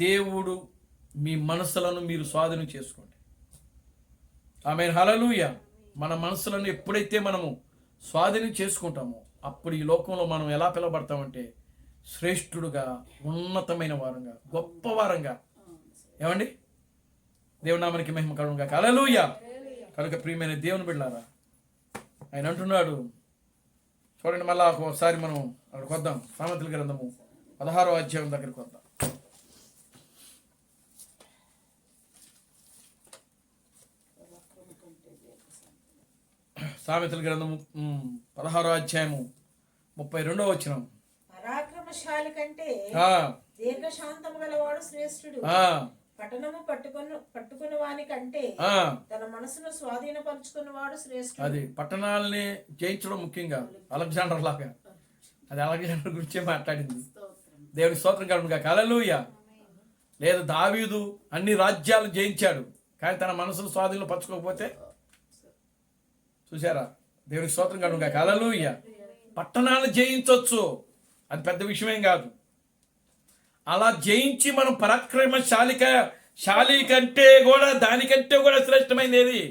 దేవుడు మీ మనసులను మీరు స్వాధీనం చేసుకోండి. ఆమేన్, హల్లెలూయా. మన మనసులను ఎప్పుడైతే మనము స్వాధీనం చేసుకుంటామో అప్పుడు ఈ లోకంలో మనం ఎలా పిలవబడతామంటే శ్రేష్ఠుడుగా, ఉన్నతమైన వారంగా, గొప్ప వారంగా. ఏమండి? దేవుని నామానికి మహిమ కలుగును గాక. హల్లెలూయా. కనుక ప్రియమైన దేవుని బిడ్డలారా, ఆయన అంటున్నాడు చూడండి, మళ్ళా ఒకసారి మనం అక్కడికి వద్దాం. సామెతల గ్రంథము 16వ అధ్యాయం దగ్గరికి వద్దాం. సామెతల గ్రంథము 16వ అధ్యాయము 32వ వచనం. పరాక్రమశాలి కంటే దీర్ఘశాంతము గలవాడు శ్రేష్ఠుడు. పట్టణము పట్టుకుని వాని కంటే తన మనసును స్వాధీనపరుచుకున్నవాడు శ్రేష్ఠుడు. అది పట్టణాలని జయించడం ముఖ్యంగా అలెగ్జాండర్ లాగా. అది అలెగ్జాండర్ గురించే మాట్లాడింది. దేవుని స్తోత్రం కలుగును గాక. హల్లెలూయా. లేదా దావీదు అన్ని రాజ్యాలు జయించాడు, కానీ తన మనసును స్వాధీనంలో పరచుకోకపోతే చూసారా? దేవుని స్తోత్రం కలుగును గాక. హల్లెలూయా. పట్టణాలను జయించవచ్చు, అది పెద్ద విషయమేం కాదు. అలా జయించి మనం పరాక్రమశాలి కంటే కూడా, దానికంటే కూడా శ్రేష్టమైనది ఏది?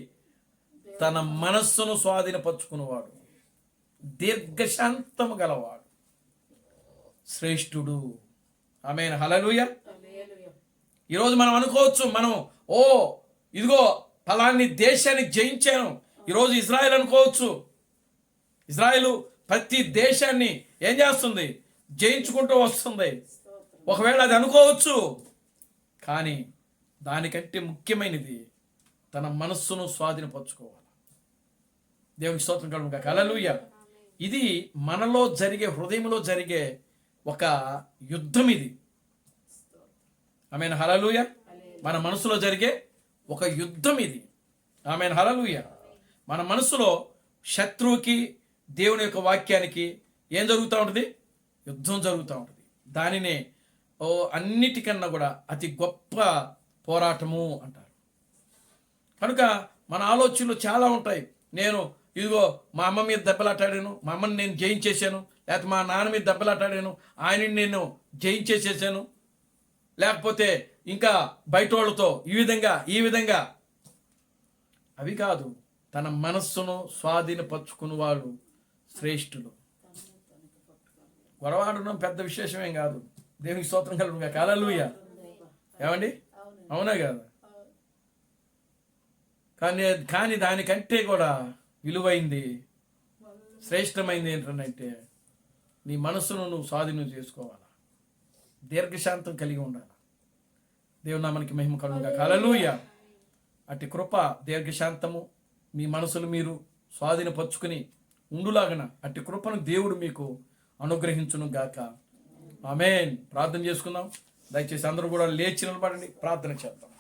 తన మనస్సును స్వాధీనపరుచుకున్నవాడు, దీర్ఘశాంతము గలవాడు శ్రేష్ఠుడు. ఆమేన్, హల్లెలూయా. ఈరోజు మనం అనుకోవచ్చు, మనం ఇదిగో ఫలాన్ని దేశాన్ని జయించాను. ఈరోజు ఇజ్రాయెల్ అనుకోవచ్చు. ఇజ్రాయెల్ ప్రతి దేశాన్ని ఏం చేస్తుంది? జయించుకుంటూ వస్తుంది. ఒకవేళ అది అనుకోవచ్చు, కానీ దానికంటే ముఖ్యమైనది తన మనస్సును స్వాధీనపరచుకోవాలి. దేవునికి స్తోత్రం కలుగును గాక. హల్లెలూయా. ఇది మనలో జరిగే, హృదయంలో జరిగే ఒక యుద్ధం ఇది. ఆమేన్, హల్లెలూయా. మన మనసులో జరిగే ఒక యుద్ధం ఇది. ఆమేన్, హల్లెలూయా. మన మనసులో శత్రువుకి దేవుని యొక్క వాక్యానికి ఏం జరుగుతూ ఉంటుంది? యుద్ధం జరుగుతూ ఉంటుంది. దానినే అన్నిటికన్నా కూడా అతి గొప్ప పోరాటము అంటారు. కనుక మన ఆలోచనలు చాలా ఉంటాయి. నేను ఇదిగో మా అమ్మ మీద దెబ్బలాటాడాను, మా అమ్మని నేను జయించేసాను. లేకపోతే మా నాన్న మీద దెబ్బలాటాడాను, ఆయనని నేను జయించేసేసాను. లేకపోతే ఇంకా బయట వాళ్ళతో ఈ విధంగా. అవి కాదు. తన మనస్సును స్వాధీనపరుచుకున్నవాడు శ్రేష్ఠులు. గొడవాడడం పెద్ద విశేషమేం కాదు. దేవునికి స్తోత్రం కలుగును గాక. హల్లెలూయా. ఏమండి? అవునా కదా? కానీ దానికంటే కూడా విలువైంది, శ్రేష్టమైంది ఏంటంటే నీ మనస్సును నువ్వు స్వాధీనం చేసుకోవాలా, దీర్ఘశాంతం కలిగి ఉండాలి. దేవుని నామానికి మహిమ కలుగును గాక. హల్లెలూయా. అట్టి కృప, దీర్ఘశాంతము మీ మనసులు మీరు స్వాధీనపరుచుకుని ఉండులాగన అట్టి కృపను దేవుడు మీకు అనుగ్రహించును గాక. ఆమేన్. ప్రార్థన చేసుకుందాం. దయచేసి అందరూ కూడా లేచి నిలబడండి, ప్రార్థన చేద్దాం.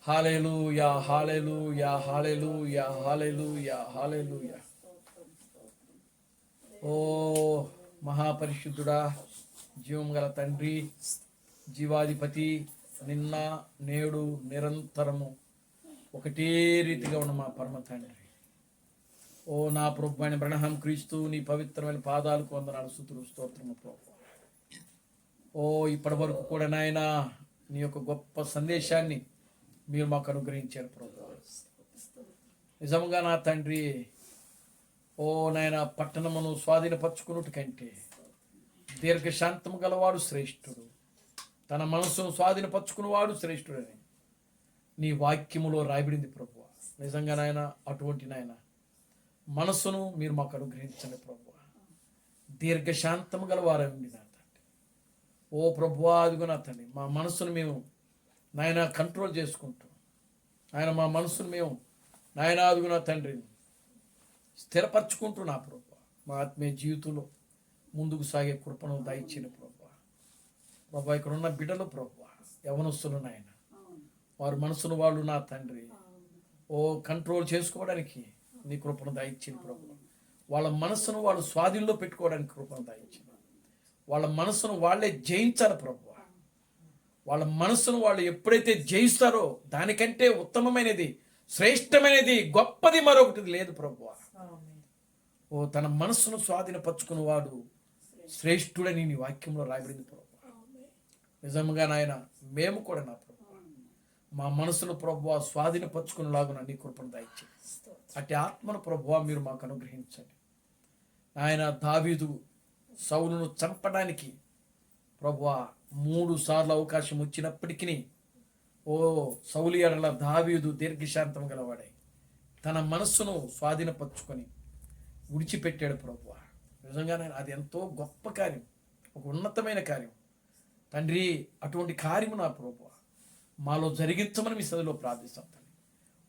హల్లెలూయా, హల్లెలూయా, హల్లెలూయా, హల్లెలూయా, హల్లెలూయా. ఓ మహాపరిశుద్ధుడా, జీవం గల తండ్రి, జీవాధిపతి, నిన్న నేడు నిరంతరము ఒకటే రీతిగా ఉన్న మా పరమ తండ్రి, ఓ నా ప్రభు అయిన బ్రహ్మ క్రీస్తు, నీ పవిత్రమైన పాదాలకు వందనాలు, స్తుతులు, స్తోత్రము ప్రభు. ఓ ఇప్పటి వరకు కూడా నాయన నీ యొక్క గొప్ప సందేశాన్ని మీరు మాకు అనుగ్రహించారు ప్రభు. నిజంగా నా తండ్రి, ఓ నాయన పట్టణమును స్వాధీనపరచుకున్నట్టు కంటే దీర్ఘశాంతము గలవాడు శ్రేష్ఠుడు, తన మనస్సును స్వాధీనపరచుకున్నవాడు శ్రేష్ఠుడని నీ వాక్యములో రాయబడింది ప్రభు. నిజంగా నాయన అటువంటి నాయన మనస్సును మీరు మాకు అనుగ్రహించండి ప్రభు. దీర్ఘశాంతము గలవారండి నా తండ్రి. ఓ ప్రభువా, అదిగో నా తండ్రి, మా మనస్సును మేము నాయన కంట్రోల్ చేసుకుంటూ, ఆయన మా మనస్సును మేము నాయన అదిగో నా తండ్రి స్థిరపరచుకుంటూ నా ప్రభు, మా ఆత్మీయ జీవితంలో ముందుకు సాగే కృపను దయచిన ప్రభు. ప్రభు ఇక్కడ ఉన్న బిడ్డలు ప్రభు, యవనస్తులు నాయన, వారి మనసును వాళ్ళు నా తండ్రి ఓ కంట్రోల్ చేసుకోవడానికి నీ కృపను దయచిన ప్రభు. వాళ్ళ మనస్సును వాళ్ళు స్వాధీనంలో పెట్టుకోవడానికి కృపను దయచిన. వాళ్ళ మనస్సును వాళ్ళే జయించారు ప్రభు. వాళ్ళ మనస్సును వాళ్ళు ఎప్పుడైతే జయిస్తారో దానికంటే ఉత్తమమైనది, శ్రేష్టమైనది, గొప్పది మరొకటి లేదు ప్రభు. ఓ తన మనస్సును స్వాధీనపరచుకున్న వాడు శ్రేష్ఠుడని నీ వాక్యంలో రాయబడింది ప్రభు. నిజంగా నాయన మేము కూడా నా ప్రభు మా మనసును ప్రభువా స్వాధీనపరుచుకునేలాగున నీ కృపను దయచేయండి. అట్టి ఆత్మను ప్రభువా మీరు మాకు అనుగ్రహించండి. ఆయన దావీదు సౌలును చంపడానికి ప్రభువా 3 సార్లు అవకాశం వచ్చినప్పటికీ సౌలు ఎడల దావీదు దీర్ఘశాంతం గలవాడై తన మనస్సును స్వాధీనపరుచుకొని విడిచిపెట్టాడు ప్రభువా. నిజంగానే అది ఎంతో గొప్ప కార్యం, ఒక ఉన్నతమైన కార్యం తండ్రి. అటువంటి కార్యము నా ప్రభువా మాలో జరిగించమని మీ సదిలో ప్రార్థిస్తాం తండ్రి.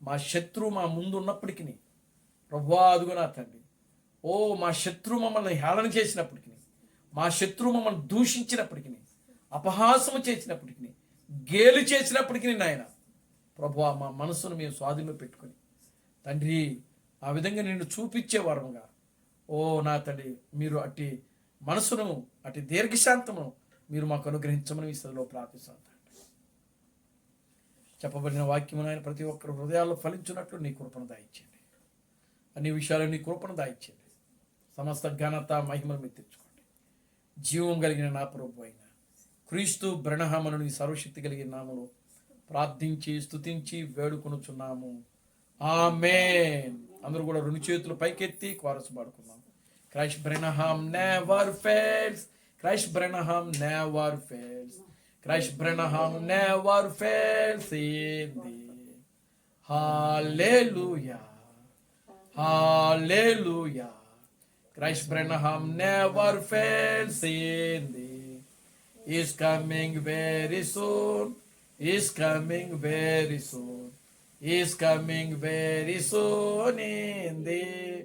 మా శత్రువు మా ముందు ఉన్నప్పటికీ ప్రభువా అదుగు నా తండ్రి, మా శత్రువు మమ్మల్ని హేళన చేసినప్పటికీ, మా శత్రువు మమ్మల్ని దూషించినప్పటికీ, అపహాసము చేసినప్పటికీ, గేలు చేసినప్పటికీ నాయన ప్రభువా మా మనసును మేము స్వాధీనంలో పెట్టుకొని తండ్రి ఆ విధంగా నిన్ను చూపించేవారముగా నా తండ్రి మీరు అట్టి మనసును అట్టి దీర్ఘశాంతమును మీరు మాకు అనుగ్రహించమని ఈ స్థితిలో ప్రార్థిస్తాం తండ్రి. చెప్పబడిన వాక్యము నాయన ప్రతి ఒక్కరు హృదయాల్లో ఫలించినట్లు నీ కృపను దాయిచ్చండి. అన్ని విషయాలు నీ కృపను దాయిచ్చండి. సమస్త ఘనత మహిమను మీరు తెచ్చుకోండి. జీవం కలిగిన నా ప్రభు అయిన క్రీస్తు బ్రహ్మను నీ సర్వశక్తి కలిగిన నామములో ప్రార్థించి స్తుతించి వేడుకొనుచున్నాము. ఆమేన్. అందరూ కూడా 2 చేతులు పైకెత్తి chorus పాడుకున్నాం. Christ Branham never fails. Christ Branham never fails. Christ Branham never fails in thee. Hallelujah. Hallelujah. Christ Branham never fails in thee. Is coming very soon. Is coming very soon. Is coming very soon in thee.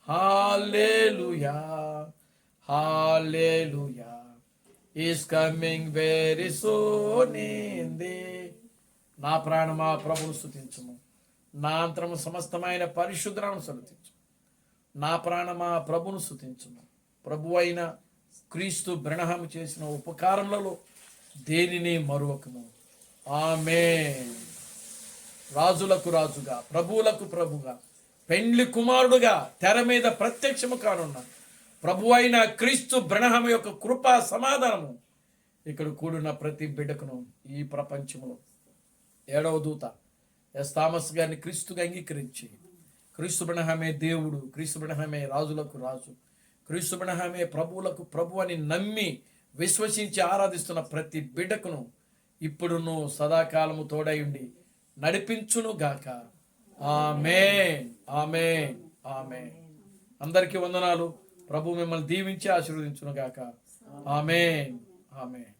Hallelujah. Hallelujah. Is coming very soon in thee. నా ప్రాణమా ప్రభువును స్తుతించుము. నా అంతరము సమస్తమైన పరిశుద్ధులను సలుతించు. నా ప్రాణమా ప్రభువును స్తుతించుము. ప్రభు అయిన క్రీస్తు బ్రహ్మ చేసిన ఉపకారములలో దేనిని మరువకము. ఆమేన్. రాజులకు రాజుగా ప్రభువులకు ప్రభుగా పెండ్లి కుమారుడుగా తెర మీద ప్రత్యక్షము కానున్న ప్రభు అయిన క్రీస్తు బ్రహ్మ యొక్క కృపా సమాధానము ఇక్కడ కూడిన ప్రతి బిడ్డకును ఈ ప్రపంచంలో 7వ దూత ఎస్ థామస్ గారిని క్రీస్తుగా అంగీకరించి క్రీస్తు బ్రహ్మే దేవుడు, క్రీస్తు బ్రహ్మే రాజులకు రాజు, క్రీస్తు బ్రహ్మే ప్రభువులకు ప్రభు అని నమ్మి విశ్వసించి ఆరాధిస్తున్న ప్రతి బిడ్డకును ఇప్పుడును సదాకాలము తోడై ఉండి నడిపించును గాక. ఆమేన్. ఆమేన్. ఆమేన్. అందరికీ వందనాలు. ప్రభు మిమ్మల్ని దీవించి ఆశీర్వదించును గాక. ఆమేన్. ఆమేన్.